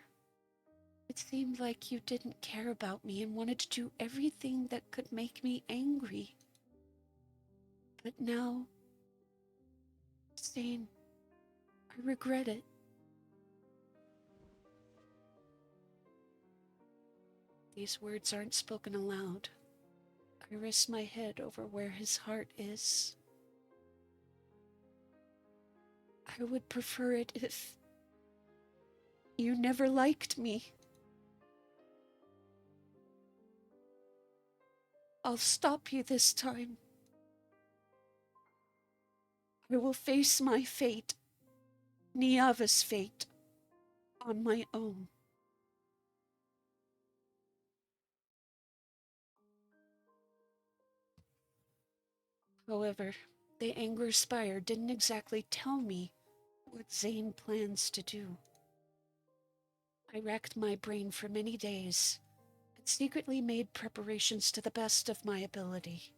It seemed like you didn't care about me and wanted to do everything that could make me angry. But now, Zane, I regret it. These words aren't spoken aloud. I rest my head over where his heart is. I would prefer it if you never liked me. I'll stop you this time. I will face my fate, Niava's fate, on my own. However, the Anger Spire didn't exactly tell me what Zane plans to do. I racked my brain for many days and secretly made preparations to the best of my ability.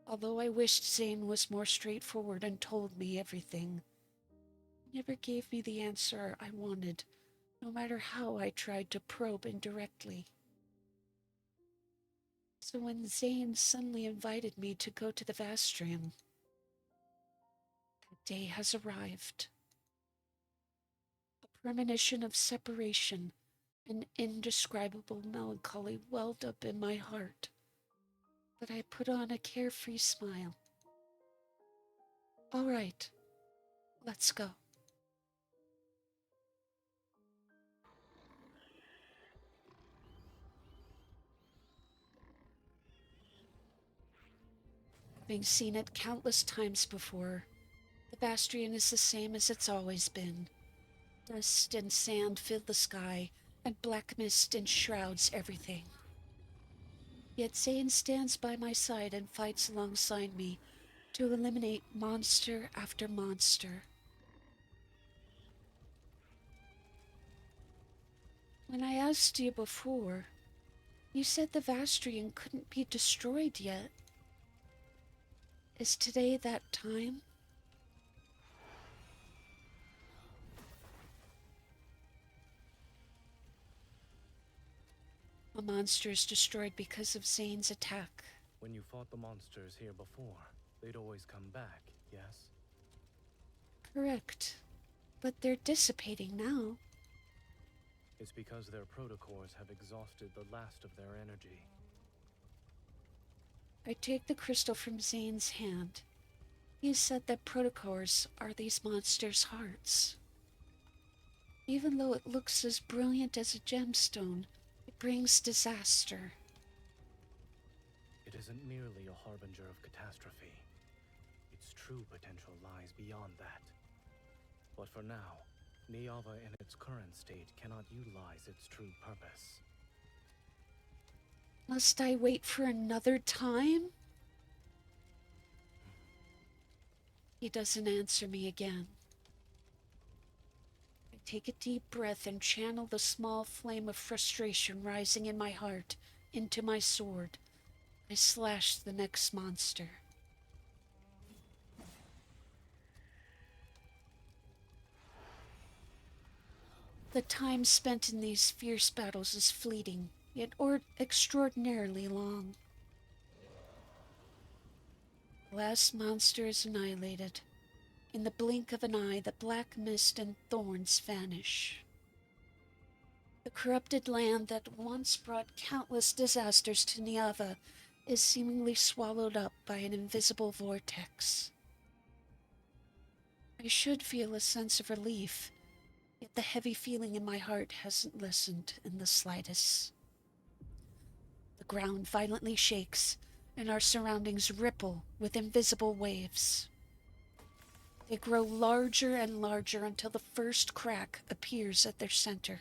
Although I wished Zane was more straightforward and told me everything, he never gave me the answer I wanted no matter how I tried to probe indirectly. So when Zane suddenly invited me to go to the Vastrium, the day has arrived. A premonition of separation, an indescribable melancholy welled up in my heart, but I put on a carefree smile. All right, let's go. Having seen it countless times before, the Vastrian is the same as it's always been. Dust and sand fill the sky, and black mist enshrouds everything. Yet Zane stands by my side and fights alongside me to eliminate monster after monster. When I asked you before, you said the Vastrian couldn't be destroyed yet. Is today that time? A monster is destroyed because of Zane's attack. When you fought the monsters here before, they'd always come back, yes? Correct. But they're dissipating now. It's because their protocors have exhausted the last of their energy. I take the crystal from Zane's hand. He said that protocors are these monsters' hearts. Even though it looks as brilliant as a gemstone, it brings disaster. It isn't merely a harbinger of catastrophe. Its true potential lies beyond that. But for now, Niava in its current state cannot utilize its true purpose. Must I wait for another time? He doesn't answer me again. I take a deep breath and channel the small flame of frustration rising in my heart into my sword. I slash the next monster. The time spent in these fierce battles is fleeting, yet extraordinarily long. The last monster is annihilated. In the blink of an eye, the black mist and thorns vanish. The corrupted land that once brought countless disasters to Niava is seemingly swallowed up by an invisible vortex. I should feel a sense of relief, yet the heavy feeling in my heart hasn't lessened in the slightest. The ground violently shakes, and our surroundings ripple with invisible waves. They grow larger and larger until the first crack appears at their center.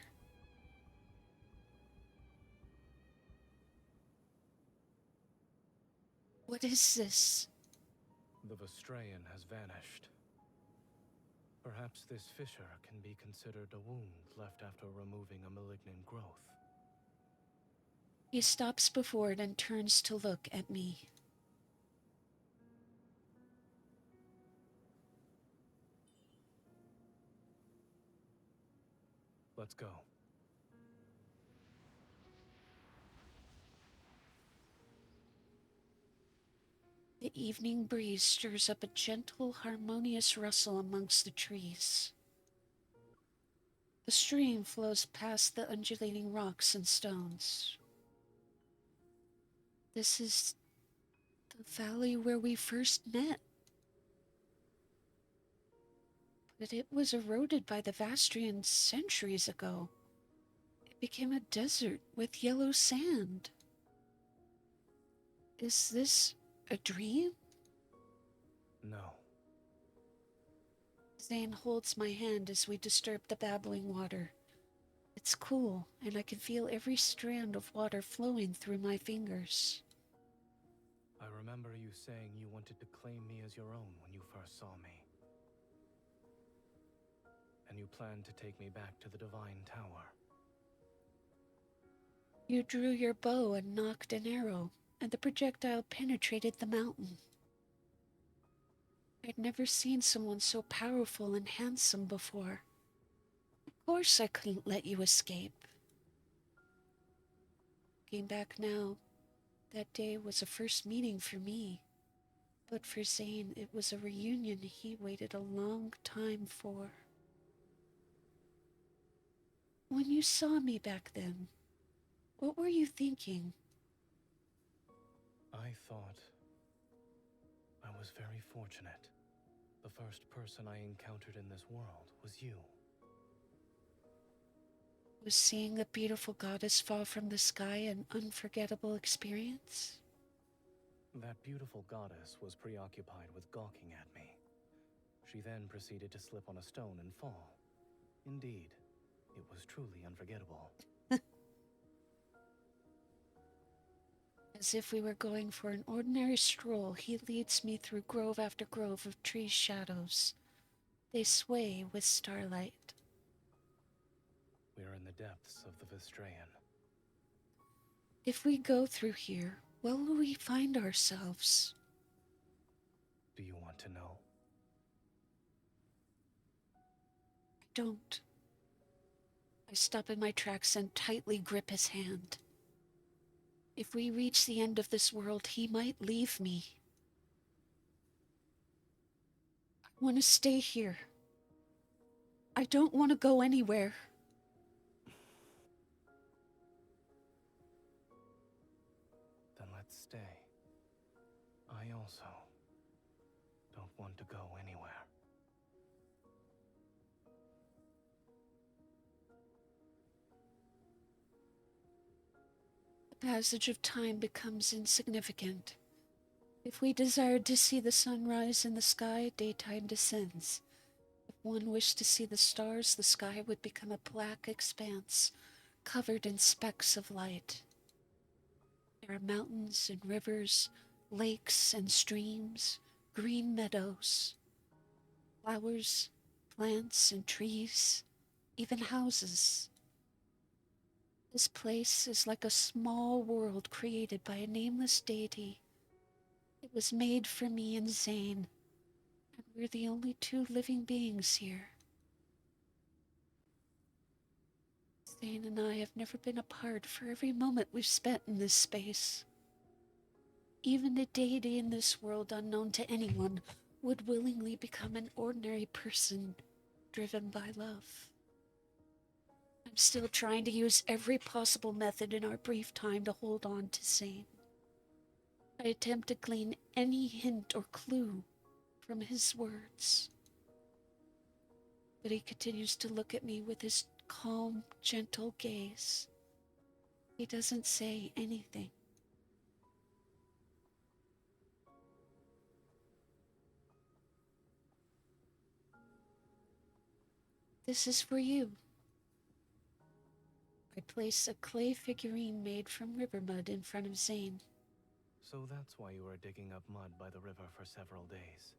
What is this? The Vastrayan has vanished. Perhaps this fissure can be considered a wound left after removing a malignant growth. He stops before it and turns to look at me. Let's go. The evening breeze stirs up a gentle, harmonious rustle amongst the trees. A stream flows past the undulating rocks and stones. This is the valley where we first met. But it was eroded by the Vastrian centuries ago. It became a desert with yellow sand. Is this a dream? No. Zane holds my hand as we disturb the babbling water. It's cool, and I can feel every strand of water flowing through my fingers. I remember you saying you wanted to claim me as your own when you first saw me. And you planned to take me back to the Divine Tower. You drew your bow and nocked an arrow, and the projectile penetrated the mountain. I'd never seen someone so powerful and handsome before. course I couldn't let you escape. Looking back now, that day was a first meeting for me. But for Zane, it was a reunion he waited a long time for. When you saw me back then, what were you thinking? I thought I was very fortunate. The first person I encountered in this world was you. Was seeing a beautiful goddess fall from the sky an unforgettable experience? That beautiful goddess was preoccupied with gawking at me. She then proceeded to slip on a stone and fall. Indeed, it was truly unforgettable. As if we were going for an ordinary stroll, he leads me through grove after grove of tree shadows. They sway with starlight. We are in the depths of the Vistrayan. If we go through here, where will we find ourselves? Do you want to know? I don't. I stop in my tracks and tightly grip his hand. If we reach the end of this world, he might leave me. I want to stay here. I don't want to go anywhere. Then let's stay. I also don't want to go anywhere. The passage of time becomes insignificant. If we desired to see the sun rise in the sky, daytime descends. If one wished to see the stars, the sky would become a black expanse, covered in specks of light. There are mountains and rivers, lakes and streams, green meadows, flowers, plants and trees, even houses. This place is like a small world created by a nameless deity. It was made for me and Zane, and we're the only two living beings here. Zane and I have never been apart for every moment we've spent in this space. Even a deity in this world unknown to anyone would willingly become an ordinary person driven by love. I'm still trying to use every possible method in our brief time to hold on to Zane. I attempt to glean any hint or clue from his words. But he continues to look at me with his calm, gentle gaze. He doesn't say anything. This is for you. I place a clay figurine made from river mud in front of Zane. So that's why you were digging up mud by the river for several days.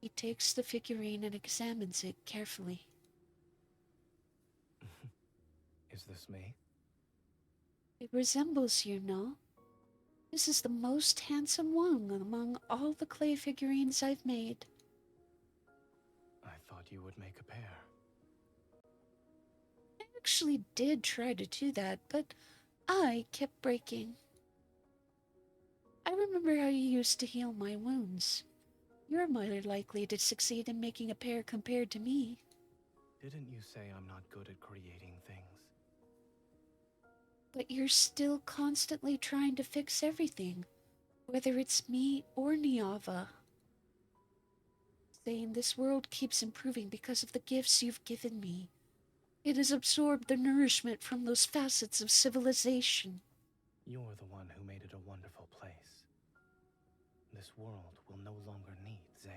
He takes the figurine and examines it carefully. Is this me? It resembles you, no? This is the most handsome one among all the clay figurines I've made. I thought you would make a pair. I actually did try to do that, but I kept breaking. I remember how you used to heal my wounds. You're more likely to succeed in making a pair compared to me. Didn't you say I'm not good at creating things? But you're still constantly trying to fix everything, whether it's me or Niava. Saying this world keeps improving because of the gifts you've given me. It has absorbed the nourishment from those facets of civilization. You're the one who made it a wonderful place. This world will no longer need Zane.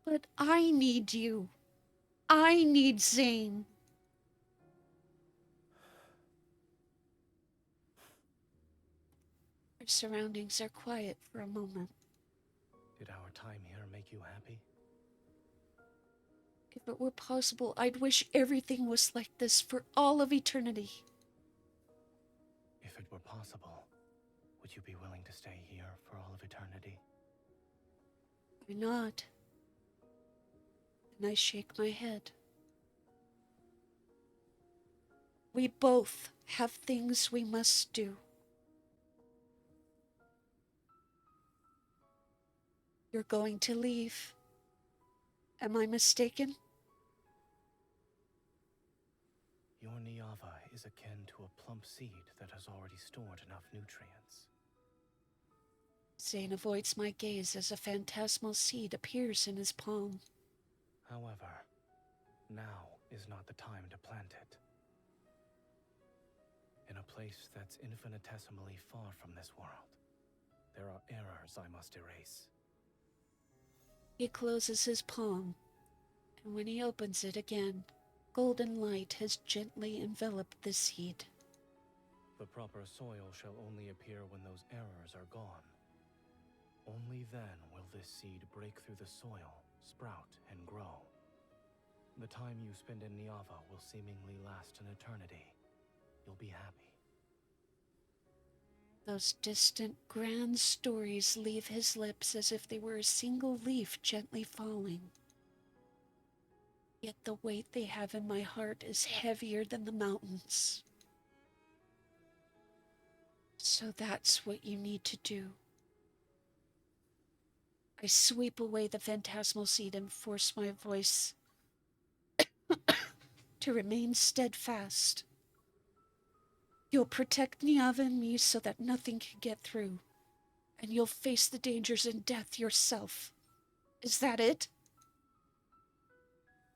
But I need you. I need Zane. Our surroundings are quiet for a moment. Did our time here make you happy? If it were possible, I'd wish everything was like this for all of eternity. If it were possible, would you be willing to stay here for all of eternity? Why not? and I shake my head. We both have things we must do. You're going to leave. Am I mistaken? Your Niava is akin to a plump seed that has already stored enough nutrients. Zane avoids my gaze as a phantasmal seed appears in his palm. However, now is not the time to plant it. In a place that's infinitesimally far from this world, there are errors I must erase. He closes his palm, and when he opens it again, golden light has gently enveloped the seed. The proper soil shall only appear when those errors are gone. Only then will this seed break through the soil, sprout, and grow. The time you spend in Niava will seemingly last an eternity. You'll be happy. Those distant, grand stories leave his lips as if they were a single leaf gently falling. Yet the weight they have in my heart is heavier than the mountains. So that's what you need to do. I sweep away the phantasmal seed and force my voice to remain steadfast. You'll protect Niava and me so that nothing can get through, and you'll face the dangers and death yourself. Is that it?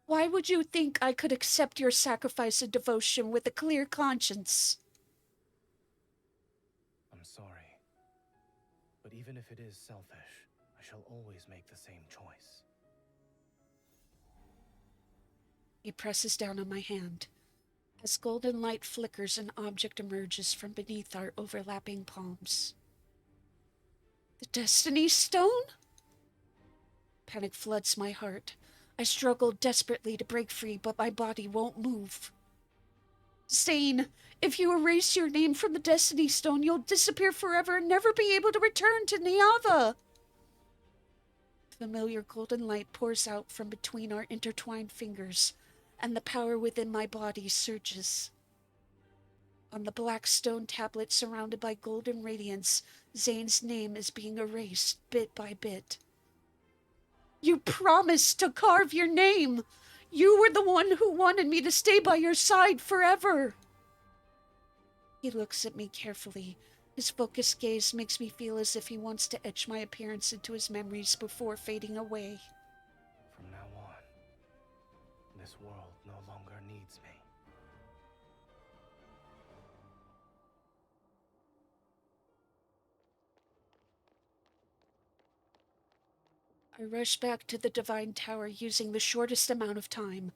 Why would you think I could accept your sacrifice and devotion with a clear conscience? I'm sorry. But even if it is selfish, I shall always make the same choice. He presses down on my hand. As golden light flickers, an object emerges from beneath our overlapping palms. The Destiny Stone? Panic floods my heart. I struggle desperately to break free, but my body won't move. Zane, if you erase your name from the Destiny Stone, you'll disappear forever and never be able to return to Niava. Familiar golden light pours out from between our intertwined fingers, and the power within my body surges. On the black stone tablet surrounded by golden radiance, Zane's name is being erased bit by bit. You promised to carve your name! You were the one who wanted me to stay by your side forever! He looks at me carefully. His focused gaze makes me feel as if he wants to etch my appearance into his memories before fading away. From now on, this world no longer needs me. I rush back to the Divine Tower using the shortest amount of time.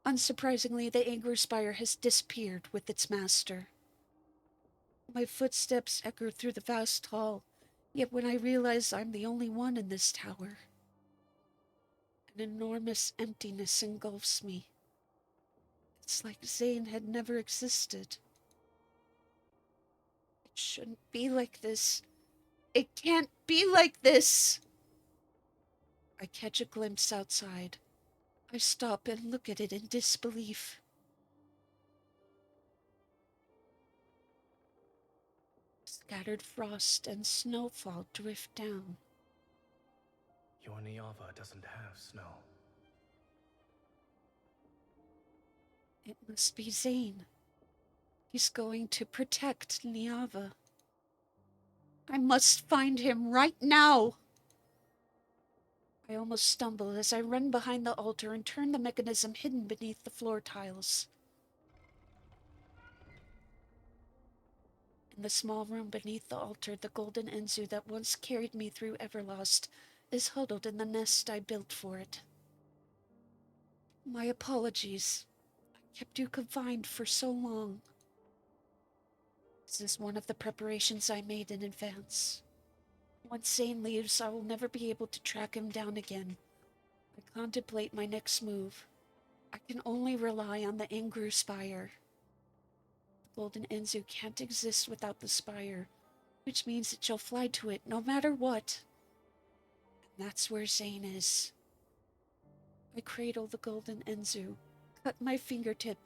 Unsurprisingly, the Angry Spire has disappeared with its master. My footsteps echo through the vast hall, yet when I realize I'm the only one in this tower, an enormous emptiness engulfs me. It's like Zane had never existed. It shouldn't be like this. It can't be like this! I catch a glimpse outside. I stop and look at it in disbelief. Scattered frost and snowfall drift down. Your Niava doesn't have snow. It must be Zane. He's going to protect Niava. I must find him right now! I almost stumble as I run behind the altar and turn the mechanism hidden beneath the floor tiles. In the small room beneath the altar, the golden Enzu that once carried me through Everlost is huddled in the nest I built for it. My apologies. I kept you confined for so long. This is one of the preparations I made in advance. Once Zane leaves, I will never be able to track him down again. I contemplate my next move. I can only rely on the Angry Spire. The golden Enzu can't exist without the spire, which means it shall fly to it no matter what. And that's where Zane is. I cradle the golden Enzu, cut my fingertip,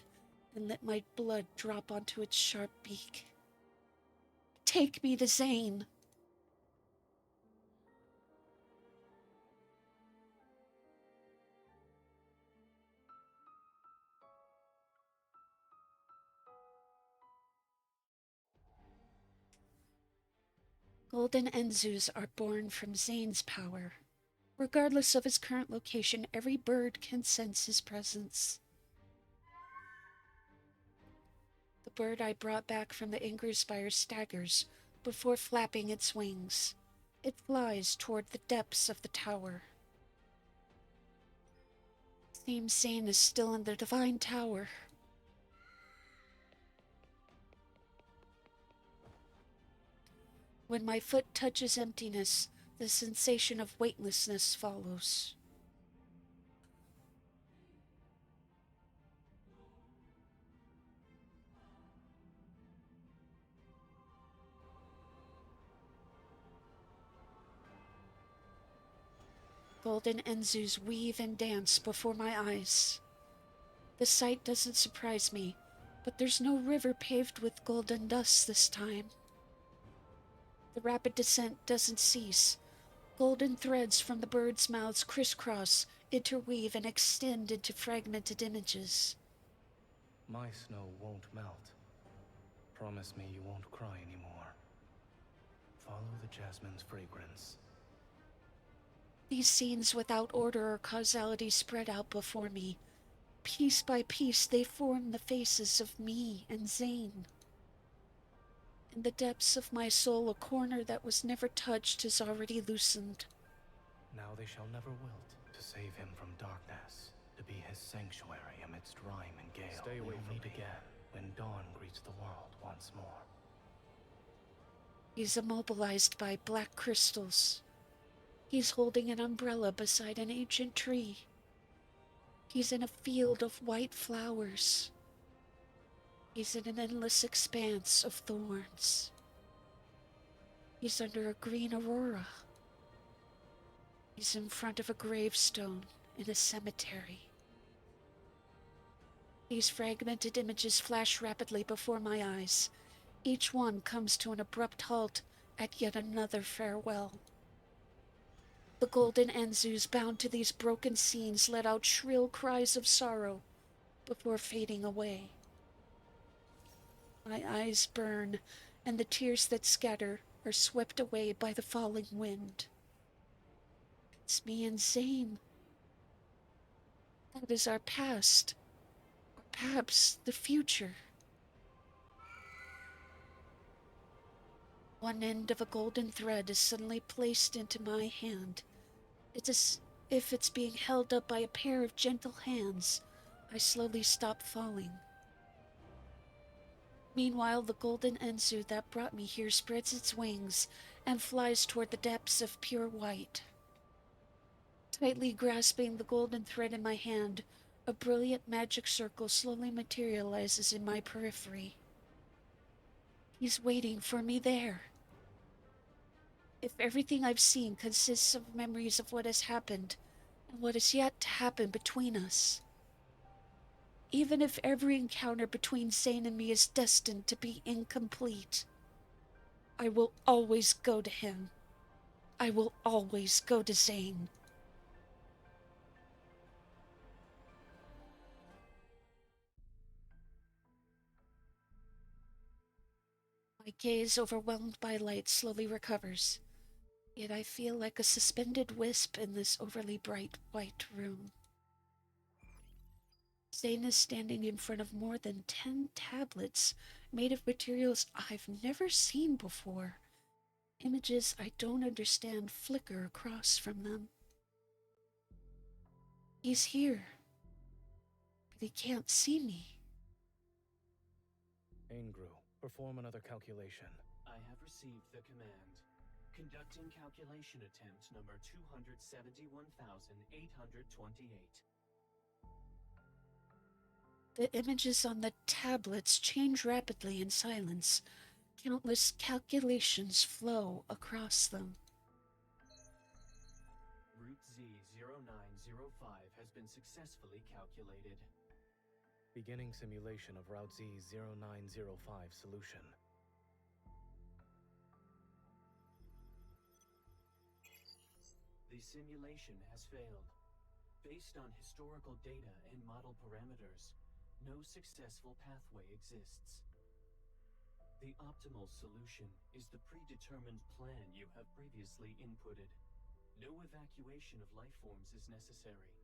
and let my blood drop onto its sharp beak. Take me to Zane! Golden Enzus are born from Zane's power. Regardless of his current location, every bird can sense his presence. The bird I brought back from the Ingerspire staggers before flapping its wings. It flies toward the depths of the tower. Seems Zane is still in the Divine Tower. When my foot touches emptiness, the sensation of weightlessness follows. Golden Enzus weave and dance before my eyes. The sight doesn't surprise me, but there's no river paved with golden dust this time. The rapid descent doesn't cease. Golden threads from the birds' mouths crisscross, interweave, and extend into fragmented images. My snow won't melt. Promise me you won't cry anymore. Follow the jasmine's fragrance. These scenes without order or causality spread out before me. Piece by piece, they form the faces of me and Zane. In the depths of my soul, a corner that was never touched is already loosened. Now they shall never wilt. To save him from darkness, to be his sanctuary amidst rime and gale. Stay away from me again when dawn greets the world once more. He's immobilized by black crystals. He's holding an umbrella beside an ancient tree. He's in a field of white flowers. He's in an endless expanse of thorns. He's under a green aurora. He's in front of a gravestone in a cemetery. These fragmented images flash rapidly before my eyes. Each one comes to an abrupt halt at yet another farewell. The golden Enzus bound to these broken scenes let out shrill cries of sorrow before fading away. My eyes burn, and the tears that scatter are swept away by the falling wind. It's me and Zane. That is our past, or perhaps the future. One end of a golden thread is suddenly placed into my hand. It's as if it's being held up by a pair of gentle hands. I slowly stop falling. Meanwhile, the golden Enzu that brought me here spreads its wings and flies toward the depths of pure white. Tightly grasping the golden thread in my hand, a brilliant magic circle slowly materializes in my periphery. He's waiting for me there. If everything I've seen consists of memories of what has happened and what is yet to happen between us, even if every encounter between Zane and me is destined to be incomplete, I will always go to him. I will always go to Zane. My gaze, overwhelmed by light, slowly recovers, yet I feel like a suspended wisp in this overly bright white room. Zane is standing in front of more than 10 tablets made of materials I've never seen before. Images I don't understand flicker across from them. He's here, but he can't see me. Aingru, perform another calculation. I have received the command. Conducting calculation attempt number 271,828. The images on the tablets change rapidly in silence. Countless calculations flow across them. Root Z 0905 has been successfully calculated. Beginning simulation of Route Z 0905 solution. The simulation has failed. Based on historical data and model parameters, no successful pathway exists. The optimal solution is the predetermined plan you have previously inputted. No evacuation of life forms is necessary.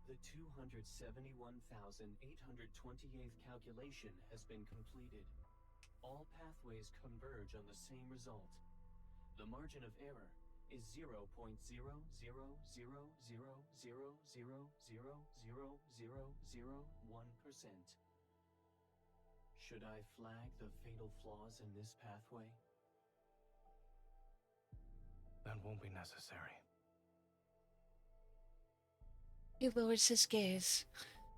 The 271,828th calculation has been completed. All pathways converge on the same result. The margin of error is 0.00000000001%. Should I flag the fatal flaws in this pathway? That won't be necessary. He lowers his gaze.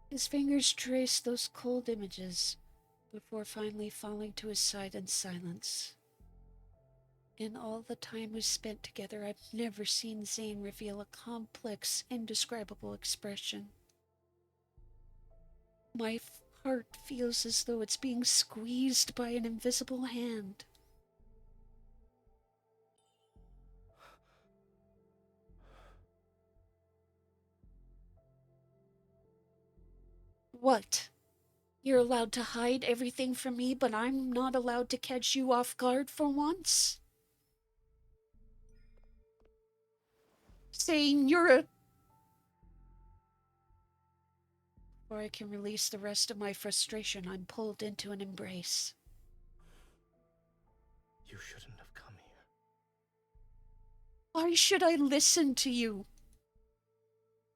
His fingers trace those cold images before finally falling to his side in silence. In all the time we spent together, I've never seen Zane reveal a complex, indescribable expression. My heart feels as though it's being squeezed by an invisible hand. What? You're allowed to hide everything from me, but I'm not allowed to catch you off guard for once? Saying you're a... Before I can release the rest of my frustration, I'm pulled into an embrace. You shouldn't have come here. Why should I listen to you?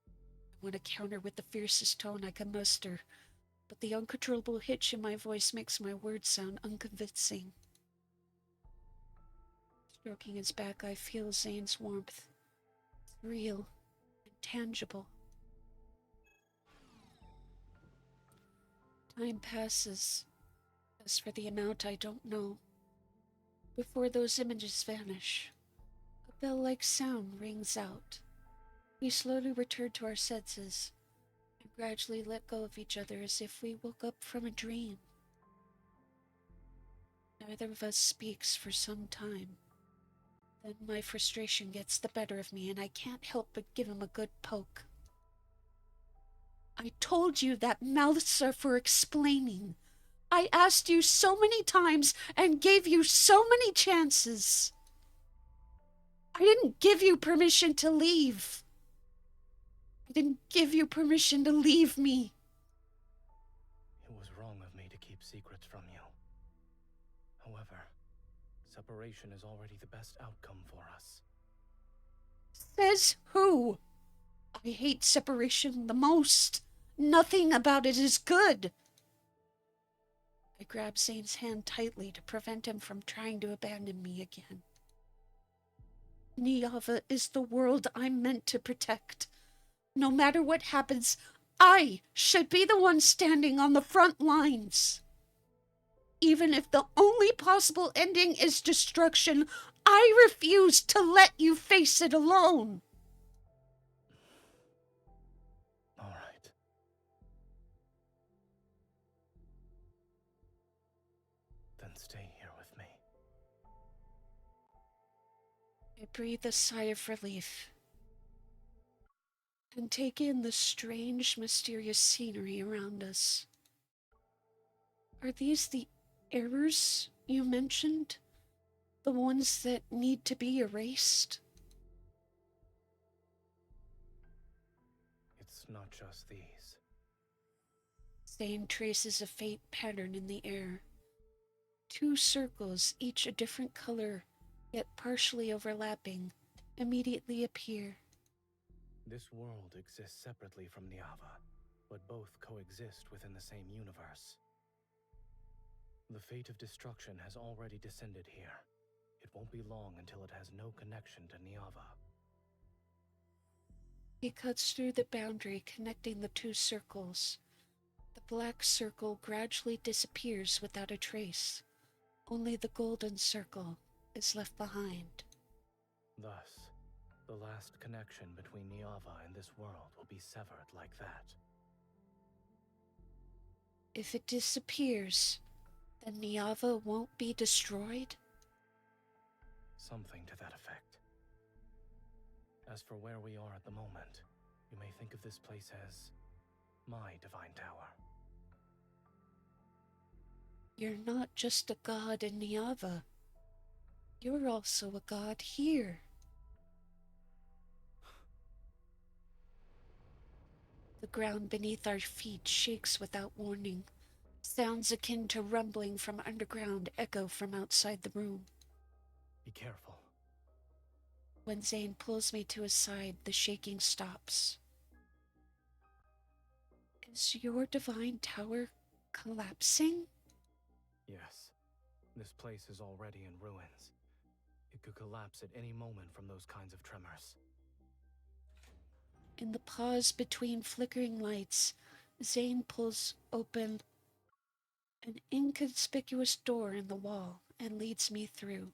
I want to counter with the fiercest tone I can muster, but the uncontrollable hitch in my voice makes my words sound unconvincing. Stroking his back, I feel Zane's warmth. It's real and tangible. Time passes. As for the amount, I don't know. Before those images vanish, a bell-like sound rings out. We slowly return to our senses and gradually let go of each other as if we woke up from a dream. Neither of us speaks for some time. Then my frustration gets the better of me and I can't help but give him a good poke. I told you that mouths are for explaining. I asked you so many times and gave you so many chances. I didn't give you permission to leave. I didn't give you permission to leave me. It was wrong of me to keep secrets from you. However, separation is already the best outcome for us. Says who? I hate separation the most. Nothing about it is good. I grab Zane's hand tightly to prevent him from trying to abandon me again. Niava is the world I'm meant to protect. No matter what happens, I should be the one standing on the front lines. Even if the only possible ending is destruction, I refuse to let you face it alone. All right. Then stay here with me. I breathe a sigh of relief and take in the strange, mysterious scenery around us. Are these the errors you mentioned? The ones that need to be erased? It's not just these. Zane traces a faint pattern in the air. 2 circles, each a different color, yet partially overlapping, immediately appear. This world exists separately from Niava, but both coexist within the same universe. The fate of destruction has already descended here. It won't be long until it has no connection to Niava. He cuts through the boundary connecting the 2 circles. The black circle gradually disappears without a trace. Only the golden circle is left behind. Thus, the last connection between Niava and this world will be severed like that. If it disappears, then Niava won't be destroyed? Something to that effect. As for where we are at the moment, you may think of this place as my divine tower. You're not just a god in Niava. You're also a god here. The ground beneath our feet shakes without warning. Sounds akin to rumbling from underground echo from outside the room. Be careful. When Zane pulls me to his side, the shaking stops. Is your divine tower collapsing? Yes. This place is already in ruins. It could collapse at any moment from those kinds of tremors. In the pause between flickering lights, Zane pulls open an inconspicuous door in the wall and leads me through.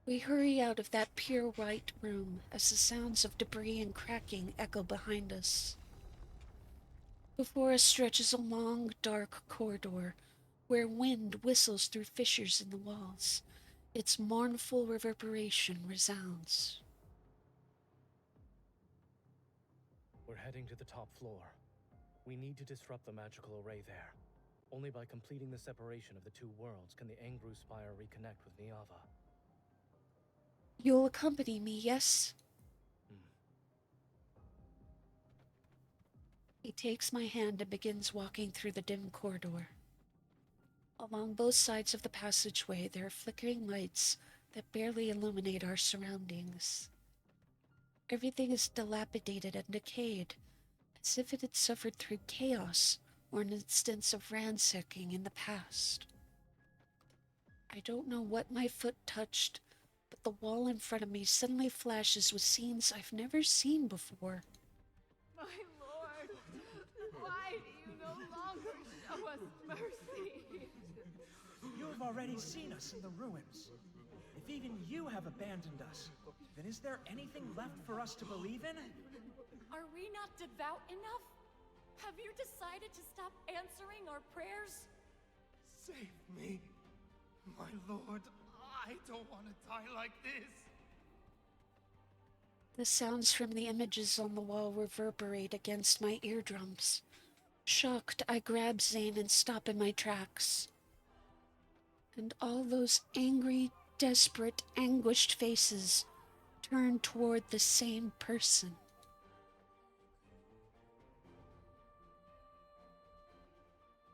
We hurry out of that pure white room as the sounds of debris and cracking echo behind us. Before us stretches a long, dark corridor where wind whistles through fissures in the walls. Its mournful reverberation resounds. We're heading to the top floor. We need to disrupt the magical array there. Only by completing the separation of the two worlds can the Angru Spire reconnect with Niava. You'll accompany me, yes? He takes my hand and begins walking through the dim corridor. Along both sides of the passageway, there are flickering lights that barely illuminate our surroundings. Everything is dilapidated and decayed, as if it had suffered through chaos or an instance of ransacking in the past. I don't know what my foot touched, but the wall in front of me suddenly flashes with scenes I've never seen before. My lord, why do you no longer show us mercy? You have already seen us in the ruins. If even you have abandoned us, then is there anything left for us to believe in? Are we not devout enough? Have you decided to stop answering our prayers? Save me, my lord. I don't want to die like this. The sounds from the images on the wall reverberate against my eardrums. Shocked, I grab Zane and stop in my tracks. And all those angry, desperate, anguished faces turn toward the same person.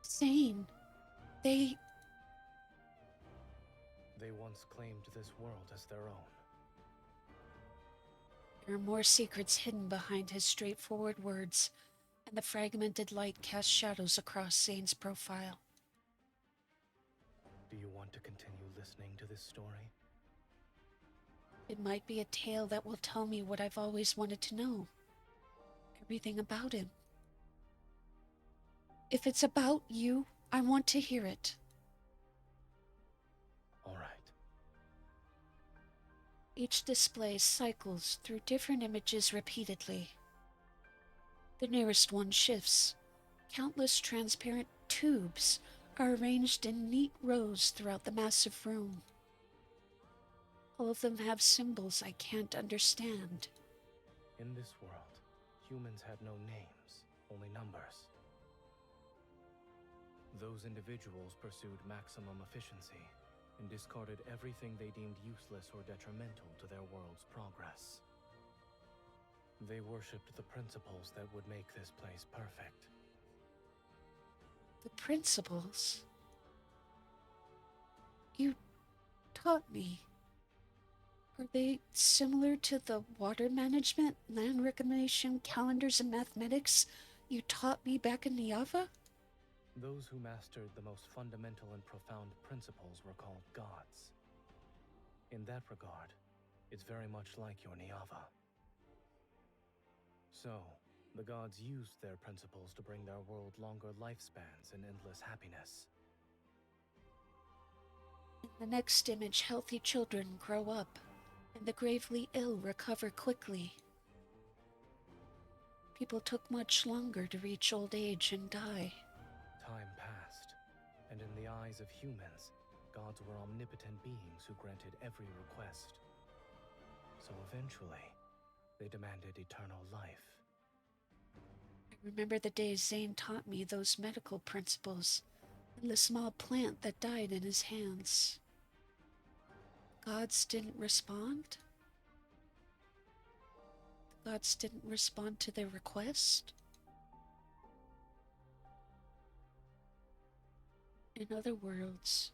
Zane, they once claimed this world as their own. There are more secrets hidden behind his straightforward words, and the fragmented light casts shadows across Zane's profile. Do you want to continue listening to this story? It might be a tale that will tell me what I've always wanted to know. Everything about him. If it's about you, I want to hear it. All right. Each display cycles through different images repeatedly. The nearest one shifts. Countless transparent tubes are arranged in neat rows throughout the massive room. All of them have symbols I can't understand. In this world, humans had no names, only numbers. Those individuals pursued maximum efficiency and discarded everything they deemed useless or detrimental to their world's progress. They worshipped the principles that would make this place perfect. The principles? You taught me. Are they similar to the water management, land reclamation, calendars, and mathematics you taught me back in Niava? Those who mastered the most fundamental and profound principles were called gods. In that regard, it's very much like your Niava. So, the gods used their principles to bring their world longer lifespans and endless happiness. In the next image, healthy children grow up, and the gravely ill recover quickly. People took much longer to reach old age and die. Time passed, and in the eyes of humans, gods were omnipotent beings who granted every request. So eventually, they demanded eternal life. I remember the days Zane taught me those medical principles, and the small plant that died in his hands. Gods didn't respond? The gods didn't respond to their request? In other words,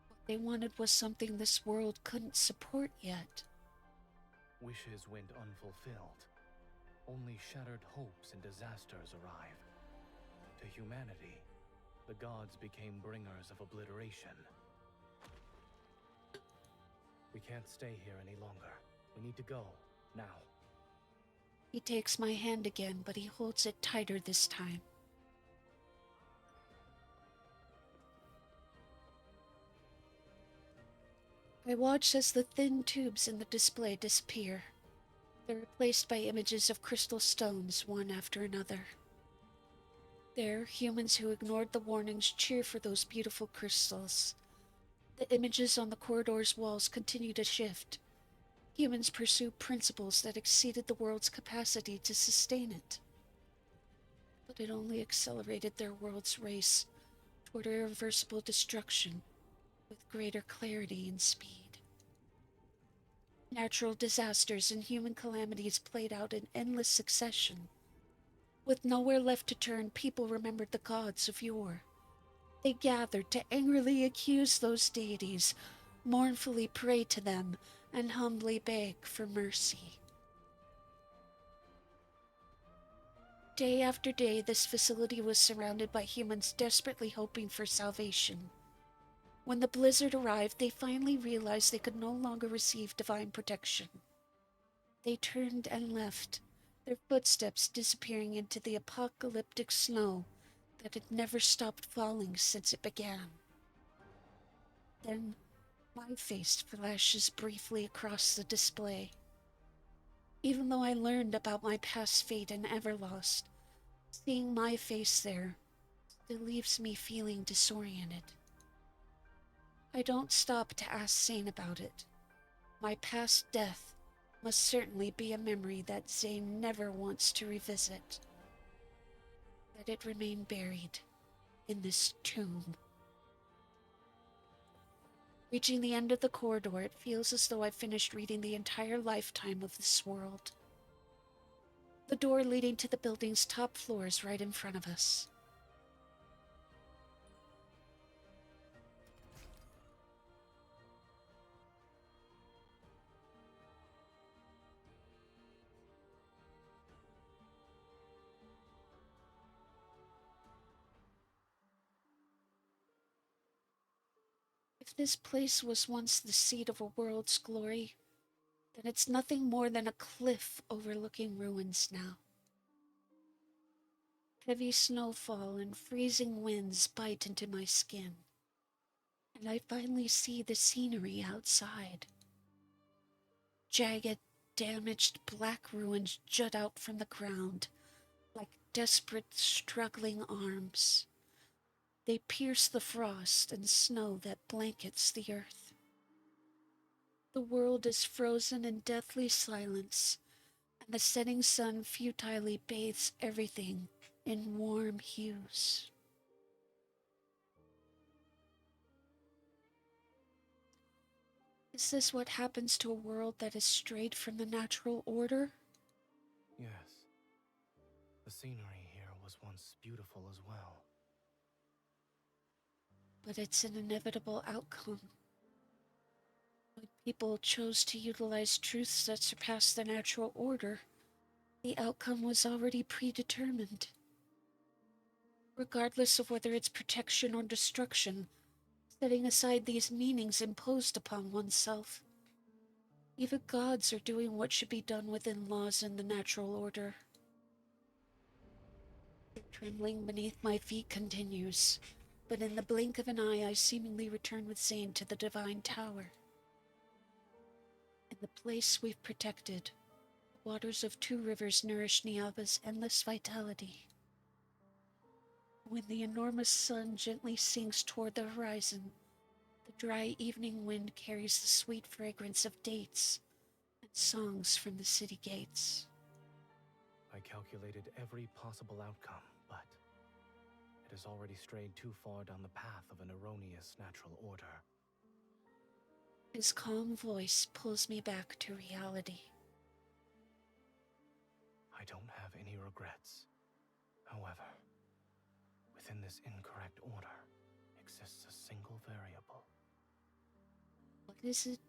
what they wanted was something this world couldn't support yet. Wishes went unfulfilled. Only shattered hopes and disasters arrived. To humanity, the gods became bringers of obliteration. We can't stay here any longer. We need to go, now. He takes my hand again, but he holds it tighter this time. I watch as the thin tubes in the display disappear. They're replaced by images of crystal stones, one after another. There, humans who ignored the warnings cheer for those beautiful crystals. The images on the corridor's walls continue to shift. Humans pursue principles that exceeded the world's capacity to sustain it. But it only accelerated their world's race toward irreversible destruction with greater clarity and speed. Natural disasters and human calamities played out in endless succession. With nowhere left to turn, people remembered the gods of yore. They gathered to angrily accuse those deities, mournfully pray to them, and humbly beg for mercy. Day after day, this facility was surrounded by humans desperately hoping for salvation. When the blizzard arrived, they finally realized they could no longer receive divine protection. They turned and left, their footsteps disappearing into the apocalyptic snow that had never stopped falling since it began. Then, my face flashes briefly across the display. Even though I learned about my past fate in Everlost, seeing my face there still leaves me feeling disoriented. I don't stop to ask Zane about it. My past death must certainly be a memory that Zane never wants to revisit. Let it remain buried in this tomb. Reaching the end of the corridor, it feels as though I've finished reading the entire lifetime of this world. The door leading to the building's top floor is right in front of us. If this place was once the seat of a world's glory, then it's nothing more than a cliff overlooking ruins now. Heavy snowfall and freezing winds bite into my skin, and I finally see the scenery outside. Jagged, damaged black ruins jut out from the ground like desperate, struggling arms. They pierce the frost and snow that blankets the earth. The world is frozen in deathly silence, and the setting sun futilely bathes everything in warm hues. Is this what happens to a world that has strayed from the natural order? Yes. The scenery here was once beautiful as well. But it's an inevitable outcome. When people chose to utilize truths that surpass the natural order, the outcome was already predetermined. Regardless of whether it's protection or destruction, setting aside these meanings imposed upon oneself, even gods are doing what should be done within laws and the natural order. The trembling beneath my feet continues. But in the blink of an eye, I seemingly return with Zane to the Divine Tower. In the place we've protected, the waters of 2 rivers nourish Niava's endless vitality. When the enormous sun gently sinks toward the horizon, the dry evening wind carries the sweet fragrance of dates and songs from the city gates. I calculated every possible outcome, but it has already strayed too far down the path of an erroneous natural order. His calm voice pulls me back to reality. I don't have any regrets. However, within this incorrect order exists a single variable. What is it?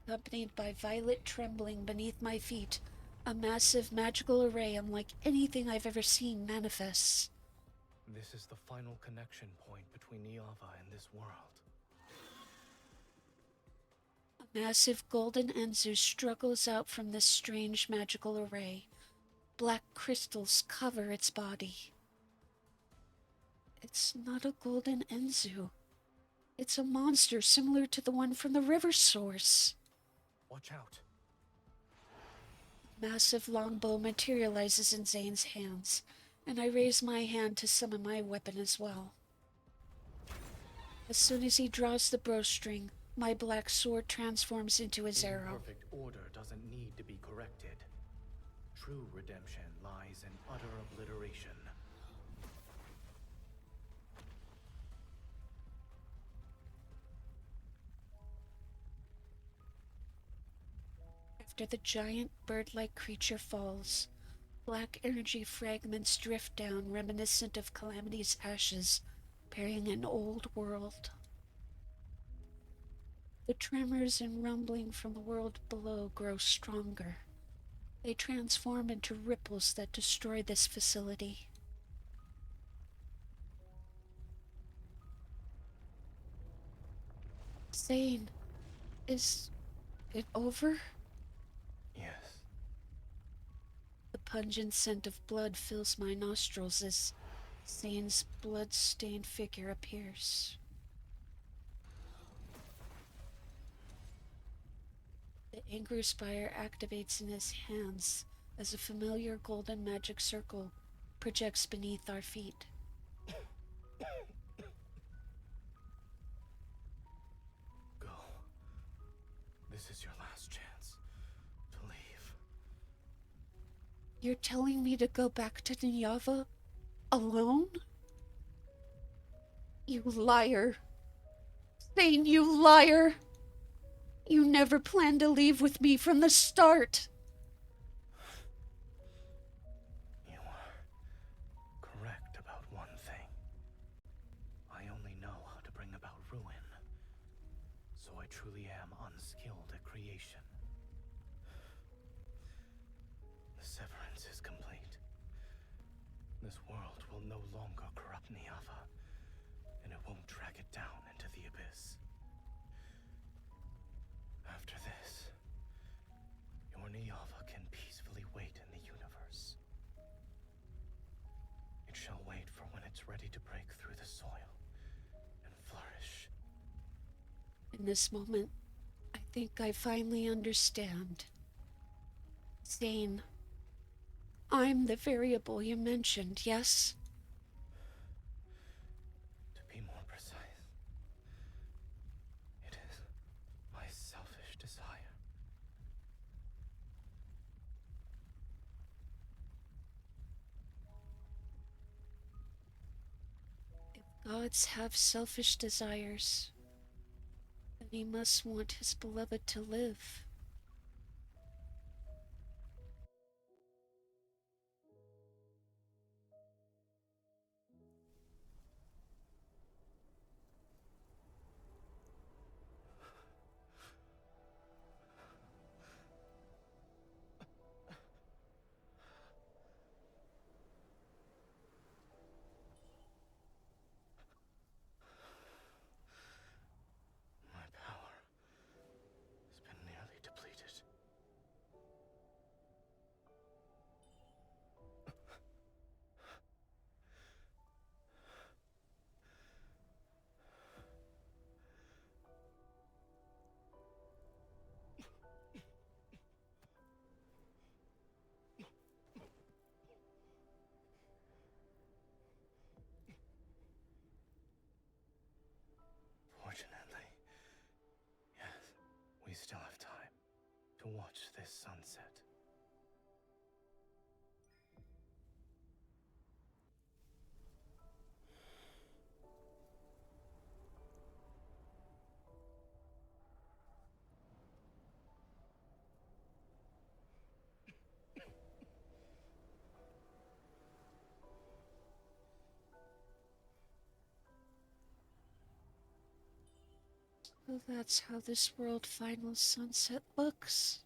Accompanied by violent trembling beneath my feet, a massive magical array unlike anything I've ever seen manifests. This is the final connection point between Niava and this world. A massive golden Enzu struggles out from this strange magical array. Black crystals cover its body. It's not a golden Enzu. It's a monster similar to the one from the river source. Watch out. A massive longbow materializes in Zane's hands, and I raise my hand to summon my weapon as well. As soon as he draws the bowstring, my black sword transforms into his arrow. Imperfect order doesn't need to be corrected. True redemption lies in utter obliteration. After the giant bird-like creature falls, black energy fragments drift down reminiscent of Calamity's ashes, burying an old world. The tremors and rumbling from the world below grow stronger. They transform into ripples that destroy this facility. Zane, is it over? Yes. The pungent scent of blood fills my nostrils as Zane's blood-stained figure appears. The Anger Spire activates in his hands as a familiar golden magic circle projects beneath our feet. Go. This is your last chance to leave. You're telling me to go back to Niava alone? You liar. Zane, you liar! You never planned to leave with me from the start. You are correct about one thing. I only know how to bring about ruin, so I truly am unskilled at creation. The severance is complete. This world will no longer corrupt Niava, and it won't drag it down into the abyss. After this, your Niava can peacefully wait in the universe. It shall wait for when it's ready to break through the soil and flourish. In this moment, I think I finally understand. Zane, I'm the variable you mentioned, yes? To be more precise, it is my selfish desire. If gods have selfish desires, then he must want his beloved to live. My power has been nearly to watch this sunset. So that's how this world final sunset looks.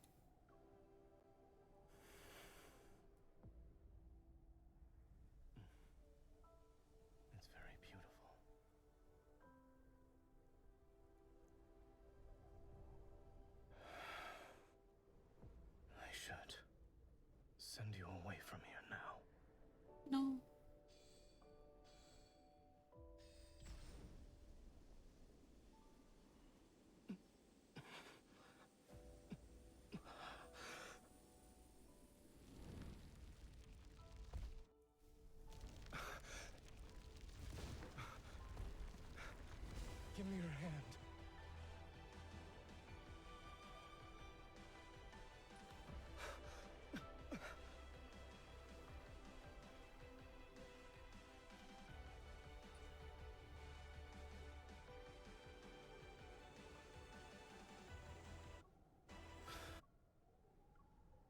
It's very beautiful. I should send you away from here now. No. Give me your hand.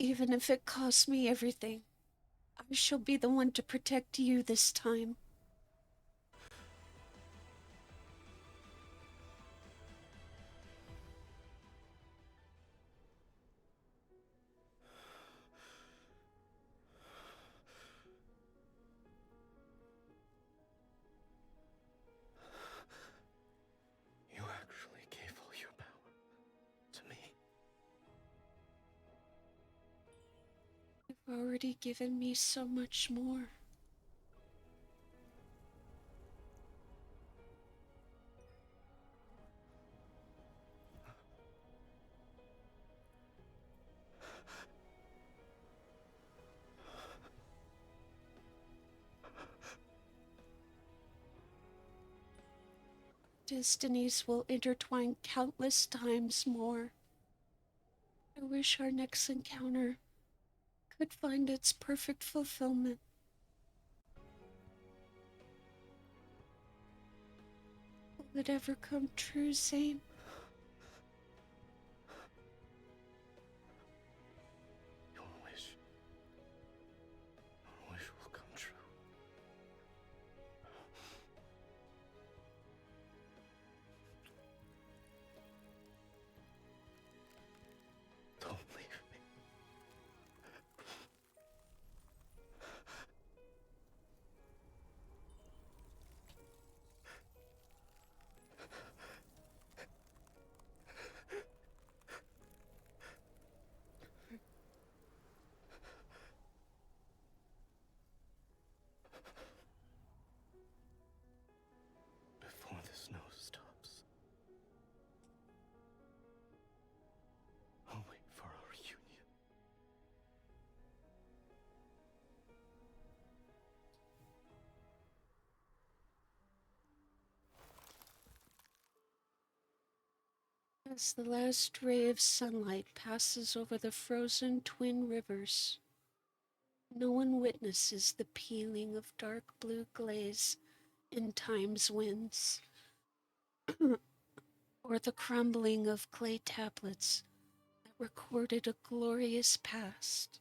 Even if it costs me everything, I shall be the one to protect you this time. You actually gave all your power to me. You've already given me so much more. Destinies will intertwine countless times more. I wish our next encounter could find its perfect fulfillment. Will it ever come true, Zane? Your wish will come true. Don't leave me. Before the snow stops, I'll wait for our reunion. As the last ray of sunlight passes over the frozen twin rivers, no one witnesses the peeling of dark blue glaze in time's winds, or the crumbling of clay tablets that recorded a glorious past.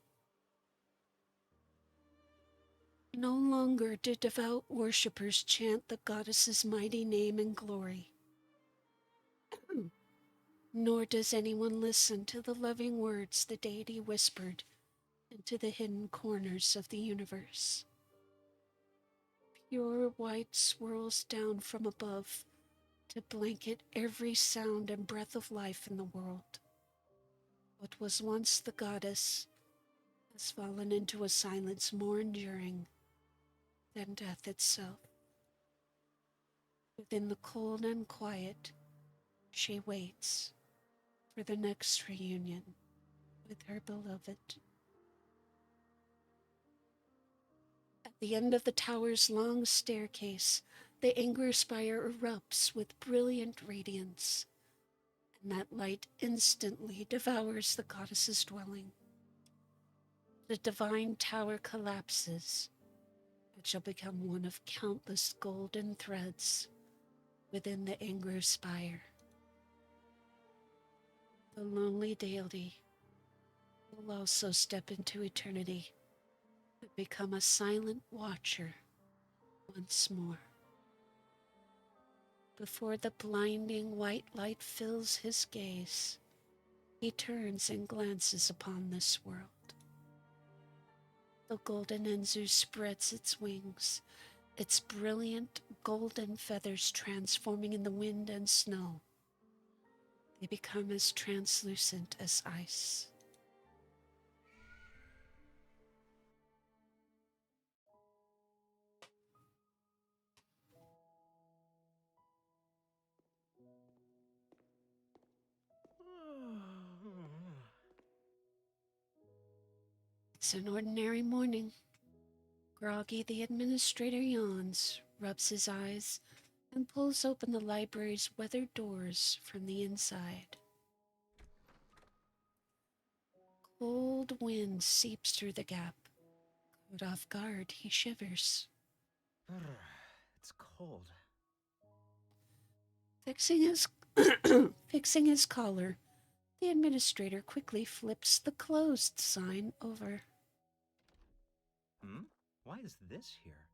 No longer do devout worshippers chant the goddess's mighty name and glory. Nor does anyone listen to the loving words the deity whispered into the hidden corners of the universe. Pure white swirls down from above to blanket every sound and breath of life in the world. What was once the goddess has fallen into a silence more enduring than death itself. Within the cold and quiet, she waits for the next reunion with her beloved. At the end of the tower's long staircase, the Anger Spire erupts with brilliant radiance, and that light instantly devours the goddess's dwelling. The divine tower collapses. It shall become one of countless golden threads within the Angler spire. The lonely deity will also step into eternity and become a silent watcher once more. Before the blinding white light fills his gaze, he turns and glances upon this world. The golden Enzu spreads its wings, its brilliant golden feathers transforming in the wind and snow. They become as translucent as ice. It's an ordinary morning. Groggy, the administrator yawns, rubs his eyes, and pulls open the library's weathered doors from the inside. Cold wind seeps through the gap. Caught off guard, he shivers. It's cold. Fixing his fixing his collar, the administrator quickly flips the closed sign over. Why is this here?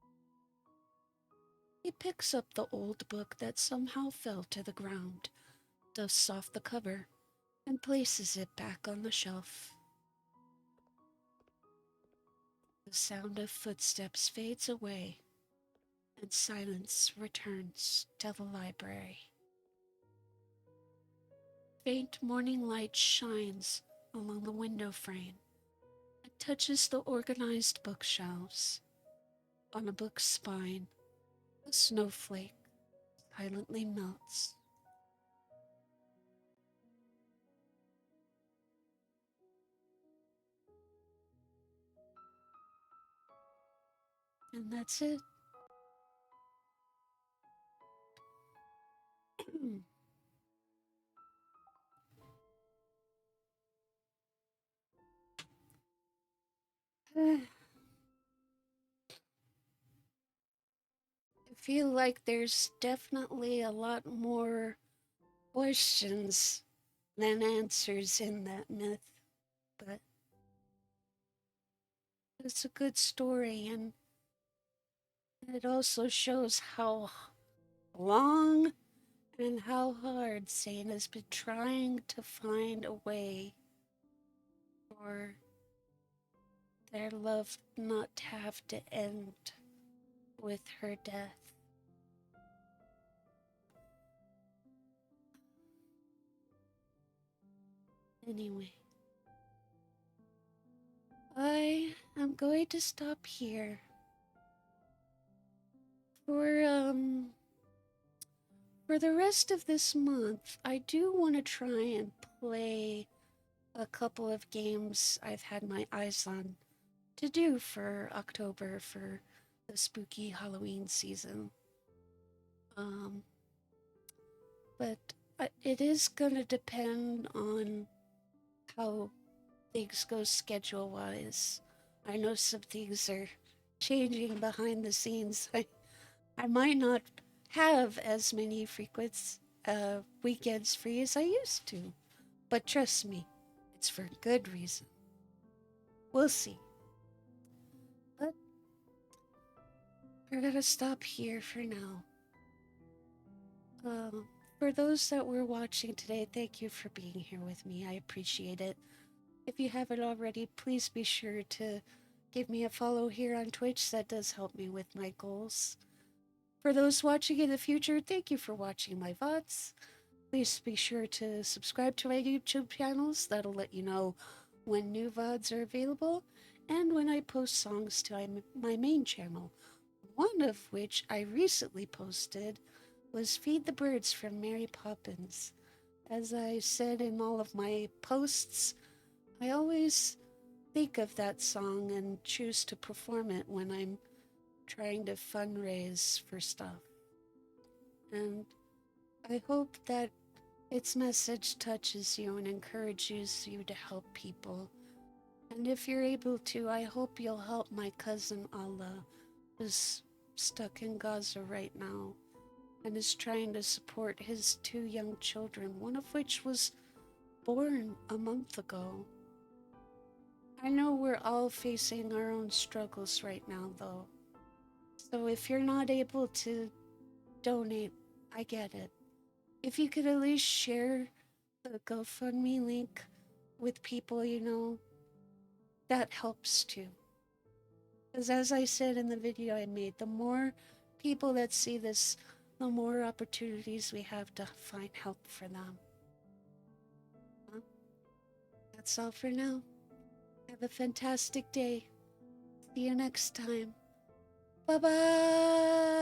He picks up the old book that somehow fell to the ground, dusts off the cover, and places it back on the shelf. The sound of footsteps fades away, and silence returns to the library. Faint morning light shines along the window frame and touches the organized bookshelves. On a book's spine, a snowflake silently melts. And that's it. I feel like there's definitely a lot more questions than answers in that myth, but it's a good story, and it also shows how long and how hard Zane has been trying to find a way for their love not to have to end with her death. Anyway, I am going to stop here for the rest of this month. I do want to try and play a couple of games I've had my eyes on to do for October for the spooky Halloween season. But it is gonna depend on how things go schedule-wise. I know some things are changing behind the scenes. I might not have as many frequent weekends free as I used to, but trust me, it's for good reason. We'll see. But we're gonna stop here for now. For those that were watching today, thank you for being here with me. I appreciate it. If you haven't already, please be sure to give me a follow here on Twitch. That does help me with my goals. For those watching in the future, thank you for watching my VODs. Please be sure to subscribe to my YouTube channels. That'll let you know when new VODs are available and when I post songs to my main channel. One of which I recently posted was Feed the Birds from Mary Poppins. As I said in all of my posts, I always think of that song and choose to perform it when I'm trying to fundraise for stuff. And I hope that Its message touches you and encourages you to help people. And if you're able to, I hope you'll help my cousin Allah, who's stuck in Gaza right now and is trying to support his 2 young children, one of which was born a month ago. I know we're all facing our own struggles right now, though. So if you're not able to donate, I get it. If you could at least share the GoFundMe link with people you know, that helps too. Because as I said in the video I made, the more people that see this, the more opportunities we have to find help for them. Well, that's all for now. Have a fantastic day. See you next time. Bye-bye!